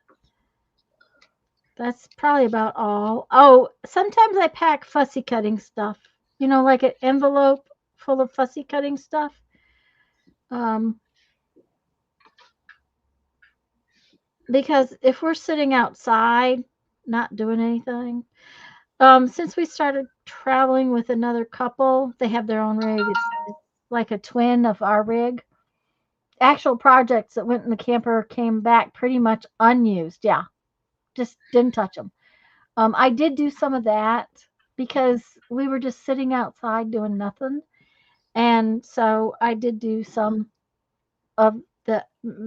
Speaker 1: probably about all. Oh, sometimes I pack fussy cutting stuff, like an envelope full of fussy cutting stuff. Because if we're sitting outside, not doing anything, since we started traveling with another couple, they have their own rig. It's like a twin of our rig. Actual projects that went in the camper came back pretty much unused. Yeah, just didn't touch them. I did do some of that because we were just sitting outside doing nothing. And so I did do some of the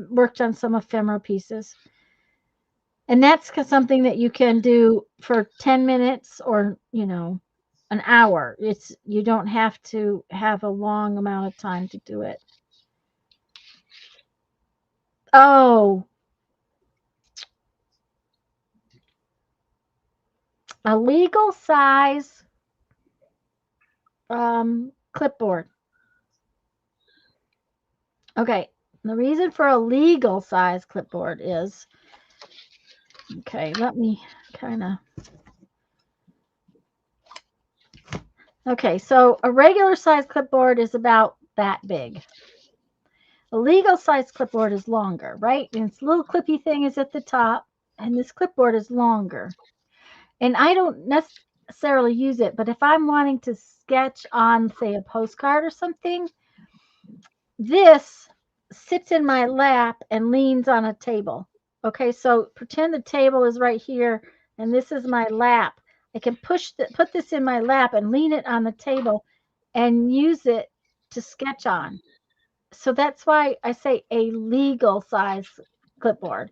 Speaker 1: worked on some ephemera pieces. And that's something that you can do for 10 minutes or, an hour. You don't have to have a long amount of time to do it. Oh, a legal size clipboard. Okay, the reason for a legal size clipboard is, okay, let me kind of, okay, so a regular size clipboard is about that big. A legal size clipboard is longer, right? And its little clippy thing is at the top, and this clipboard is longer. And I don't necessarily use it, but if I'm wanting to sketch on, say, a postcard or something, this sits in my lap and leans on a table. Okay, so pretend the table is right here and this is my lap. I can put this in my lap and lean it on the table and use it to sketch on. So that's why I say a legal size clipboard.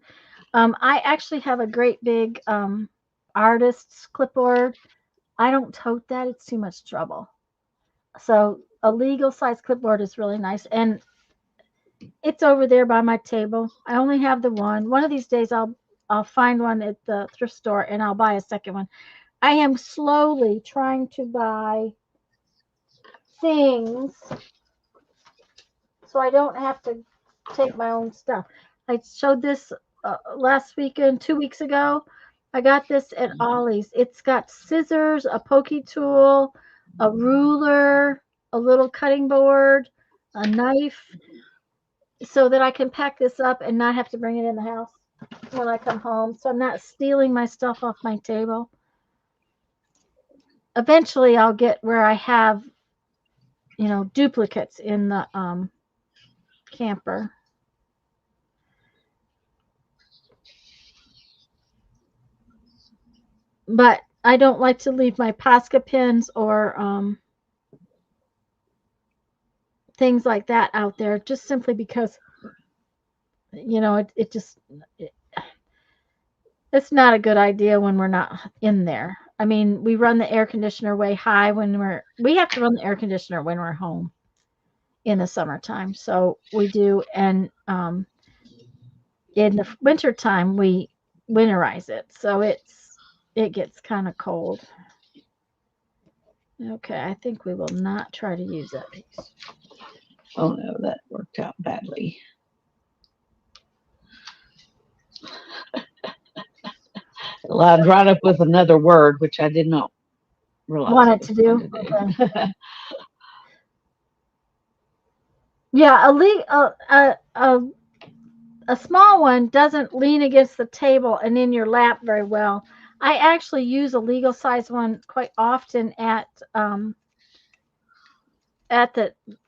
Speaker 1: I actually have a great big artist's clipboard. I don't tote that, it's too much trouble. So a legal size clipboard is really nice. And it's over there by my table. I only have the one. One of these days I'll find one at the thrift store and I'll buy a second one. I am slowly trying to buy things so I don't have to take my own stuff. I showed this last weekend, 2 weeks ago. I got this at Ollie's. It's got scissors, a pokey tool, a ruler, a little cutting board, a knife, so that I can pack this up and not have to bring it in the house when I come home. So I'm not stealing my stuff off my table. Eventually, I'll get where I have, duplicates in the camper. But I don't like to leave my Posca pins or things like that out there, just simply because it's not a good idea when we're not in there. I mean, we run the air conditioner way high when we have to run the air conditioner when we're home in the summertime. So we do. And in the wintertime, we winterize it. So it gets kind of cold. Okay, I think we will not try to use that piece.
Speaker 2: Oh no, that worked out badly. It lined right up with another word, which I did not realize
Speaker 1: Want
Speaker 2: it
Speaker 1: it
Speaker 2: was
Speaker 1: to
Speaker 2: going
Speaker 1: do?
Speaker 2: to do.
Speaker 1: Okay. Yeah, a small one doesn't lean against the table and in your lap very well. I actually use a legal size one quite often at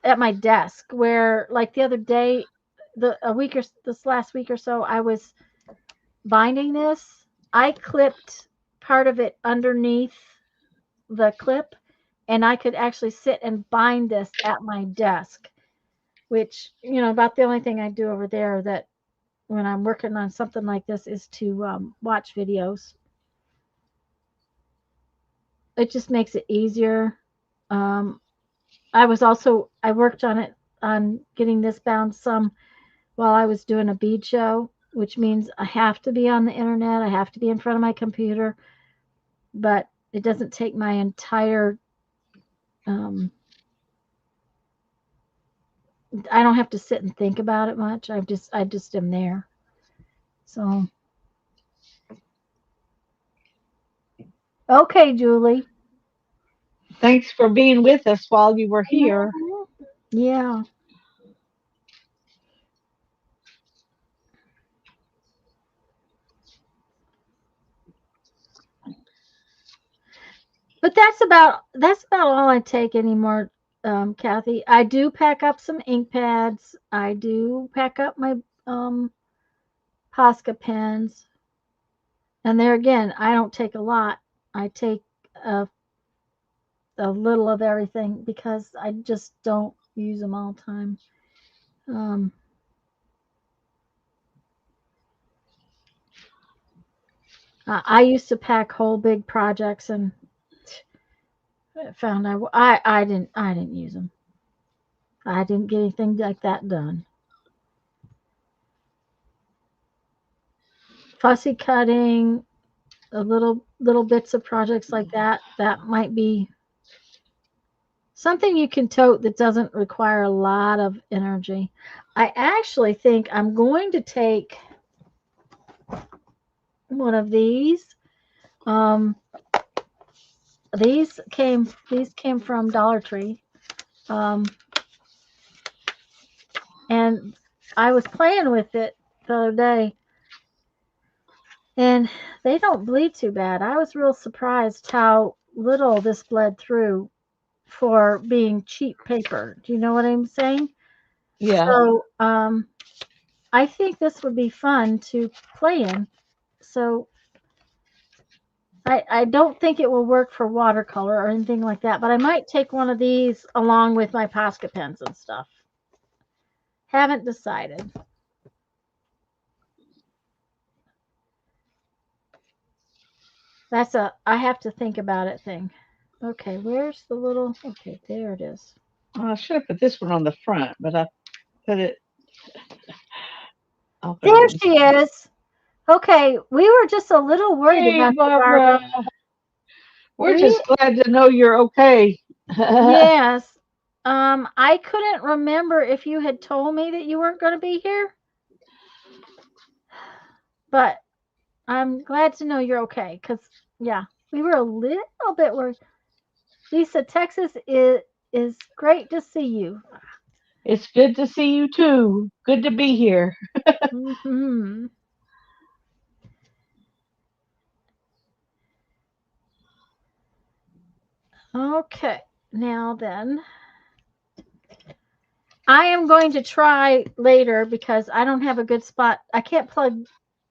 Speaker 1: my desk, where, like, the other day, this last week or so, I was binding this. I clipped part of it underneath the clip, and I could actually sit and bind this at my desk, which, about the only thing I do over there that when I'm working on something like this is to watch videos. It just makes it easier. Um, I worked on getting this bound some while I was doing a bead show, which means I have to be on the internet. I have to be in front of my computer, but it doesn't take my entire, I don't have to sit and think about it much. I just am there. So, okay, Julie.
Speaker 2: Thanks for being with us while you were here.
Speaker 1: Yeah. But that's about all I take anymore, Kathy. I do pack up some ink pads. I do pack up my Posca pens. And there again, I don't take a lot. I take a, a little of everything because I just don't use them all the time. Um, I used to pack whole big projects and found I didn't use them. I didn't get anything like that done. Fussy cutting, a little bits of projects like that might be something you can tote that doesn't require a lot of energy. I actually think I'm going to take one of these. Um, these came from Dollar Tree, um, and I was playing with it the other day, and they don't bleed too bad. I was real surprised how little this bled through for being cheap paper. Do you know what I'm saying?
Speaker 2: Yeah.
Speaker 1: So I think this would be fun to play in. So I don't think it will work for watercolor or anything like that, but I might take one of these along with my Posca pens and stuff. Haven't decided. That's a I have to think about it thing. Okay, where's the little, okay, there it is.
Speaker 2: I should have put this one on the front, but I put it. I'll put it
Speaker 1: There
Speaker 2: in.
Speaker 1: she is. Okay, we were just a little worried
Speaker 2: Hey,
Speaker 1: about you,
Speaker 2: Barbara.
Speaker 1: Barbara.
Speaker 2: We're
Speaker 1: We
Speaker 2: just glad to know you're okay.
Speaker 1: Yes. I couldn't remember if you had told me that you weren't going to be here, but I'm glad to know you're okay. Cause yeah, we were a little bit worried. Lisa, Texas is great to see you.
Speaker 2: It's good to see you too. Good to be here.
Speaker 1: Hmm. Okay, now then, I am going to try later because I don't have a good spot. I can't plug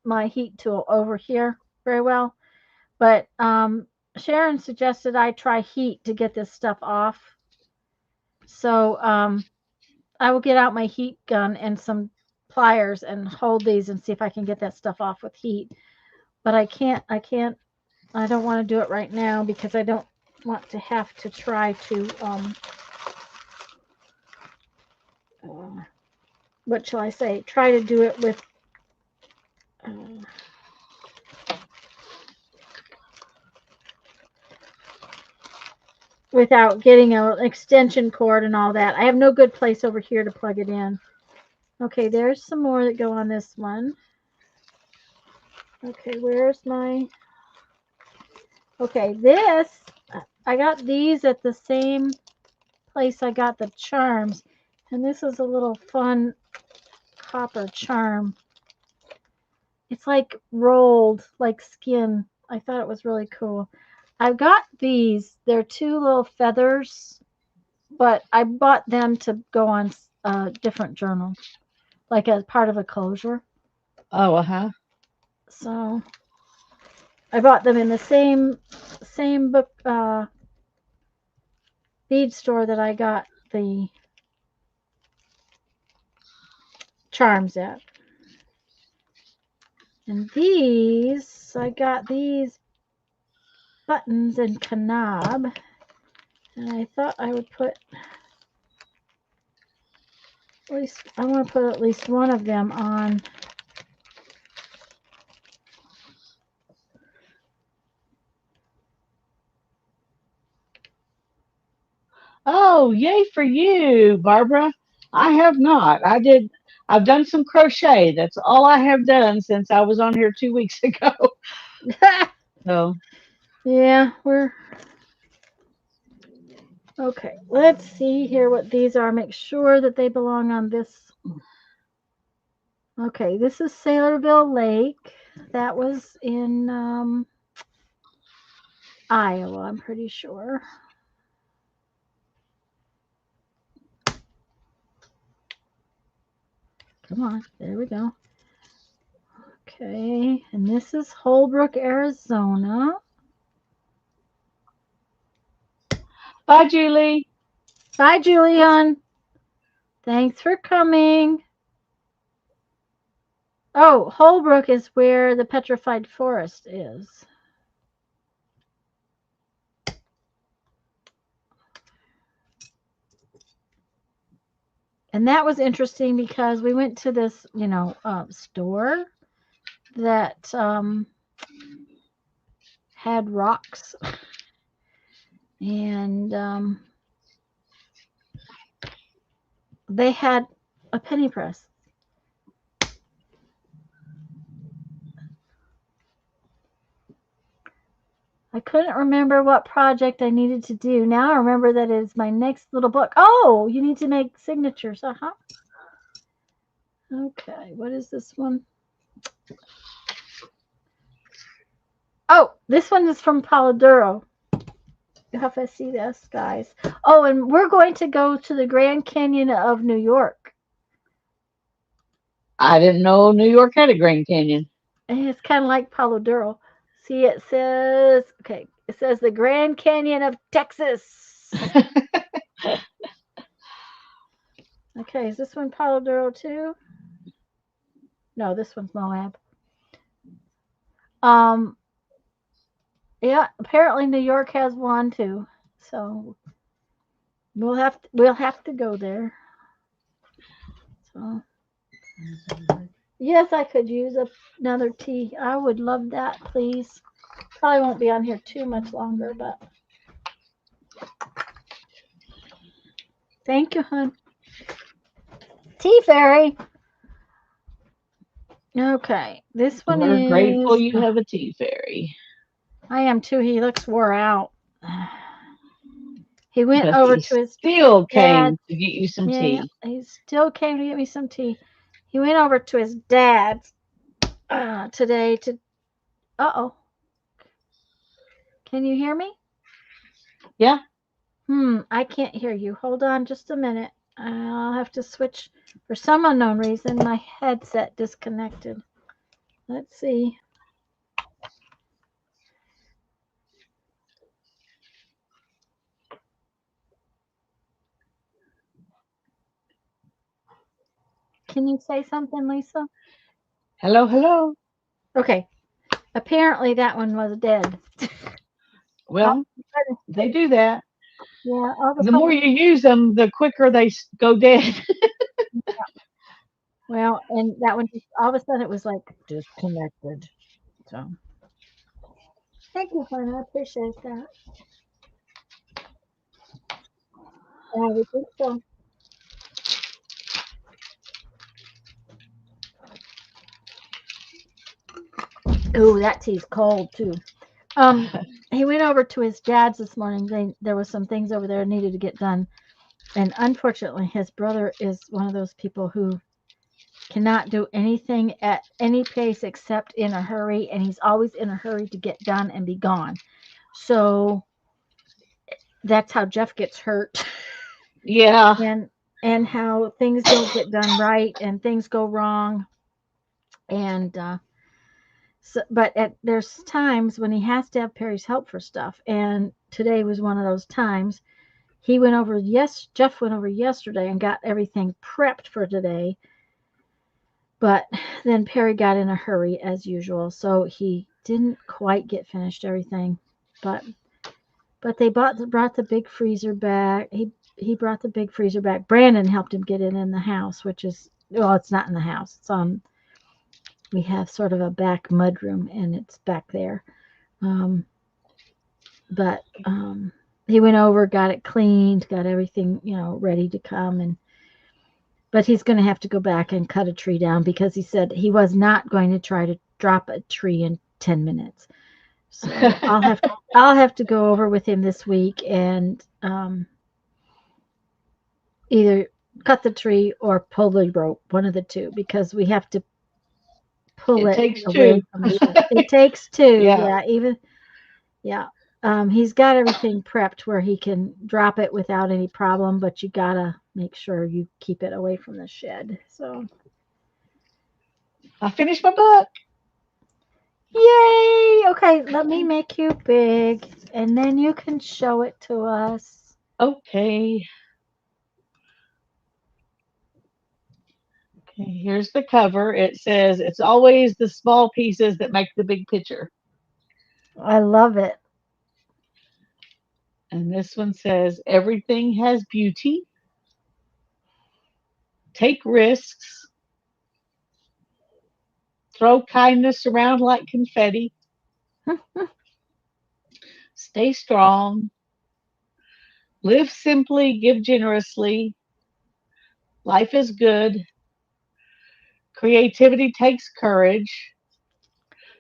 Speaker 1: my heat tool over here very well. But Sharon suggested I try heat to get this stuff off. So I will get out my heat gun and some pliers and hold these and see if I can get that stuff off with heat. But I don't want to do it right now because I don't want to have to try to, what shall I say, try to do it with, uh, without getting an extension cord and all that. I have no good place over here to plug it in. Okay, there's some more that go on this one. Okay, where's my... Okay, this, I got these at the same place I got the charms. And this is a little fun copper charm. It's like rolled, like skin. I thought it was really cool. I've got these. They're two little feathers, but I bought them to go on a different journal, like as part of a closure.
Speaker 2: Oh, uh-huh.
Speaker 1: So I bought them in the same book bead store that I got the charms at. And these, I got these buttons in Kanab, and I thought I would put at least, I want to put at least one of them on.
Speaker 2: Oh, yay for you, Barbara. I have not. I've done some crochet. That's all I have done since I was on here 2 weeks ago. So,
Speaker 1: Yeah, we're okay. Let's see here what these are. Make sure that they belong on this. Okay, this is Sailorville Lake. That was in Iowa, I'm pretty sure. Come on, there we go. Okay, and this is Holbrook, Arizona.
Speaker 2: bye, Julie.
Speaker 1: Bye, Julian. Thanks for coming. Oh, Holbrook is where the petrified forest is. And that was interesting because we went to this, store that had rocks, and they had a penny press. I couldn't remember what project I needed to do. Now I remember that it's my next little book. Oh, you need to make signatures. Uh-huh. Okay, what is this one? Oh, this one is from Polidoro. UFSCS guys. Oh, and we're going to go to the Grand Canyon of New York.
Speaker 2: I didn't know New York had a Grand Canyon.
Speaker 1: And it's kind of like Palo Duro. See, it says, okay, it says the Grand Canyon of Texas. Okay, is this one Palo Duro too? No, this one's Moab. Um, yeah, apparently New York has one too. So we'll have to go there. So yes, I could use another tea. I would love that, please. Probably won't be on here too much longer, but thank you, hon. Tea fairy. Okay, this one
Speaker 2: We're grateful
Speaker 1: is.
Speaker 2: you have a tea fairy.
Speaker 1: I am too. He looks wore out. He went
Speaker 2: But
Speaker 1: over
Speaker 2: he
Speaker 1: to his
Speaker 2: still
Speaker 1: dad.
Speaker 2: came to get you some
Speaker 1: Yeah,
Speaker 2: tea.
Speaker 1: he still came to get me some tea. He went over to his dad's today to. Uh-oh. Can you hear me?
Speaker 2: Yeah.
Speaker 1: I can't hear you. Hold on just a minute. I'll have to switch. For some unknown reason, my headset disconnected. Let's see. Can you say something, Lisa?
Speaker 2: Hello, hello.
Speaker 1: Okay. Apparently that one was dead.
Speaker 2: Well, they do that.
Speaker 1: Yeah, all the
Speaker 2: The more you use them, the quicker they go dead.
Speaker 1: well, and that one just all of a sudden it was like disconnected. So thank you, hon. I appreciate that. I would think so. Ooh, that tea's cold too. Um, he went over to his dad's this morning. There was some things over there needed to get done, and unfortunately, his brother is one of those people who cannot do anything at any pace except in a hurry, and he's always in a hurry to get done and be gone. So that's how Jeff gets hurt.
Speaker 2: Yeah.
Speaker 1: and how things don't get done right and things go wrong and so, but there's times when he has to have Perry's help for stuff, and today was one of those times. Jeff went over yesterday and got everything prepped for today, but then Perry got in a hurry as usual, so he didn't quite get finished everything. But they brought the big freezer back. He brought the big freezer back. Brandon helped him get it in the house, which is, well, it's not in the house. It's on. We have sort of a back mud room, and it's back there. Um, but he went over, got it cleaned, got everything ready to come, but he's going to have to go back and cut a tree down because he said he was not going to try to drop a tree in 10 minutes. So I'll have to go over with him this week and either cut the tree or pull the rope, one of the two, because we have to pull
Speaker 2: It
Speaker 1: it
Speaker 2: takes
Speaker 1: away
Speaker 2: two.
Speaker 1: from the shed. It takes two.
Speaker 2: Yeah.
Speaker 1: Yeah. He's got everything prepped where he can drop it without any problem, but you gotta make sure you keep it away from the shed. So
Speaker 2: I finished my book.
Speaker 1: yay! Okay, let me make you big, and then you can show it to us.
Speaker 2: Okay. Okay, here's the cover. It says, "It's always the small pieces that make the big picture."
Speaker 1: I love it.
Speaker 2: And this one says, "Everything has beauty. Take risks. Throw kindness around like confetti. Stay strong. Live simply. Give generously. Life is good. Creativity takes courage."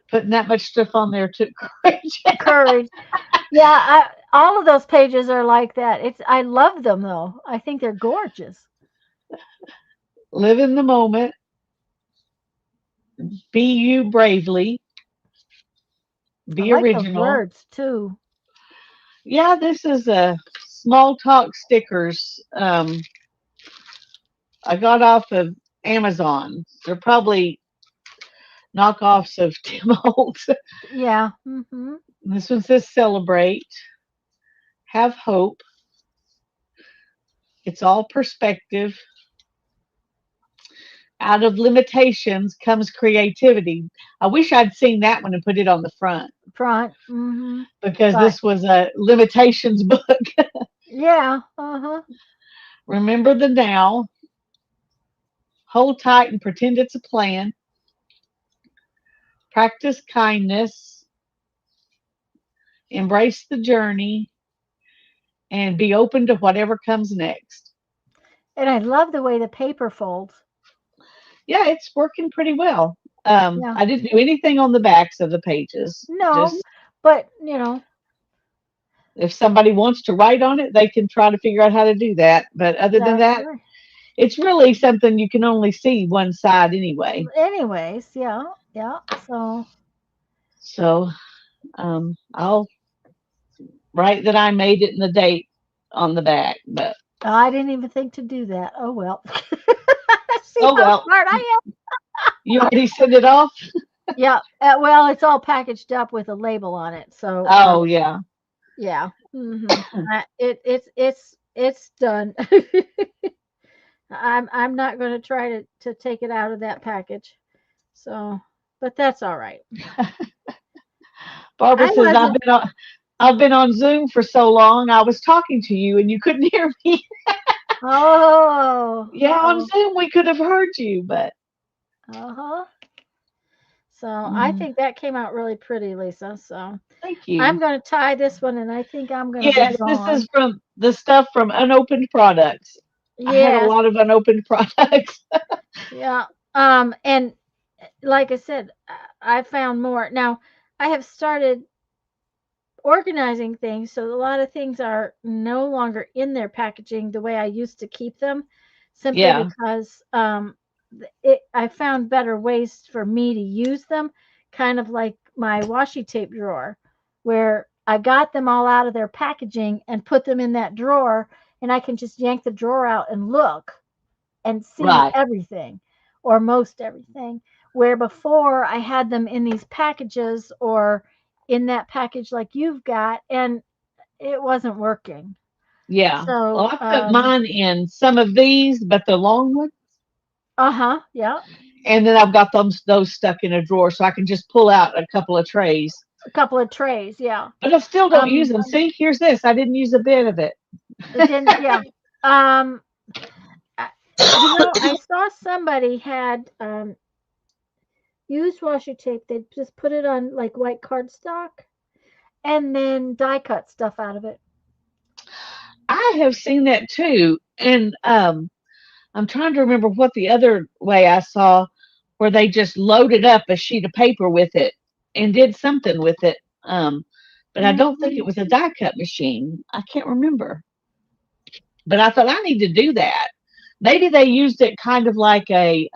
Speaker 2: Putting that much stuff on there took courage.
Speaker 1: Courage. Yeah, all of those pages are like that. I love them though. I think they're gorgeous.
Speaker 2: Live in the moment. Be you bravely.
Speaker 1: I
Speaker 2: Be
Speaker 1: like those
Speaker 2: original.
Speaker 1: words too.
Speaker 2: yeah, this is a small talk stickers. I got off of Amazon. They're probably knockoffs of Tim Holtz.
Speaker 1: Yeah. Mm-hmm.
Speaker 2: This one says celebrate, have hope. It's all perspective. Out of limitations comes creativity. I wish I'd seen that one and put it on the front
Speaker 1: Front. Mm-hmm.
Speaker 2: because
Speaker 1: But
Speaker 2: this was a limitations book.
Speaker 1: yeah. Uh-huh.
Speaker 2: Remember the now, hold tight and pretend it's a plan, practice kindness, embrace the journey, and be open to whatever comes next.
Speaker 1: And I love the way the paper folds.
Speaker 2: Yeah, it's working pretty well.
Speaker 1: Yeah.
Speaker 2: I didn't do anything on the backs of the pages.
Speaker 1: No,
Speaker 2: Just
Speaker 1: but
Speaker 2: if somebody wants to write on it, they can try to figure out how to do that. But other than
Speaker 1: exactly
Speaker 2: that,
Speaker 1: right.
Speaker 2: it's really something you can only see one side anyway.
Speaker 1: Anyways, yeah, yeah. So
Speaker 2: So I'll write that I made it and the date on the back. But
Speaker 1: I didn't even think to do that. Oh well. See
Speaker 2: oh
Speaker 1: how
Speaker 2: well,
Speaker 1: smart I am.
Speaker 2: you already sent it off.
Speaker 1: Yeah. Well, it's all packaged up with a label on it. So
Speaker 2: Oh yeah.
Speaker 1: yeah. It's done. I'm not going to try to take it out of that package. So, but that's all right.
Speaker 2: Barbara
Speaker 1: I
Speaker 2: says
Speaker 1: wasn't.
Speaker 2: I've been on Zoom for so long. I was talking to you and you couldn't hear me.
Speaker 1: Oh.
Speaker 2: Yeah, on
Speaker 1: Uh-oh.
Speaker 2: Zoom we could have heard you, but
Speaker 1: Uh-huh. So I
Speaker 2: mm,
Speaker 1: think that came out really pretty, Lisa. So
Speaker 2: thank
Speaker 1: I'm
Speaker 2: you.
Speaker 1: going to tie this one, and I think I'm going to be
Speaker 2: Yes, this
Speaker 1: gone.
Speaker 2: is from the stuff from unopened products. I had a
Speaker 1: Yes.
Speaker 2: lot of unopened products.
Speaker 1: Yeah. And like I said, I found more. Now, I have started organizing things, so a lot of things are no longer in their packaging the way I used to keep them, simply
Speaker 2: Yeah,
Speaker 1: because I found better ways for me to use them, kind of like my washi tape drawer, where I got them all out of their packaging and put them in that drawer, and I can just yank the drawer out and look and see
Speaker 2: right.
Speaker 1: everything or most everything. Where before I had them in these packages or in that package like you've got, and it wasn't working.
Speaker 2: Yeah. Well,
Speaker 1: So,
Speaker 2: I put mine in some of these, but the long one,
Speaker 1: uh-huh, yeah,
Speaker 2: and then I've got them those stuck in a drawer, so I can just pull out a couple of trays.
Speaker 1: a couple of trays, yeah.
Speaker 2: But I still don't use
Speaker 1: Um,
Speaker 2: them. See, here's this. I didn't use a bit of it.
Speaker 1: it didn't, yeah. Um, I- I saw somebody had used washi tape. They just put it on like white cardstock and then die cut stuff out of it.
Speaker 2: I have seen that too, and I'm trying to remember what the other way I saw where they just loaded up a sheet of paper with it and did something with it. But I don't think
Speaker 1: Hmm.
Speaker 2: it was a die cut machine. I can't remember. But I thought I need to do that. Maybe they used it kind of like a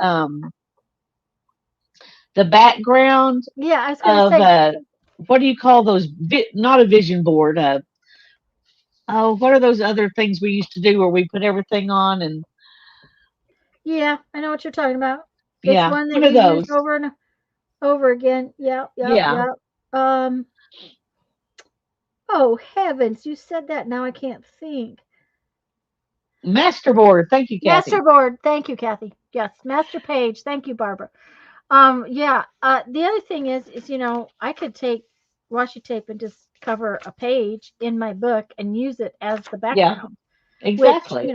Speaker 2: the background
Speaker 1: Yeah, I was gonna
Speaker 2: of
Speaker 1: say,
Speaker 2: what do you call those? Not a vision board. Oh, what are those other things we used to do where we put everything on and
Speaker 1: yeah, I know what you're talking about. It's
Speaker 2: yeah,
Speaker 1: one that
Speaker 2: one of
Speaker 1: you use
Speaker 2: those.
Speaker 1: over and over again. Yeah, yeah,
Speaker 2: Yeah,
Speaker 1: yeah. Um, oh heavens, you said that. Now I can't think.
Speaker 2: masterboard. Thank you, Kathy.
Speaker 1: Masterboard. Thank you, Kathy. Yes, master page. Thank you, Barbara. Yeah. The other thing is I could take washi tape and just cover a page in my book and use it as the
Speaker 2: Yeah,
Speaker 1: background, which
Speaker 2: exactly.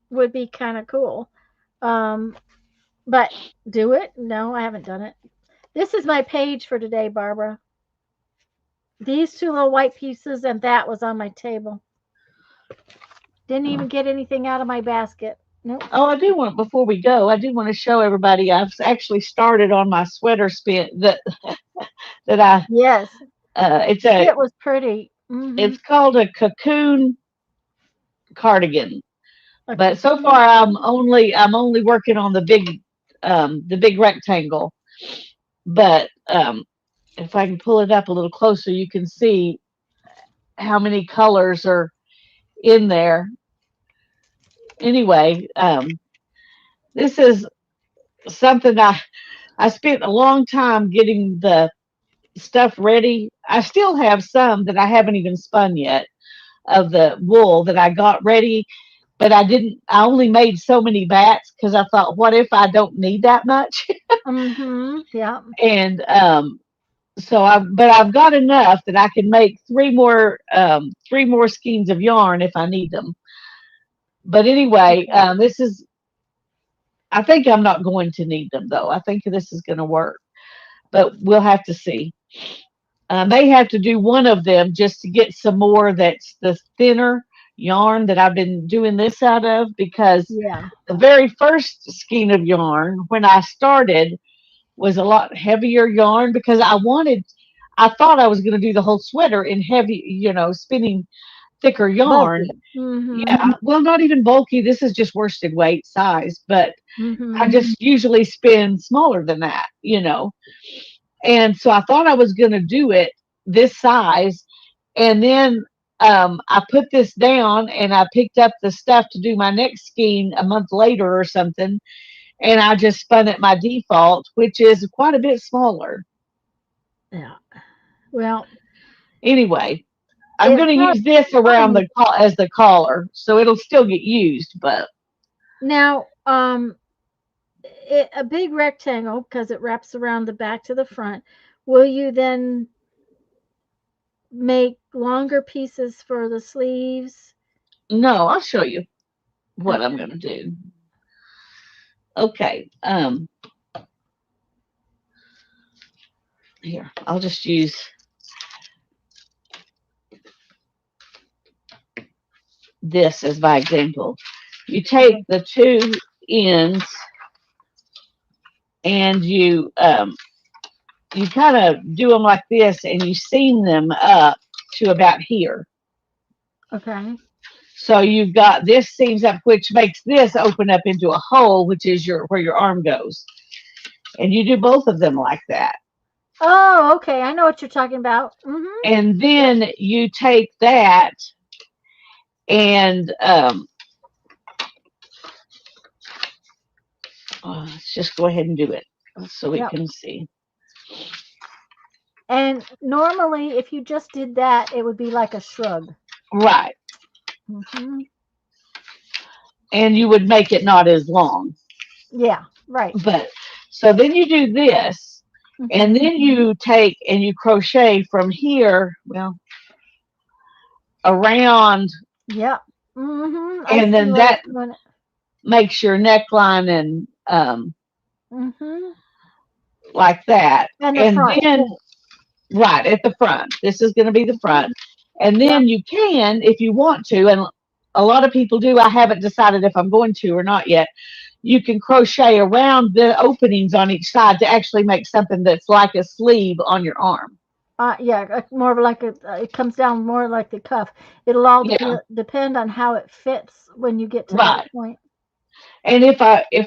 Speaker 1: would be kind of cool. Um, but do it? No, I haven't done it. This is my page for today, Barbara. These two little white pieces and that was on my table. Didn't
Speaker 2: Uh,
Speaker 1: even get anything out of my basket. Nope.
Speaker 2: Oh, I do want before we go, I do want to show everybody I've actually started on my sweater spin that I
Speaker 1: Yes,
Speaker 2: it's
Speaker 1: it was pretty.
Speaker 2: it's called a cocoon cardigan.
Speaker 1: A
Speaker 2: But so far
Speaker 1: cocoon.
Speaker 2: I'm only working on the big rectangle. But if I can pull it up a little closer, you can see how many colors are in there. Anyway, this is something I spent a long time getting the stuff ready. I still have some that I haven't even spun yet of the wool that I got ready, but I only made so many bats because I thought, what if I don't need that much?
Speaker 1: Mm-hmm. Yeah.
Speaker 2: And but I've got enough that I can make three more skeins of yarn if I need them. But anyway,
Speaker 1: Okay.
Speaker 2: I think I'm not going to need them though. I think this is going to work, but we'll have to see. May have to do one of them just to get some more that's the thinner yarn that I've been doing this out of, because
Speaker 1: Yeah.
Speaker 2: the very first skein of yarn when I started was a lot heavier yarn because I thought I was going to do the whole sweater in heavy, spinning thicker yarn.
Speaker 1: Bulky. Mm-hmm.
Speaker 2: Yeah, well, not even bulky. This is just worsted weight size, but I
Speaker 1: Mm-hmm.
Speaker 2: just usually spin smaller than that. And so I thought I was going to do it this size. And then I put this down and I picked up the stuff to do my next skein a month later or something. And I just spun at my default, which is quite a bit smaller.
Speaker 1: Yeah. Well,
Speaker 2: Anyway, I'm going
Speaker 1: it's
Speaker 2: to
Speaker 1: not
Speaker 2: use this around
Speaker 1: funny.
Speaker 2: as the collar, so it'll still get used. But
Speaker 1: Now, a big rectangle because it wraps around the back to the front. Will you then make longer pieces for the sleeves?
Speaker 2: no, I'll show you what I'm
Speaker 1: Okay.
Speaker 2: going to do. Okay. Here, I'll just use this as my example. You take
Speaker 1: Okay.
Speaker 2: the two ends and you kind of do them like this, and you seam them up to about here.
Speaker 1: Okay.
Speaker 2: So you've got this seams up, which makes this open up into a hole, which is where your arm goes. And you do both of them like that.
Speaker 1: Oh, okay. I know what you're talking about. Mm-hmm.
Speaker 2: And
Speaker 1: Yep.
Speaker 2: then you take that and let's just go ahead and do it so we
Speaker 1: Yep.
Speaker 2: can see.
Speaker 1: And normally, if you just did that, it would be like a shrug.
Speaker 2: Right.
Speaker 1: Mm-hmm.
Speaker 2: And you would make it not as long.
Speaker 1: Yeah. Right.
Speaker 2: But so then you do this, and
Speaker 1: Mm-hmm.
Speaker 2: then you take and you crochet from here, well, around,
Speaker 1: Yep. Mm-hmm. I
Speaker 2: and
Speaker 1: see
Speaker 2: then
Speaker 1: where
Speaker 2: that
Speaker 1: it's going.
Speaker 2: makes your neckline and
Speaker 1: Mm-hmm.
Speaker 2: like that.
Speaker 1: And the
Speaker 2: And
Speaker 1: front
Speaker 2: then
Speaker 1: too.
Speaker 2: right at the front, this is going to be the front. And
Speaker 1: Yep.
Speaker 2: then you can, if you want to, and a lot of people do. I haven't decided if I'm going to or not yet. You can crochet around the openings on each side to actually make something that's like a sleeve on your arm.
Speaker 1: Yeah, more of like a. It comes down more like the cuff. It'll all
Speaker 2: Yeah,
Speaker 1: depend on how it fits when you get to that
Speaker 2: right.
Speaker 1: point.
Speaker 2: And if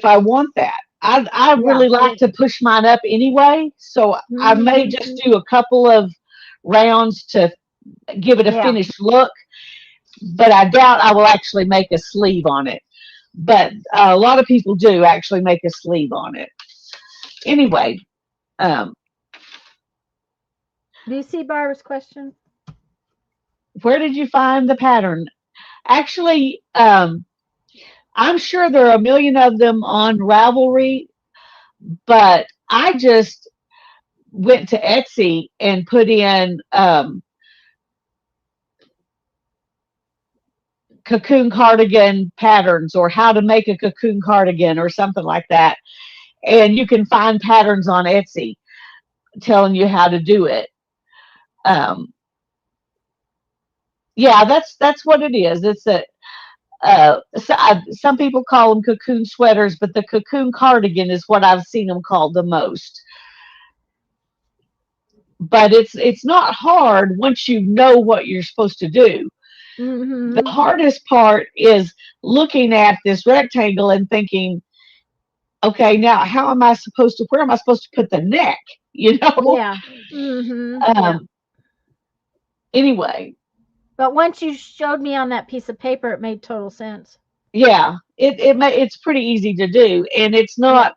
Speaker 2: I want that, I
Speaker 1: Yeah.
Speaker 2: really like to push mine up anyway. So I may
Speaker 1: Mm-hmm.
Speaker 2: just do a couple of rounds to give it a
Speaker 1: Yeah.
Speaker 2: finished look, but I doubt I will actually make a sleeve on it. But a lot of people do actually make a sleeve on it. Anyway, um,
Speaker 1: Do you see Barbara's question?
Speaker 2: where did you find the pattern? Actually, I'm sure there are a million of them on Ravelry, but I just went to Etsy and put in cocoon cardigan patterns or how to make a cocoon cardigan or something like that. And you can find patterns on Etsy telling you how to do it. Um, yeah, that's what it is. It's some people call them cocoon sweaters, but the cocoon cardigan is what I've seen them called the most. But it's not hard once you know what you're supposed to do. The
Speaker 1: Mm-hmm.
Speaker 2: hardest part is looking at this rectangle and thinking, okay, now how am I supposed to? Where am I supposed to put the neck? You know.
Speaker 1: Yeah. Mm-hmm. Yeah.
Speaker 2: Um, anyway,
Speaker 1: But once you showed me on that piece of paper, it made total sense.
Speaker 2: Yeah, it's pretty easy to do, and
Speaker 1: Yeah.
Speaker 2: it's not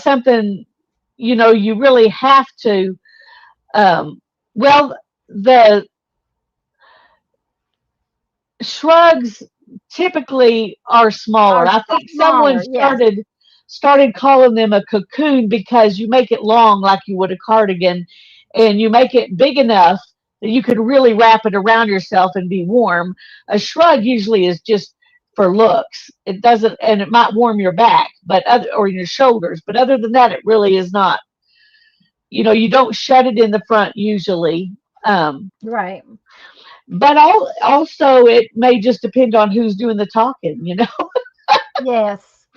Speaker 2: something you really have to. Um, well, the shrugs typically are smaller.
Speaker 1: Are
Speaker 2: I think someone
Speaker 1: smaller, yes.
Speaker 2: started calling them a cocoon because you make it long like you would a cardigan, and you make it big enough that you could really wrap it around yourself and be warm. A shrug usually is just for looks. It doesn't, and it might warm your back, or your shoulders, but other than that, it really is not. You don't shut it in the front usually. Um,
Speaker 1: Right.
Speaker 2: but also, it may just depend on who's doing the talking.
Speaker 1: Yes.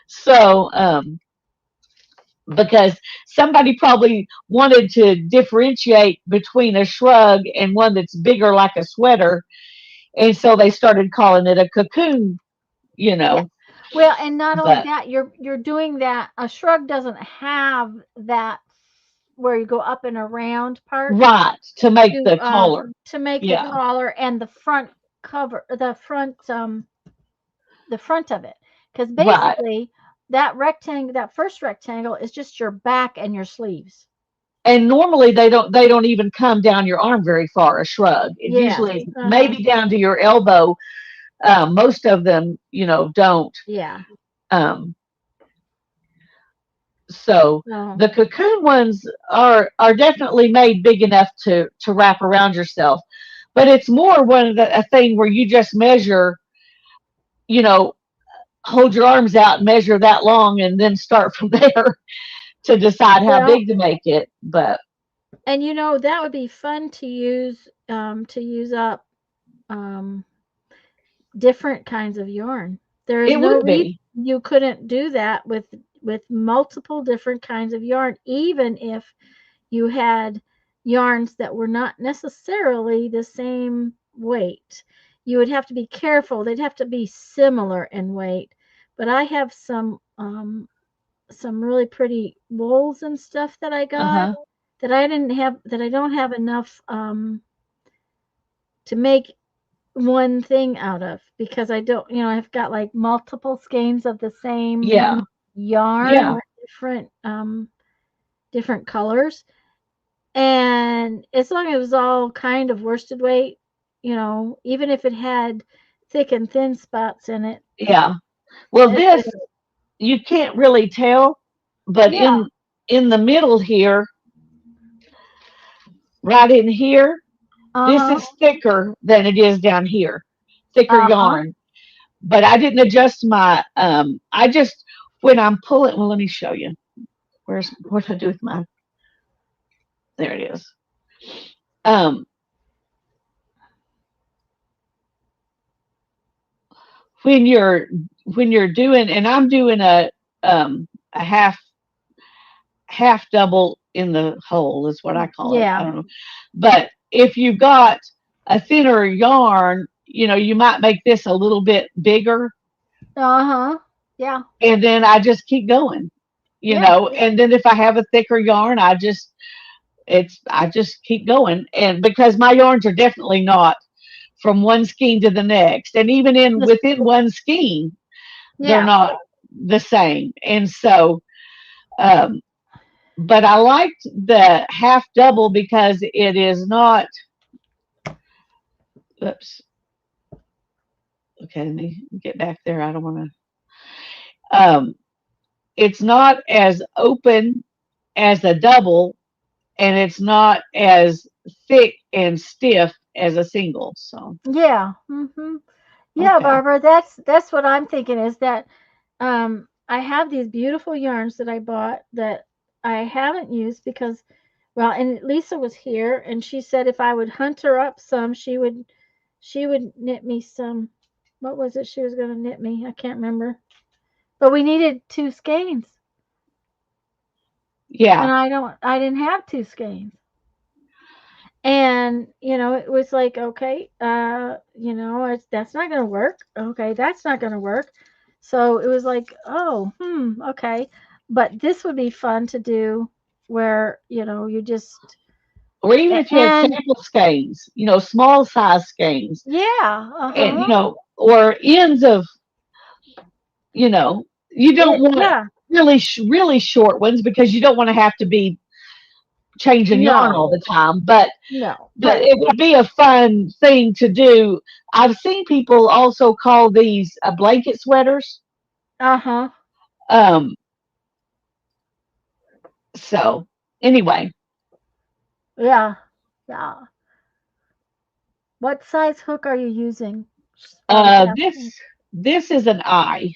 Speaker 2: So, because somebody probably wanted to differentiate between a shrug and one that's bigger like a sweater. And so they started calling it a cocoon, you
Speaker 1: Yes.
Speaker 2: know.
Speaker 1: Well, and not only
Speaker 2: But
Speaker 1: that, you're doing that. A shrug doesn't have that where you go up and around part
Speaker 2: right, to make the collar.
Speaker 1: to make the
Speaker 2: Yeah,
Speaker 1: collar and the front cover, the front of it. Because
Speaker 2: right.
Speaker 1: basically, that rectangle, that first rectangle, is just your back and your sleeves.
Speaker 2: And normally they don't even come down your arm very far, a shrug. It
Speaker 1: Yes.
Speaker 2: usually
Speaker 1: Uh huh.
Speaker 2: maybe down to your elbow. Most of them, don't.
Speaker 1: Yeah.
Speaker 2: Um, So
Speaker 1: So
Speaker 2: the cocoon ones are definitely made big enough to wrap around yourself, but it's more a thing where you just measure, you know, hold your arms out and measure that long, and then start from there to decide how
Speaker 1: well,
Speaker 2: big to make it. But
Speaker 1: and that would be fun to use up um different kinds of yarn. There is
Speaker 2: it
Speaker 1: no
Speaker 2: would
Speaker 1: reason
Speaker 2: be,
Speaker 1: you couldn't do that with multiple different kinds of yarn, even if you had yarns that were not necessarily the same weight. You would have to be careful. They'd have to be similar in weight. But I have some really pretty wools and stuff that I
Speaker 2: uh
Speaker 1: got
Speaker 2: huh,
Speaker 1: that I don't have enough to make one thing out of, because I don't, I've got like multiple skeins of the same
Speaker 2: yeah,
Speaker 1: yarn
Speaker 2: yeah,
Speaker 1: with different colors. And as long as it was all kind of worsted weight, even if it had thick and thin spots in it,
Speaker 2: yeah. Well,
Speaker 1: it's
Speaker 2: this you can't really tell, but
Speaker 1: yeah.
Speaker 2: in the middle here, right in here, this
Speaker 1: Uh-huh.
Speaker 2: is thicker than it is down here, thicker
Speaker 1: Uh-huh.
Speaker 2: yarn. But I didn't adjust my I just when I'm pulling, well, let me show you. What do I do with my, there it is. Um when you're doing, and I'm doing a half double in the hole is what I call it. I
Speaker 1: Yeah.
Speaker 2: don't know. But if you got a thinner yarn, you might make this a little bit bigger,
Speaker 1: Uh-huh. Yeah.
Speaker 2: and then I just keep going,
Speaker 1: Yeah.
Speaker 2: and then if I have a thicker yarn, I just keep going. And because my yarns are definitely not from one skein to the next, and even in
Speaker 1: Just
Speaker 2: within one skein, they're
Speaker 1: yeah.
Speaker 2: not the same. And so, um, but I liked the half double because it is not, oops, okay, let me get back there. I don't want to, it's not as open as a double, and it's not as thick and stiff as a single. So,
Speaker 1: Yeah. Mhm. Yeah,
Speaker 2: okay.
Speaker 1: Barbara, that's what I'm thinking, is that I have these beautiful yarns that I bought that I haven't used because, well, and Lisa was here and she said if I would hunt her up some, she would knit me some. What was it she was going to knit me? I can't remember. But we needed two skeins, and
Speaker 2: Yeah.
Speaker 1: I didn't have two skeins. And it was like, okay, that's not going to work. Okay, that's not going to work. So it was like, oh, okay. But this would be fun to do, where you just
Speaker 2: or even if you had
Speaker 1: And
Speaker 2: sample skeins, small size skeins,
Speaker 1: yeah,
Speaker 2: and
Speaker 1: uh-huh.
Speaker 2: or ends of, you know, you don't want
Speaker 1: Yeah,
Speaker 2: really short ones because you don't want to have to be changing yarn
Speaker 1: no,
Speaker 2: all the time.
Speaker 1: no,
Speaker 2: But
Speaker 1: right.
Speaker 2: it would be a fun thing to do. I've seen people also call these blanket sweaters.
Speaker 1: Uh-huh.
Speaker 2: Um, so anyway,
Speaker 1: Yeah, yeah. What size hook are you using? Just probably
Speaker 2: uh, this
Speaker 1: asking.
Speaker 2: this is an eye.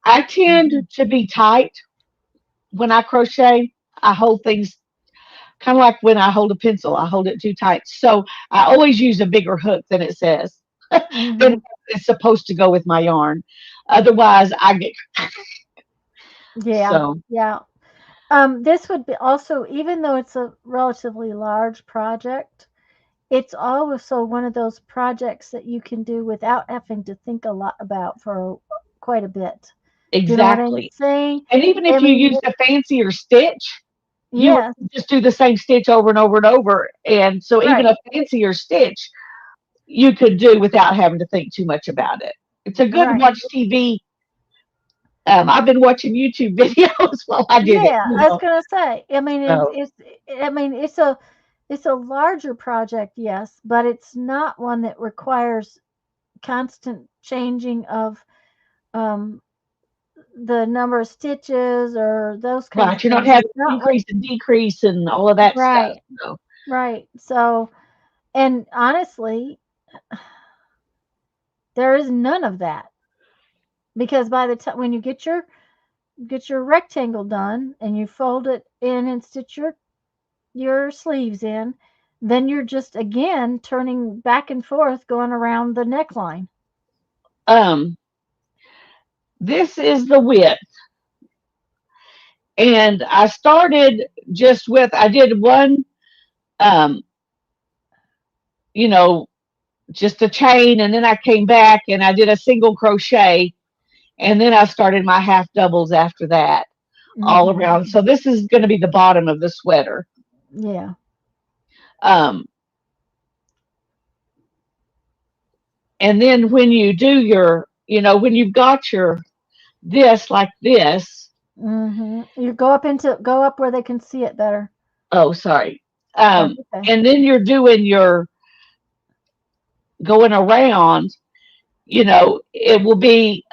Speaker 2: I tend
Speaker 1: Mhm.
Speaker 2: to be tight when I crochet. I hold things kind of like when I hold a pencil. I hold it too tight. So I always use a bigger hook than it says than
Speaker 1: Mhm.
Speaker 2: it's supposed to go with my yarn. Otherwise, I get
Speaker 1: Yeah,
Speaker 2: so.
Speaker 1: yeah. This would be also, even though it's a relatively large project, it's also one of those projects that you can do without having to think a lot about for quite a bit. Do you know what I'm
Speaker 2: Exactly.
Speaker 1: saying?
Speaker 2: And even
Speaker 1: I
Speaker 2: if you
Speaker 1: mean,
Speaker 2: use a fancier stitch, you would
Speaker 1: yes,
Speaker 2: just do the same stitch over and over and over. And so even
Speaker 1: right,
Speaker 2: a fancier stitch you could do without having to think too much about it. It's a good
Speaker 1: right.
Speaker 2: watch TV. I've been watching YouTube videos while I did it.
Speaker 1: Yeah, I was gonna say. I mean,
Speaker 2: So,
Speaker 1: I mean, it's a larger project, yes, but it's not one that requires constant changing of um the number of stitches or those kind of
Speaker 2: right, you're not
Speaker 1: things.
Speaker 2: having
Speaker 1: It's not like
Speaker 2: increase and decrease and all of that stuff.
Speaker 1: right,
Speaker 2: So,
Speaker 1: right. So, and honestly, there is none of that because by the time when you get your rectangle done and you fold it in and stitch your sleeves in, then you're just again turning back and forth going around the neckline.
Speaker 2: um, this is the width. And I started just with, I did one, um, you know, just a chain, and then I came back and I did a single crochet, and then I started my half doubles after that all
Speaker 1: Hmm.
Speaker 2: around. So this is going to be the bottom of the sweater.
Speaker 1: Yeah.
Speaker 2: Um, and then when you do when you've got your this like this,
Speaker 1: You go up where they can see it better.
Speaker 2: oh, sorry.
Speaker 1: That's
Speaker 2: Um,
Speaker 1: okay.
Speaker 2: and then you're doing your going around, it will be,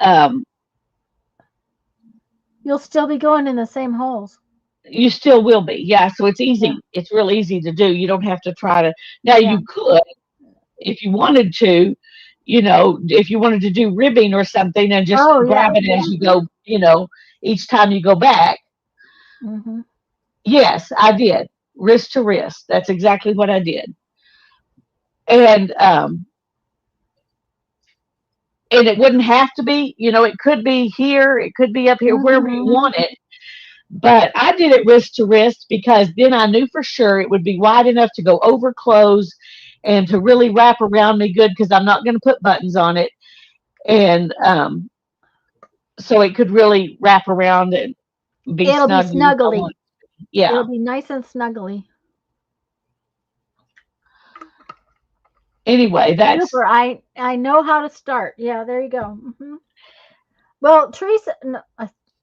Speaker 1: You'll still be going in the same holes.
Speaker 2: you still will be. Yeah. So it's
Speaker 1: Yeah.
Speaker 2: easy. It's real easy to do. You don't have to try to, now
Speaker 1: Yeah.
Speaker 2: you could, if you wanted to, if you wanted to do ribbing or something and just
Speaker 1: Oh
Speaker 2: grab
Speaker 1: yeah.
Speaker 2: it as you go, each time you go back.
Speaker 1: Hmm.
Speaker 2: Yes, I did. Wrist to wrist. That's exactly what I did. And it wouldn't have to be, it could be here, it could be up here, wherever you
Speaker 1: Hmm.
Speaker 2: want it. But I did it wrist to wrist because then I knew for sure it would be wide enough to go over clothes and to really wrap around me good because I'm not going to put buttons on it. And so it could really wrap around and be
Speaker 1: It'll be
Speaker 2: snugly if I
Speaker 1: snuggly.
Speaker 2: want. Yeah.
Speaker 1: It'll be nice and snuggly.
Speaker 2: Anyway, that's
Speaker 1: Super. I know how to start. Yeah, there you go. Well, Teresa, no,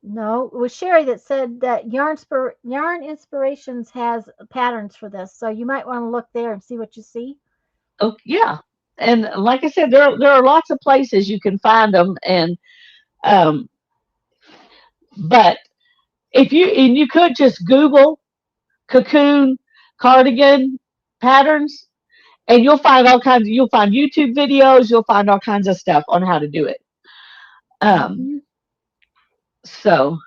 Speaker 1: no, it was Sherry that said that Yarn Inspirations has patterns for this, so you might want to look there and see what you see.
Speaker 2: oh yeah. And like I said, there are lots of places you can find them, and um, but you could just Google cocoon cardigan patterns, and you'll find YouTube videos, you'll find all kinds of stuff on how to do it. Um,
Speaker 1: Hmm.
Speaker 2: so,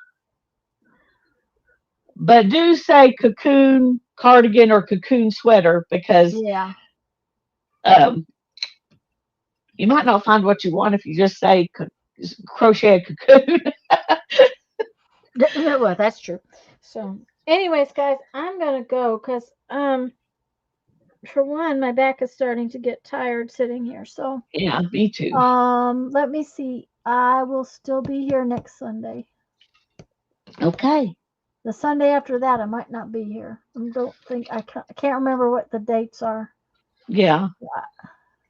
Speaker 2: but do say cocoon cardigan or cocoon sweater because
Speaker 1: Yeah.
Speaker 2: um, you might not find what you want if you just say crochet a cocoon.
Speaker 1: Well, that's true. So, anyways, guys, I'm gonna go because for one, my back is starting to get tired sitting here. So,
Speaker 2: Yeah, me too.
Speaker 1: let me see. I will still be here next Sunday.
Speaker 2: Okay.
Speaker 1: The Sunday after that, I might not be here. I can't remember what the dates are,
Speaker 2: Yeah.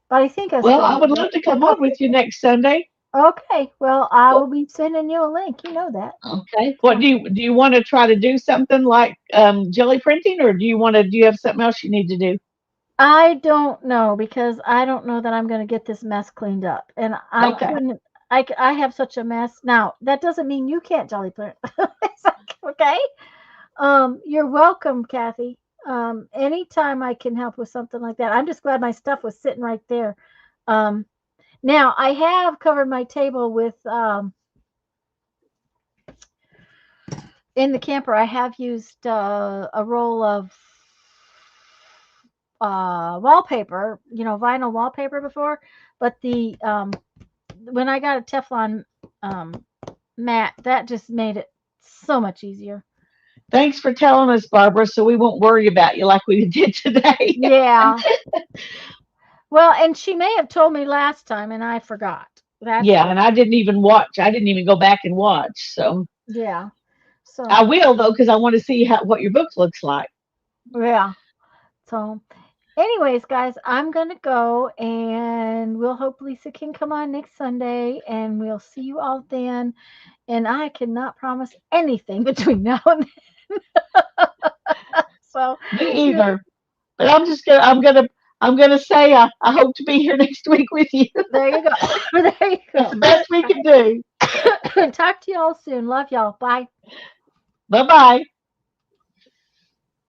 Speaker 1: but I think I
Speaker 2: Well,
Speaker 1: still
Speaker 2: I would
Speaker 1: have
Speaker 2: love
Speaker 1: it.
Speaker 2: to come on with you next Sunday.
Speaker 1: Okay, well, I
Speaker 2: Well,
Speaker 1: will be sending you a link. You know that.
Speaker 2: okay. What
Speaker 1: So
Speaker 2: do you want to try to do something like jelly printing, or do you have something else you need to do?
Speaker 1: I don't know because I don't know that I'm going to get this mess cleaned up, and I
Speaker 2: Okay.
Speaker 1: couldn't. I have such a mess now. That doesn't mean you can't jolly print. It's like, okay. You're welcome, Kathy. Anytime I can help with something like that. I'm just glad my stuff was sitting right there. Um, Now I have covered my table with in the camper. I have used a roll of wallpaper, vinyl wallpaper before, but the when I got a Teflon um, mat, that just made it so much easier.
Speaker 2: Thanks for telling us, Barbara, so we won't worry about you like we did today.
Speaker 1: Yeah. Well, and she may have told me last time, and I forgot. That's
Speaker 2: Yeah,
Speaker 1: what.
Speaker 2: and I didn't even watch. I didn't even go back and watch. So
Speaker 1: Yeah.
Speaker 2: I
Speaker 1: So
Speaker 2: will though, because I want to see what your book looks like.
Speaker 1: yeah. So, anyways, guys, I'm gonna go, and we'll hope Lisa can come on next Sunday, and we'll see you all then. And I cannot promise anything between now and then. So,
Speaker 2: Me
Speaker 1: yeah,
Speaker 2: either. But I'm gonna say I hope to be here next week with you.
Speaker 1: there you go. There you
Speaker 2: It's
Speaker 1: go.
Speaker 2: the best we can do.
Speaker 1: Talk to y'all soon. Love y'all. Bye.
Speaker 2: Bye bye.